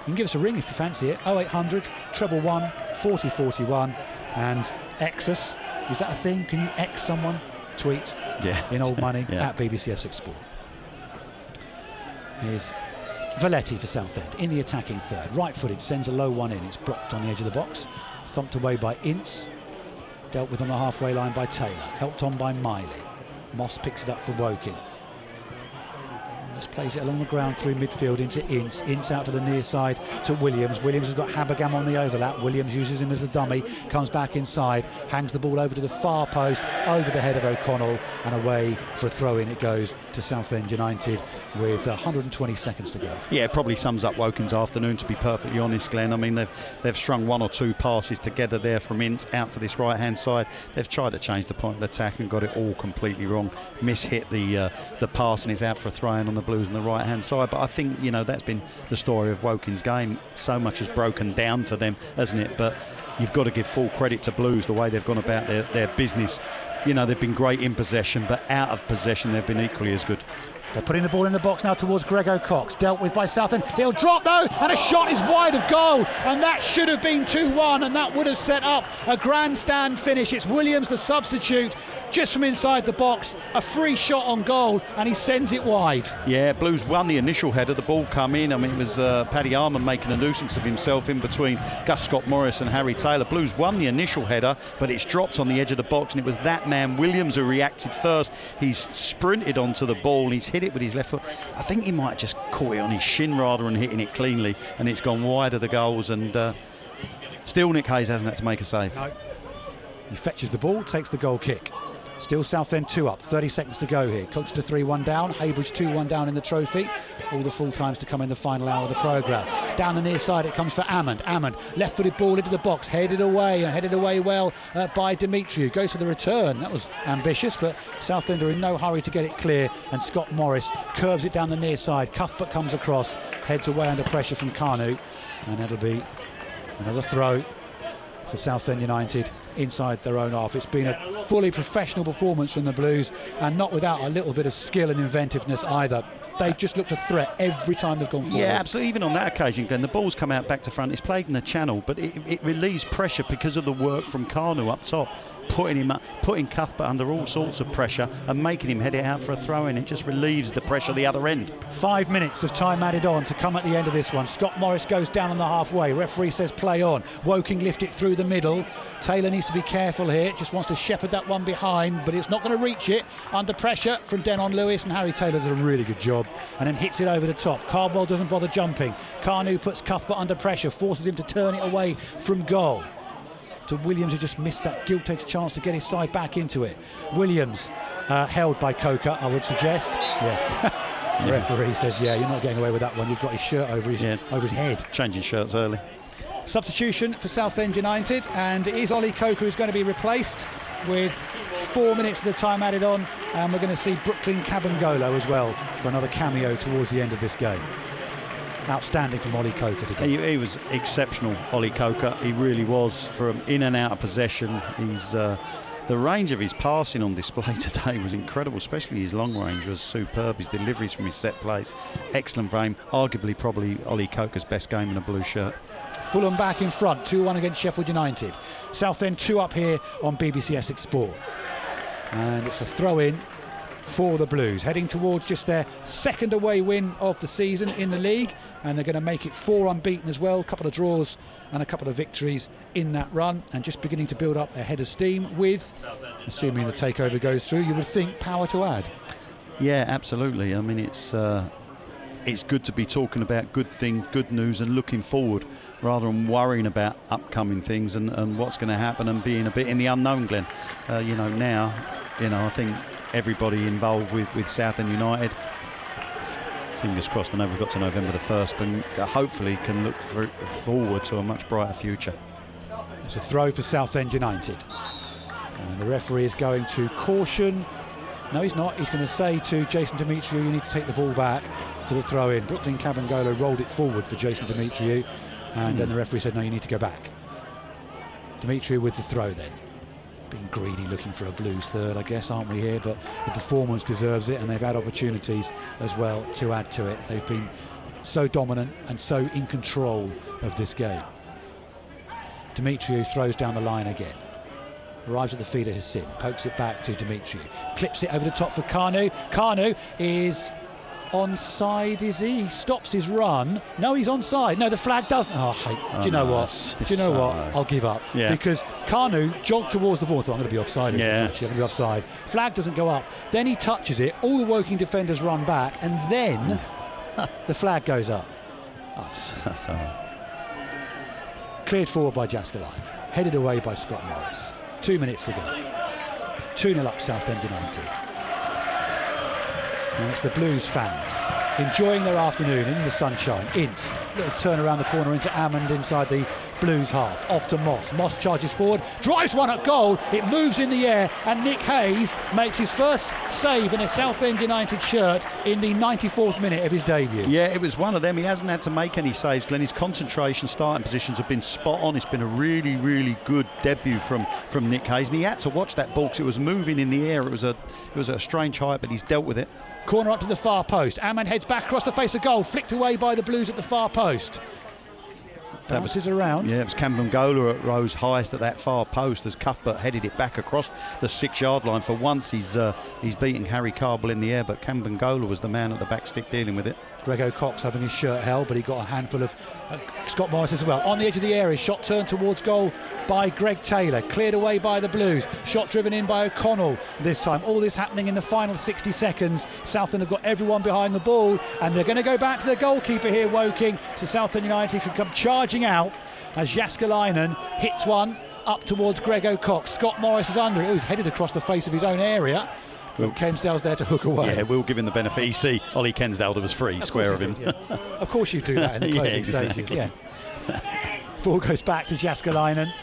can give us a ring if you fancy it, 0800 111 4041, and X us. Is that a thing? Can you X someone? Tweet in old money at BBC Essex Sport. Here's Valetti for Southend in the attacking third. Right-footed, sends a low one in. It's blocked on the edge of the box. Thumped away by Ince. Dealt with on the halfway line by Taylor. Helped on by Miley. Moss picks it up for Woking. Just plays it along the ground through midfield into Ince. Ince out to the near side to Williams. Williams has got Habergam on the overlap. Williams uses him as the dummy. Comes back inside. Hangs the ball over to the far post. Over the head of O'Connell. And away for a throw-in it goes to Southend United with 120 seconds to go. Yeah, it probably sums up Woking's afternoon, to be perfectly honest, Glenn. I mean, they've strung one or two passes together there from Ince out to this right-hand side. They've tried to change the point of attack and got it all completely wrong. Miss-hit the pass, and it's out for a throw-in on the Blues on the right hand side. But I think, you know, that's been the story of Woking's game. So much has broken down for them, hasn't it? But you've got to give full credit to Blues, the way they've gone about their business. You know, they've been great in possession, but out of possession they've been equally as good. They're putting the ball in the box now towards Grego Cox. Dealt with by Southend. He'll drop though, and a shot is wide of goal, and that should have been 2-1, and that would have set up a grandstand finish. It's Williams, the substitute, just from inside the box, a free shot on goal, and he sends it wide. Yeah, Blues won the initial header. The ball come in. I mean, it was Paddy Armour making a nuisance of himself in between Gus Scott-Morris and Harry Taylor. Blues won the initial header, but it's dropped on the edge of the box, and it was that man Williams who reacted first. He's sprinted onto the ball, and he's hit it with his left foot. I think he might have just caught it on his shin rather than hitting it cleanly, and it's gone wide of the goals, and still Nick Hayes hasn't had to make a save. No. He fetches the ball, takes the goal kick. Still Southend 2 up, 30 seconds to go here. Colchester 3-1 down, Haybridge 2-1 down in the trophy. All the full times to come in the final hour of the programme. Down the near side it comes for Ammond. Ammond, left-footed ball into the box, headed away well by Demetriou. Goes for the return. That was ambitious, but Southend are in no hurry to get it clear, and Scott Morris curves it down the near side. Cuthbert comes across, heads away under pressure from Kanu, and it'll be another throw for Southend United inside their own half. It's been a fully professional performance from the Blues, and not without a little bit of skill and inventiveness either. They've just looked a threat every time they've gone forward. Yeah, absolutely. Even on that occasion, Glenn, the ball's come out back to front. It's played in the channel, but it relieves pressure because of the work from Kanu up top, putting Cuthbert under all sorts of pressure and making him head it out for a throw-in. It just relieves the pressure the other end. 5 minutes of time added on to come at the end of this one. Scott Morris goes down on the halfway. Referee says play on. Woking lift it through the middle. Taylor needs to be careful here. Just wants to shepherd that one behind, but it's not going to reach it. Under pressure from Denon Lewis, and Harry Taylor does a really good job and then hits it over the top. Cardwell doesn't bother jumping. Kanu puts Cuthbert under pressure, forces him to turn it away from goal. To Williams, who just missed that gilt-edged chance to get his side back into it. Williams held by Coker, I would suggest. Yeah. The referee says, yeah, you're not getting away with that one. You've got his shirt over his head. Changing shirts early. Substitution for Southend United, and it is Ollie Coker who's going to be replaced with 4 minutes of the time added on, and we're going to see Brooklyn Cabangolo as well for another cameo towards the end of this game. Outstanding from Ollie Coker today. He was exceptional, Ollie Coker. He really was. From in and out of possession, he's the range of his passing on display today was incredible, especially his long range was superb. His deliveries from his set plays, excellent frame. Arguably, probably Ollie Coker's best game in a blue shirt. Fulham back in front, 2-1 against Sheffield United. Southend 2 up here on BBC Essex Sport. And it's a throw-in for the Blues, heading towards just their second away win of the season in the league, and they're going to make it 4 unbeaten as well. A couple of draws and a couple of victories in that run, and just beginning to build up their head of steam with, assuming the takeover goes through, you would think power to add. Yeah, absolutely. I mean, it's good to be talking about good things, good news, and looking forward rather than worrying about upcoming things and what's going to happen and being a bit in the unknown, Glenn. Now, I think everybody involved with Southend United, fingers crossed, I know we've got to November the 1st, but hopefully can look forward to a much brighter future. It's a throw for Southend United, and the referee is going to caution. No, he's not. He's going to say to Jason Demetriou, you need to take the ball back for the throw in. Brooklyn Cabangolo rolled it forward for Jason Demetriou, and then the referee said no, you need to go back. Demetriou with the throw then. Being greedy, looking for a Blues third, I guess, aren't we here? But the performance deserves it, and they've had opportunities as well to add to it. They've been so dominant and so in control of this game. Demetriou throws down the line again. Arrives at the feet of his sin, pokes it back to Demetriou, clips it over the top for Kanu. Kanu is onside, is he? He stops his run. No, he's onside. No, the flag doesn't. Do you know what? I'll give up. Yeah. Because Kanu jogged towards the ball. I thought, I'm going to be offside. Yeah. I'm going to be offside. Flag doesn't go up. Then he touches it. All the Woking defenders run back, and then the flag goes up. That's all right. Cleared forward by Jaskalainen. Headed away by Scott Morris. 2 minutes to go. 2-0 up Southend United. And it's the Blues fans enjoying their afternoon in the sunshine. Ince, little turn around the corner into Ammond inside the Blues half. Off to Moss. Moss charges forward, drives one at goal. It moves in the air, and Nick Hayes makes his first save in a Southend United shirt in the 94th minute of his debut. Yeah, it was one of them. He hasn't had to make any saves, Glenn. His concentration, starting positions have been spot on. It's been a really, really good debut from Nick Hayes, and he had to watch that ball because it was moving in the air. It was a strange height, but he's dealt with it. Corner up to the far post. Ammon heads back across the face of goal, flicked away by the Blues at the far post. Bounces around. Yeah, it was Kambangola at rose highest at that far post as Cuthbert headed it back across the 6-yard line. For once he's beating Harry Cardwell in the air, but Kambangola was the man at the back stick dealing with it. Grego Cox having his shirt held, but he got a handful of Scott Morris as well. On the edge of the area, shot turned towards goal by Greg Taylor, cleared away by the Blues, shot driven in by O'Connell this time. All this happening in the final 60 seconds. Southend have got everyone behind the ball, and they're going to go back to the goalkeeper here, Woking, so Southend United can come charging out as Jaskalainen hits one up towards Grego Cox. Scott Morris is under it. He's headed across the face of his own area. Well, Kensdale's there to hook away. Yeah, we'll give him the benefit. You see, Ollie Kensdale was free, square of him. Did, yeah. Of course you do that in the closing stages. Yeah. Ball goes back to Jaskalainen,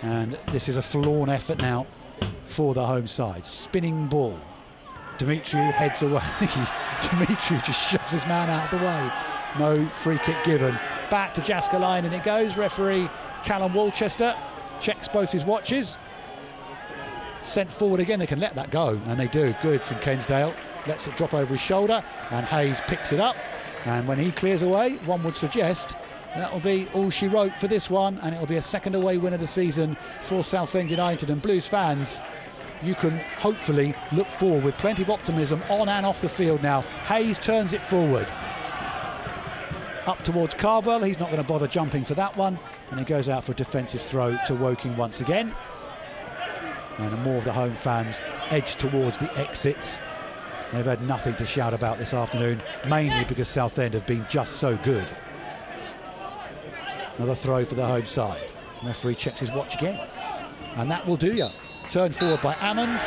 and this is a forlorn effort now for the home side. Spinning ball. Demetriou heads away. Demetriou just shoves his man out of the way. No free kick given. Back to Jaskalainen it goes. Referee Callum Walchester checks both his watches. Sent forward again. They can let that go, and they do. Good from Kensdale. Lets it drop over his shoulder, and Hayes picks it up. And when he clears away, one would suggest that will be all she wrote for this one, and it will be a second away win of the season for Southend United. And Blues fans, you can hopefully look forward with plenty of optimism on and off the field now. Hayes turns it forward. Up towards Cardwell. He's not going to bother jumping for that one, and he goes out for a defensive throw to Woking once again. And more of the home fans edge towards the exits. They've had nothing to shout about this afternoon, mainly because Southend have been just so good. Another throw for the home side. The referee checks his watch again, and that will do you. Turned forward by Ammond.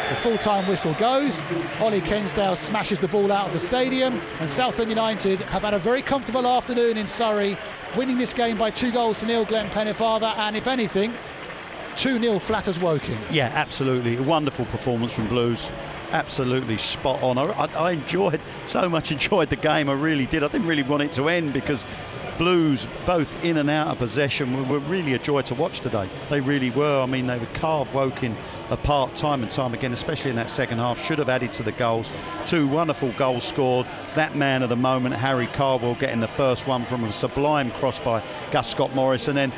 The full-time whistle goes. Ollie Kensdale smashes the ball out of the stadium, and Southend United have had a very comfortable afternoon in Surrey, winning this game by 2-0 Glenn Pennefather, and if anything, 2-0 flatters Woking. Yeah, absolutely. A wonderful performance from Blues. Absolutely spot on. I enjoyed the game. I really did. I didn't really want it to end because Blues, both in and out of possession, were really a joy to watch today. They really were. I mean, they would carve Woking apart time and time again, especially in that second half. Should have added to the goals. 2 wonderful goals scored. That man of the moment, Harry Cardwell, getting the first one from a sublime cross by Gus Scott Morris, and then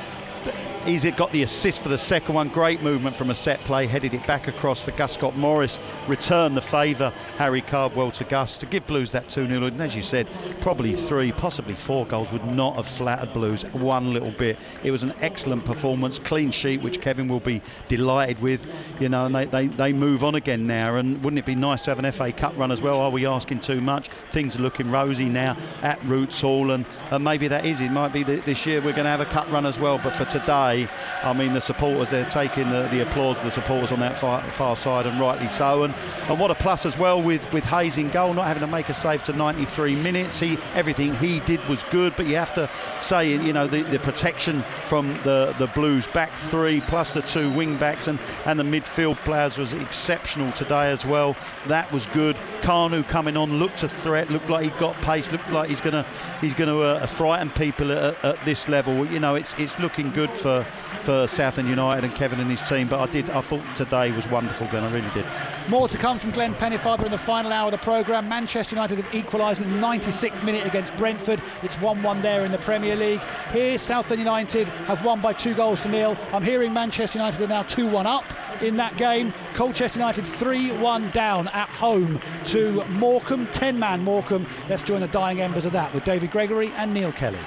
he's got the assist for the second one. Great movement from a set play, headed it back across for Gus Scott Morris. Returned the favour, Harry Cardwell, to Gus to give Blues that 2-0. And as you said, probably 3, possibly 4 goals would not have flattered Blues one little bit. It was an excellent performance, clean sheet, which Kevin will be delighted with. You know, and they move on again now. And wouldn't it be nice to have an FA Cup run as well? Are we asking too much? Things are looking rosy now at Roots Hall, and maybe that is. It might be that this year we're going to have a cup run as well. But for today, I mean, the supporters, they're taking the applause of the supporters on that far side, and rightly so. And what a plus as well with Hayes in goal, not having to make a save to 93 minutes. Everything he did was good, but you have to say, you know, the protection from the Blues back 3 plus the 2 wing backs and the midfield players was exceptional today as well. That was good. Kanu coming on, looked a threat, looked like he got pace, looked like he's going to frighten people at this level. You know, it's looking good for for Southend United and Kevin and his team, but I thought today was wonderful, Glenn. I really did. More to come from Glenn Pennyfather in the final hour of the programme. Manchester United have equalised in the 96th minute against Brentford. It's 1-1 there in the Premier League. Here, Southend United have won by 2-0. I'm hearing Manchester United are now 2-1 up in that game. Colchester United 3-1 down at home to Morecambe, 10-man Morecambe. Let's join the dying embers of that with David Gregory and Neil Kelly.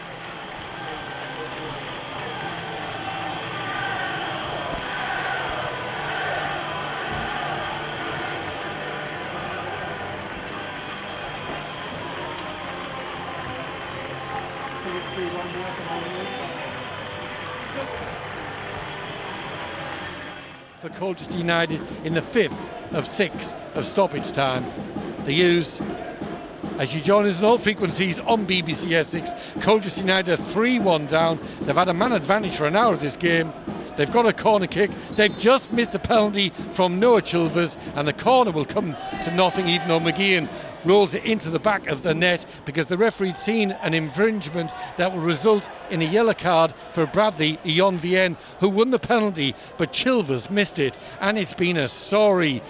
For Colchester United in the 5th of 6 of stoppage time. They use, as you join us on all frequencies on BBC Essex, Colchester United are 3-1 down. They've had a man advantage for an hour of this game. They've got a corner kick. They've just missed a penalty from Noah Chilvers, and the corner will come to nothing, even though McGeehan rolls it into the back of the net, because the referee'd seen an infringement that will result in a yellow card for Bradley Ionvien, who won the penalty, but Chilvers missed it, and it's been a sorry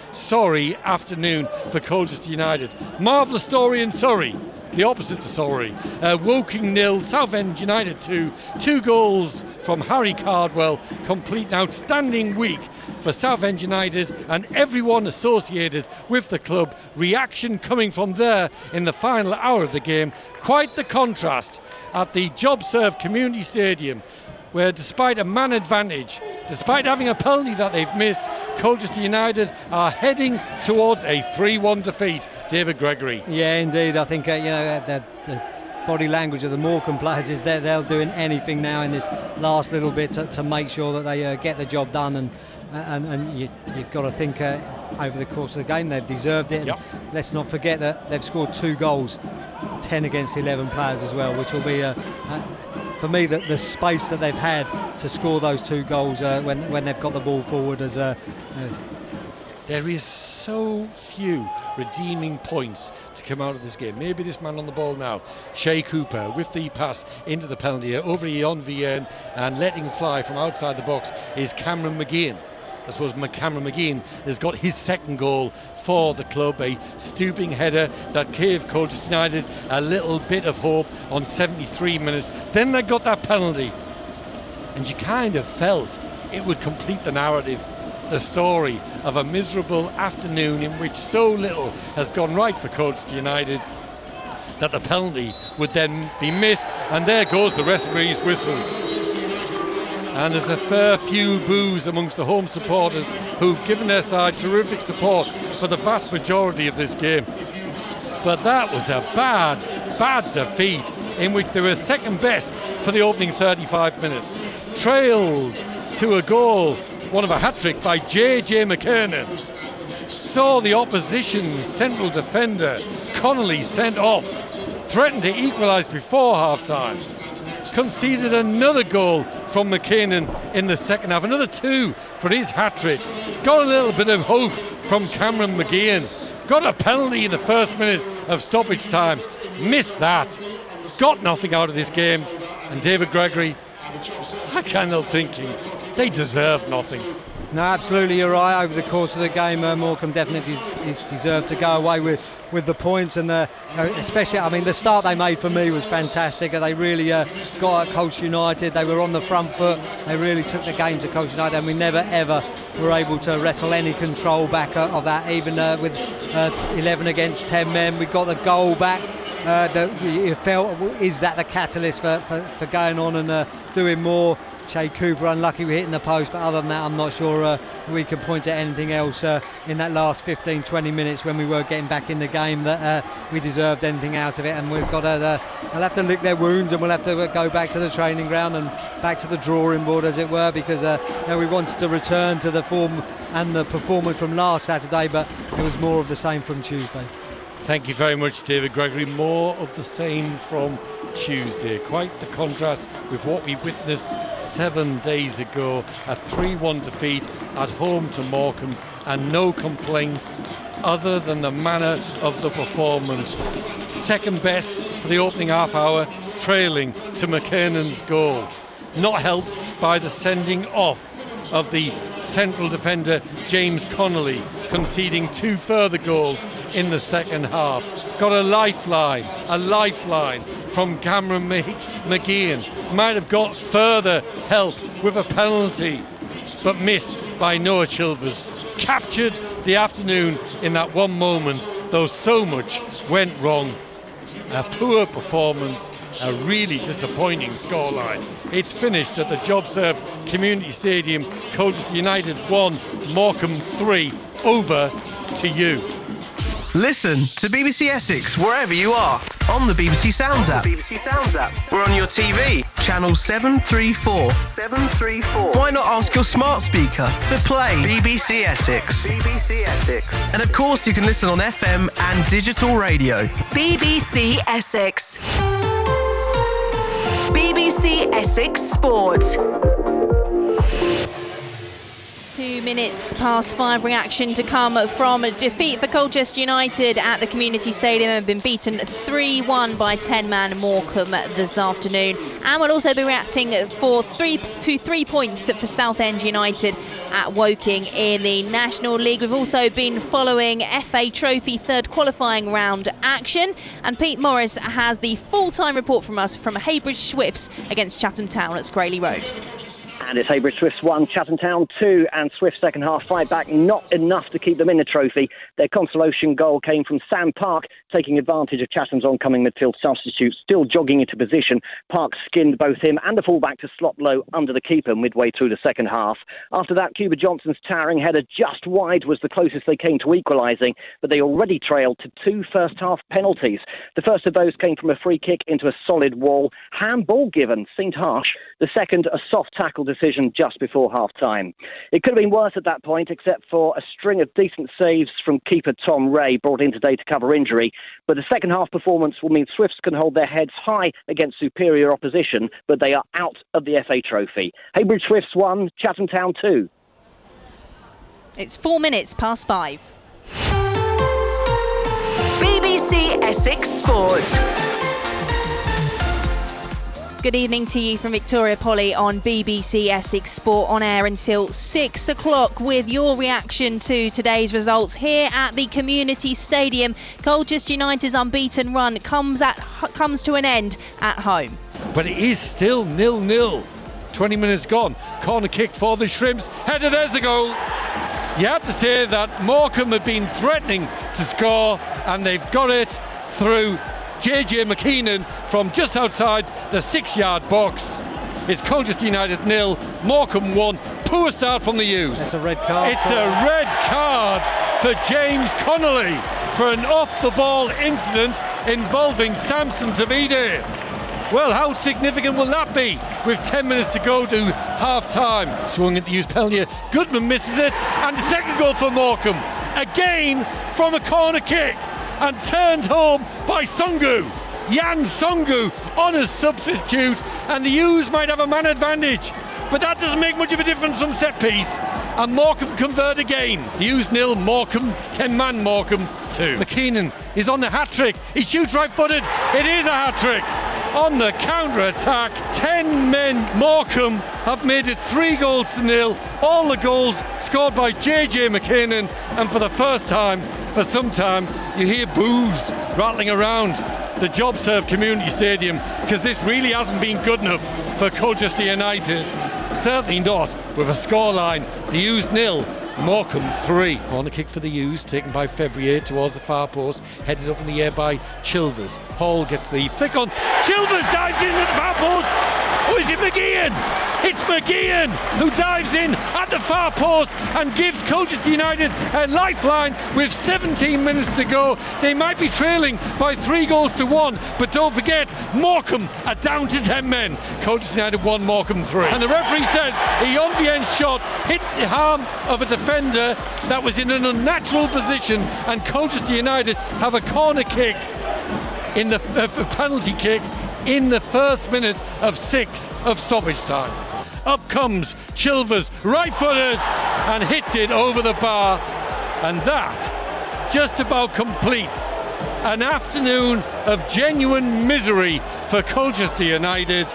afternoon for Colchester United. Marvellous story in Surrey. The opposite to sorry. Woking 0, Southend United 2. 2 goals from Harry Cardwell. Complete an outstanding week for Southend United and everyone associated with the club. Reaction coming from there in the final hour of the game. Quite the contrast at the JobServe Community Stadium, where despite a man advantage, despite having a penalty that they've missed, Colchester United are heading towards a 3-1 defeat. David Gregory. Yeah, indeed. I think the body language of the Morecambe players is that they're doing anything now in this last little bit to make sure that they get the job done, and you've got to think over the course of the game they've deserved it. Yep. Let's not forget that they've scored 2 goals, 10 against 11 players as well, which will be for me the space that they've had to score those 2 goals when they've got the ball forward as there is so few redeeming points to come out of this game. Maybe this man on the ball now, Shea Cooper, with the pass into the penalty over Ionvien and letting fly from outside the box is Cameron McGeehan. I suppose Cameron McGeehan has got his second goal for the club, a stooping header that gave Colchester United a little bit of hope on 73 minutes. Then they got that penalty, and you kind of felt it would complete the narrative, the story of a miserable afternoon in which so little has gone right for Colchester United, that the penalty would then be missed, and there goes the referee's whistle. And there's a fair few boos amongst the home supporters who've given their side terrific support for the vast majority of this game. But that was a bad defeat in which they were second best for the opening 35 minutes. Trailed to a goal, one of a hat-trick by J.J. McKernan. Saw the opposition central defender Connolly sent off. Threatened to equalise before half-time. Conceded another goal from McKernan in the second half. Another 2 for his hat-trick. Got a little bit of hope from Cameron McGeehan. Got a penalty in the first minute of stoppage time. Missed that. Got nothing out of this game. And David Gregory, I can't help thinking, they deserve nothing. No, absolutely, you're right. Over the course of the game, Morecambe definitely deserved to go away with the points, and especially, I mean, the start they made for me was fantastic. They really got at Colchester United. They were on the front foot. They really took the game to Colchester United, and we never ever were able to wrestle any control back of that. Even with 11 against 10 men, we got the goal back. You felt, is that the catalyst for going on and doing more? Shea Cooper unlucky with hitting the post, but other than that I'm not sure we can point to anything else in that last 15-20 minutes when we were getting back in the game that we deserved anything out of it. And we've got to we'll have to lick their wounds, and we'll have to go back to the training ground and back to the drawing board, as it were, because we wanted to return to the form and the performance from last Saturday, but it was more of the same from Tuesday. Thank you very much, David Gregory. More of the same from Tuesday. Quite the contrast with what we witnessed 7 days ago. A 3-1 defeat at home to Morecambe, and no complaints other than the manner of the performance. Second best for the opening half hour, trailing to McKernan's goal. not helped by the sending off of the central defender James Connolly, conceding 2 further goals in the second half. Got a lifeline from Cameron McGeehan. Might have got further help with a penalty, but missed by Noah Chilvers. Captured the afternoon in that one moment, though so much went wrong. A poor performance, a really disappointing scoreline. It's finished at the JobServe Community Stadium. Colchester United 1, Morecambe 3. Over to you. Listen to BBC Essex wherever you are on the BBC Sounds app. We're on your TV, channel 734. Why not ask your smart speaker to play BBC Essex? And of course you can listen on FM and digital radio. BBC Essex. BBC Essex Sport. 2 minutes past 5, reaction to come from a defeat for Colchester United at the Community Stadium and been beaten 3-1 by 10-man Morecambe this afternoon. And we'll also be reacting for 3 points for Southend United at Woking in the National League. We've also been following FA Trophy third qualifying round action, and Pete Morris has the full-time report from us from Heybridge Swifts against Chatham Town at Scraley Road. And it's Heybridge Swifts 1, Chatham Town 2, and Swifts second half fight back, not enough to keep them in the trophy. Their consolation goal came from Sam Park, taking advantage of Chatham's oncoming midfield substitute, still jogging into position. Park skinned both him and the fullback to slot low under the keeper midway through the second half. After that, Cuba Johnson's towering header just wide was the closest they came to equalising, but they already trailed to 2 first-half penalties. The first of those came from a free kick into a solid wall. Handball given, seemed harsh. The second, a soft tackle decision just before half-time. It could have been worse at that point, except for a string of decent saves from keeper Tom Ray, brought in today to cover injury. But the second half performance will mean Swifts can hold their heads high against superior opposition, but they are out of the FA Trophy. Heybridge Swifts 1, Chatham Town 2. It's 4 minutes past 5. BBC Essex Sport. Good evening to you from Victoria Polly on BBC Essex Sport, on air until 6 o'clock with your reaction to today's results here at the Community Stadium. Colchester United's unbeaten run comes to an end at home. But it is still 0-0. 20 minutes gone. Corner kick for the Shrimps. Header, there's the goal. You have to say that Morecambe have been threatening to score, and they've got it through JJ McKeenan from just outside the 6-yard box. It's Colchester United 0, Morecambe 1. Poor start from the U's. That's a red card. It's a red card for James Connolly for an off-the-ball incident involving Samson Tavide. Well, how significant will that be with 10 minutes to go to half-time? Swung at the U's penalty. Goodman misses it, and the second goal for Morecambe. Again from a corner kick, and turned home by Songu. Jan Songu on a substitute, and the U's might have a man advantage, but that doesn't make much of a difference from set piece, and Morecambe convert again. The U's 0, Morecambe 10-man Morecambe 2. McKeenan is on the hat-trick. He shoots right-footed. It is a hat-trick. On the counter-attack, 10 men Morecambe have made it 3-0. All the goals scored by JJ McKinnon, and for the first time for some time you hear boos rattling around the JobServe Community Stadium, because this really hasn't been good enough for Colchester United. Certainly not with a scoreline. The U's 0, Morecambe 3. Corner kick for the U's, taken by Fevrier towards the far post, headed up in the air by Chilvers. Hall gets the flick on. Chilvers dives in at the far post. Oh, is it McGeehan? It's McGeehan who dives in at the far post and gives Colchester United a lifeline with 17 minutes to go. They might be trailing by 3-1, but don't forget, Morecambe are down to 10 men. Colchester United 1, Morecambe 3. And the referee says a Yonvien shot hit the arm of a defender that was in an unnatural position, and Colchester United have a corner kick in the penalty kick in the first minute of 6 of stoppage time. Up comes Chilvers, right-footed, and hits it over the bar, and that just about completes an afternoon of genuine misery for Colchester United.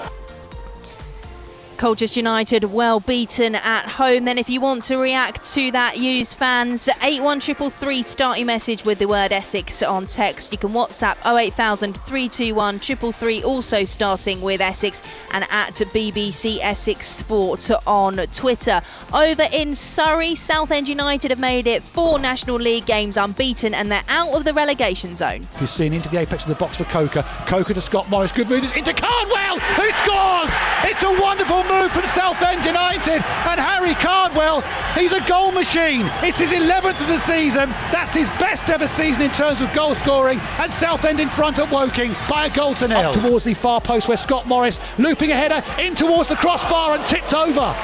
Colchester United well beaten at home. Then if you want to react to that, use fans 81333, start your message with the word Essex on text. You can WhatsApp 08000 321 333, also starting with Essex, and at BBC Essex Sport on Twitter. Over in Surrey, Southend United have made it 4 National League games unbeaten and they're out of the relegation zone. Who's seen into the apex of the box for Coker. Coker to Scott Morris, good move, into Cardwell, who scores! It's a wonderful move from Southend United, and Harry Cardwell, he's a goal machine. It's his 11th of the season. That's his best ever season in terms of goal scoring, and Southend in front at Woking by a goal to nil. Up towards the far post where Scott Morris, looping a header in towards the crossbar and tipped over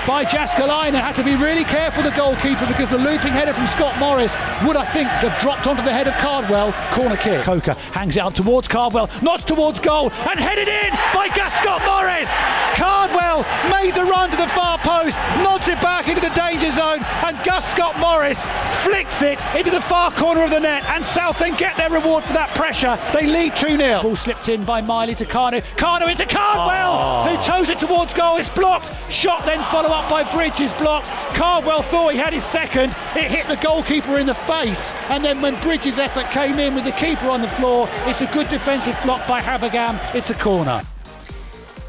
by Jaskalainen. Had to be really careful, the goalkeeper, because the looping header from Scott Morris would, I think, have dropped onto the head of Cardwell. Corner kick. Coker hangs it out towards Cardwell, nods towards goal and headed in by Scott Morris. Cardwell made the run to the far post, nods it back into the danger zone, and Scott Morris flicks it into the far corner of the net, and Southend get their reward for that pressure. They lead 2-0. Ball slipped in by Miley to Kanu. Kanu into Cardwell, who toes it towards goal. It's blocked. Shot then follow up by Bridges, blocked. Cardwell thought he had his second. It hit the goalkeeper in the face, and then when Bridges' effort came in with the keeper on the floor, it's a good defensive block by Habagam. It's a corner.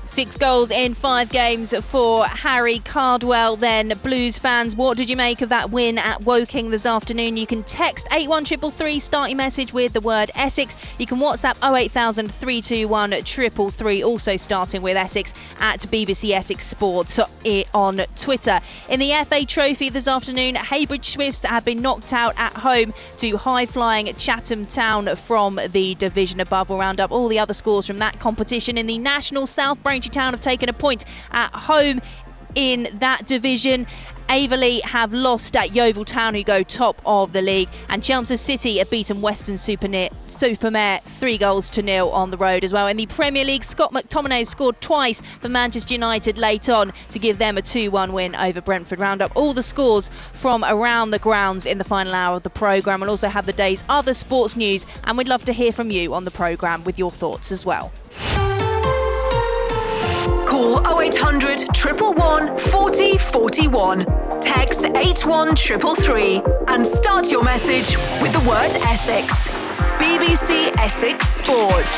6 goals in 5 games for Harry Cardwell. Then, Blues fans, what did you make of that win at Woking this afternoon? You can text 81333, start your message with the word Essex. You can WhatsApp 08000 321 333, also starting with Essex, at BBC Essex Sports on Twitter. In the FA Trophy this afternoon, Haybridge Swifts have been knocked out at home to high-flying Chatham Town from the division above. We'll round up all the other scores from that competition. In the National South, Braintree Town have taken a point at home in that division. Averley have lost at Yeovil Town, who go top of the league, and Chelmsford City have beaten Western Supermare 3-0 on the road as well. In the Premier League, Scott McTominay scored twice for Manchester United late on to give them a 2-1 win over Brentford. Round up all the scores from around the grounds in the final hour of the programme. We'll also have the day's other sports news, and we'd love to hear from you on the programme with your thoughts as well. Call 0800 111 40 41. Text 81333 and start your message with the word Essex. BBC Essex Sport.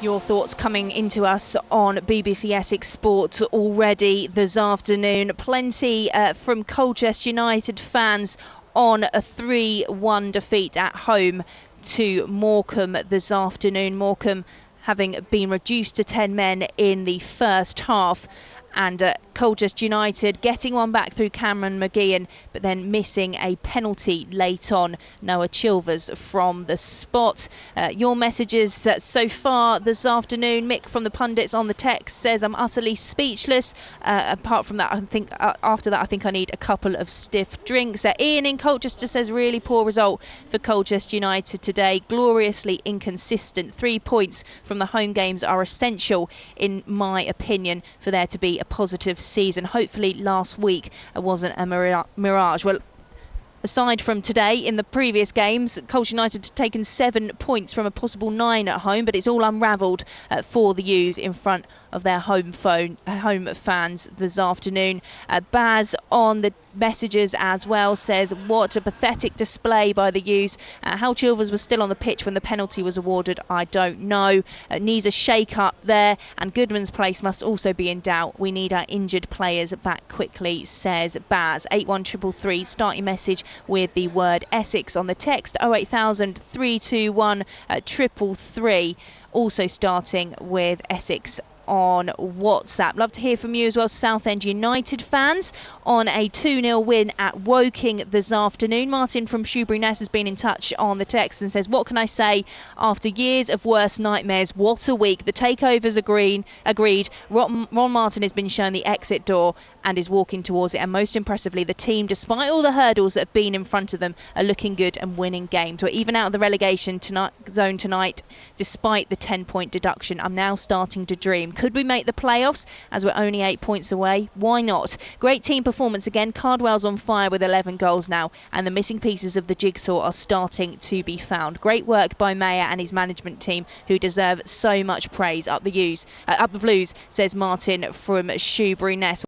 Your thoughts coming into us on BBC Essex Sport already this afternoon. Plenty from Colchester United fans on a 3-1 defeat at home to Morecambe this afternoon. Morecambe having been reduced to 10 men in the first half, and Colchester United getting one back through Cameron McGeehan, but then missing a penalty late on. Noah Chilvers from the spot. Your messages so far this afternoon. Mick from the Pundits on the text says, I'm utterly speechless. Apart from that, I think after that, I think I need a couple of stiff drinks. Ian in Colchester says, really poor result for Colchester United today. Gloriously inconsistent. 3 points from the home games are essential, in my opinion, for there to be a positive season. Hopefully last week wasn't a mirage. Well, aside from today, in the previous games, Colchester United had taken 7 points from a possible 9 at home, but it's all unravelled for the U's in front of their home fans this afternoon. Baz on the messages as well says, what a pathetic display by the U's. How Chilvers was still on the pitch when the penalty was awarded, I don't know. Needs a shake up there, and Goodman's place must also be in doubt. We need our injured players back quickly, says Baz. 81333, start your message with the word Essex on the text 08000 321 333, also starting with Essex on WhatsApp. Love to hear from you as well, Southend United fans, on a 2-0 win at Woking this afternoon. Martin from Shoebury Ness has been in touch on the text and says, what can I say after years of worst nightmares? What a week. The takeovers agreed. Ron Martin has been shown the exit door and is walking towards it. And most impressively, the team, despite all the hurdles that have been in front of them, are looking good and winning games. We're even out of the relegation zone tonight, despite the 10-point deduction. I'm now starting to dream. Could we make the playoffs, as we're only 8 points away? Why not? Great team performance again. Cardwell's on fire with 11 goals now, and the missing pieces of the jigsaw are starting to be found. Great work by Mayer and his management team, who deserve so much praise. Up the Blues, says Martin from Shoebury Nest.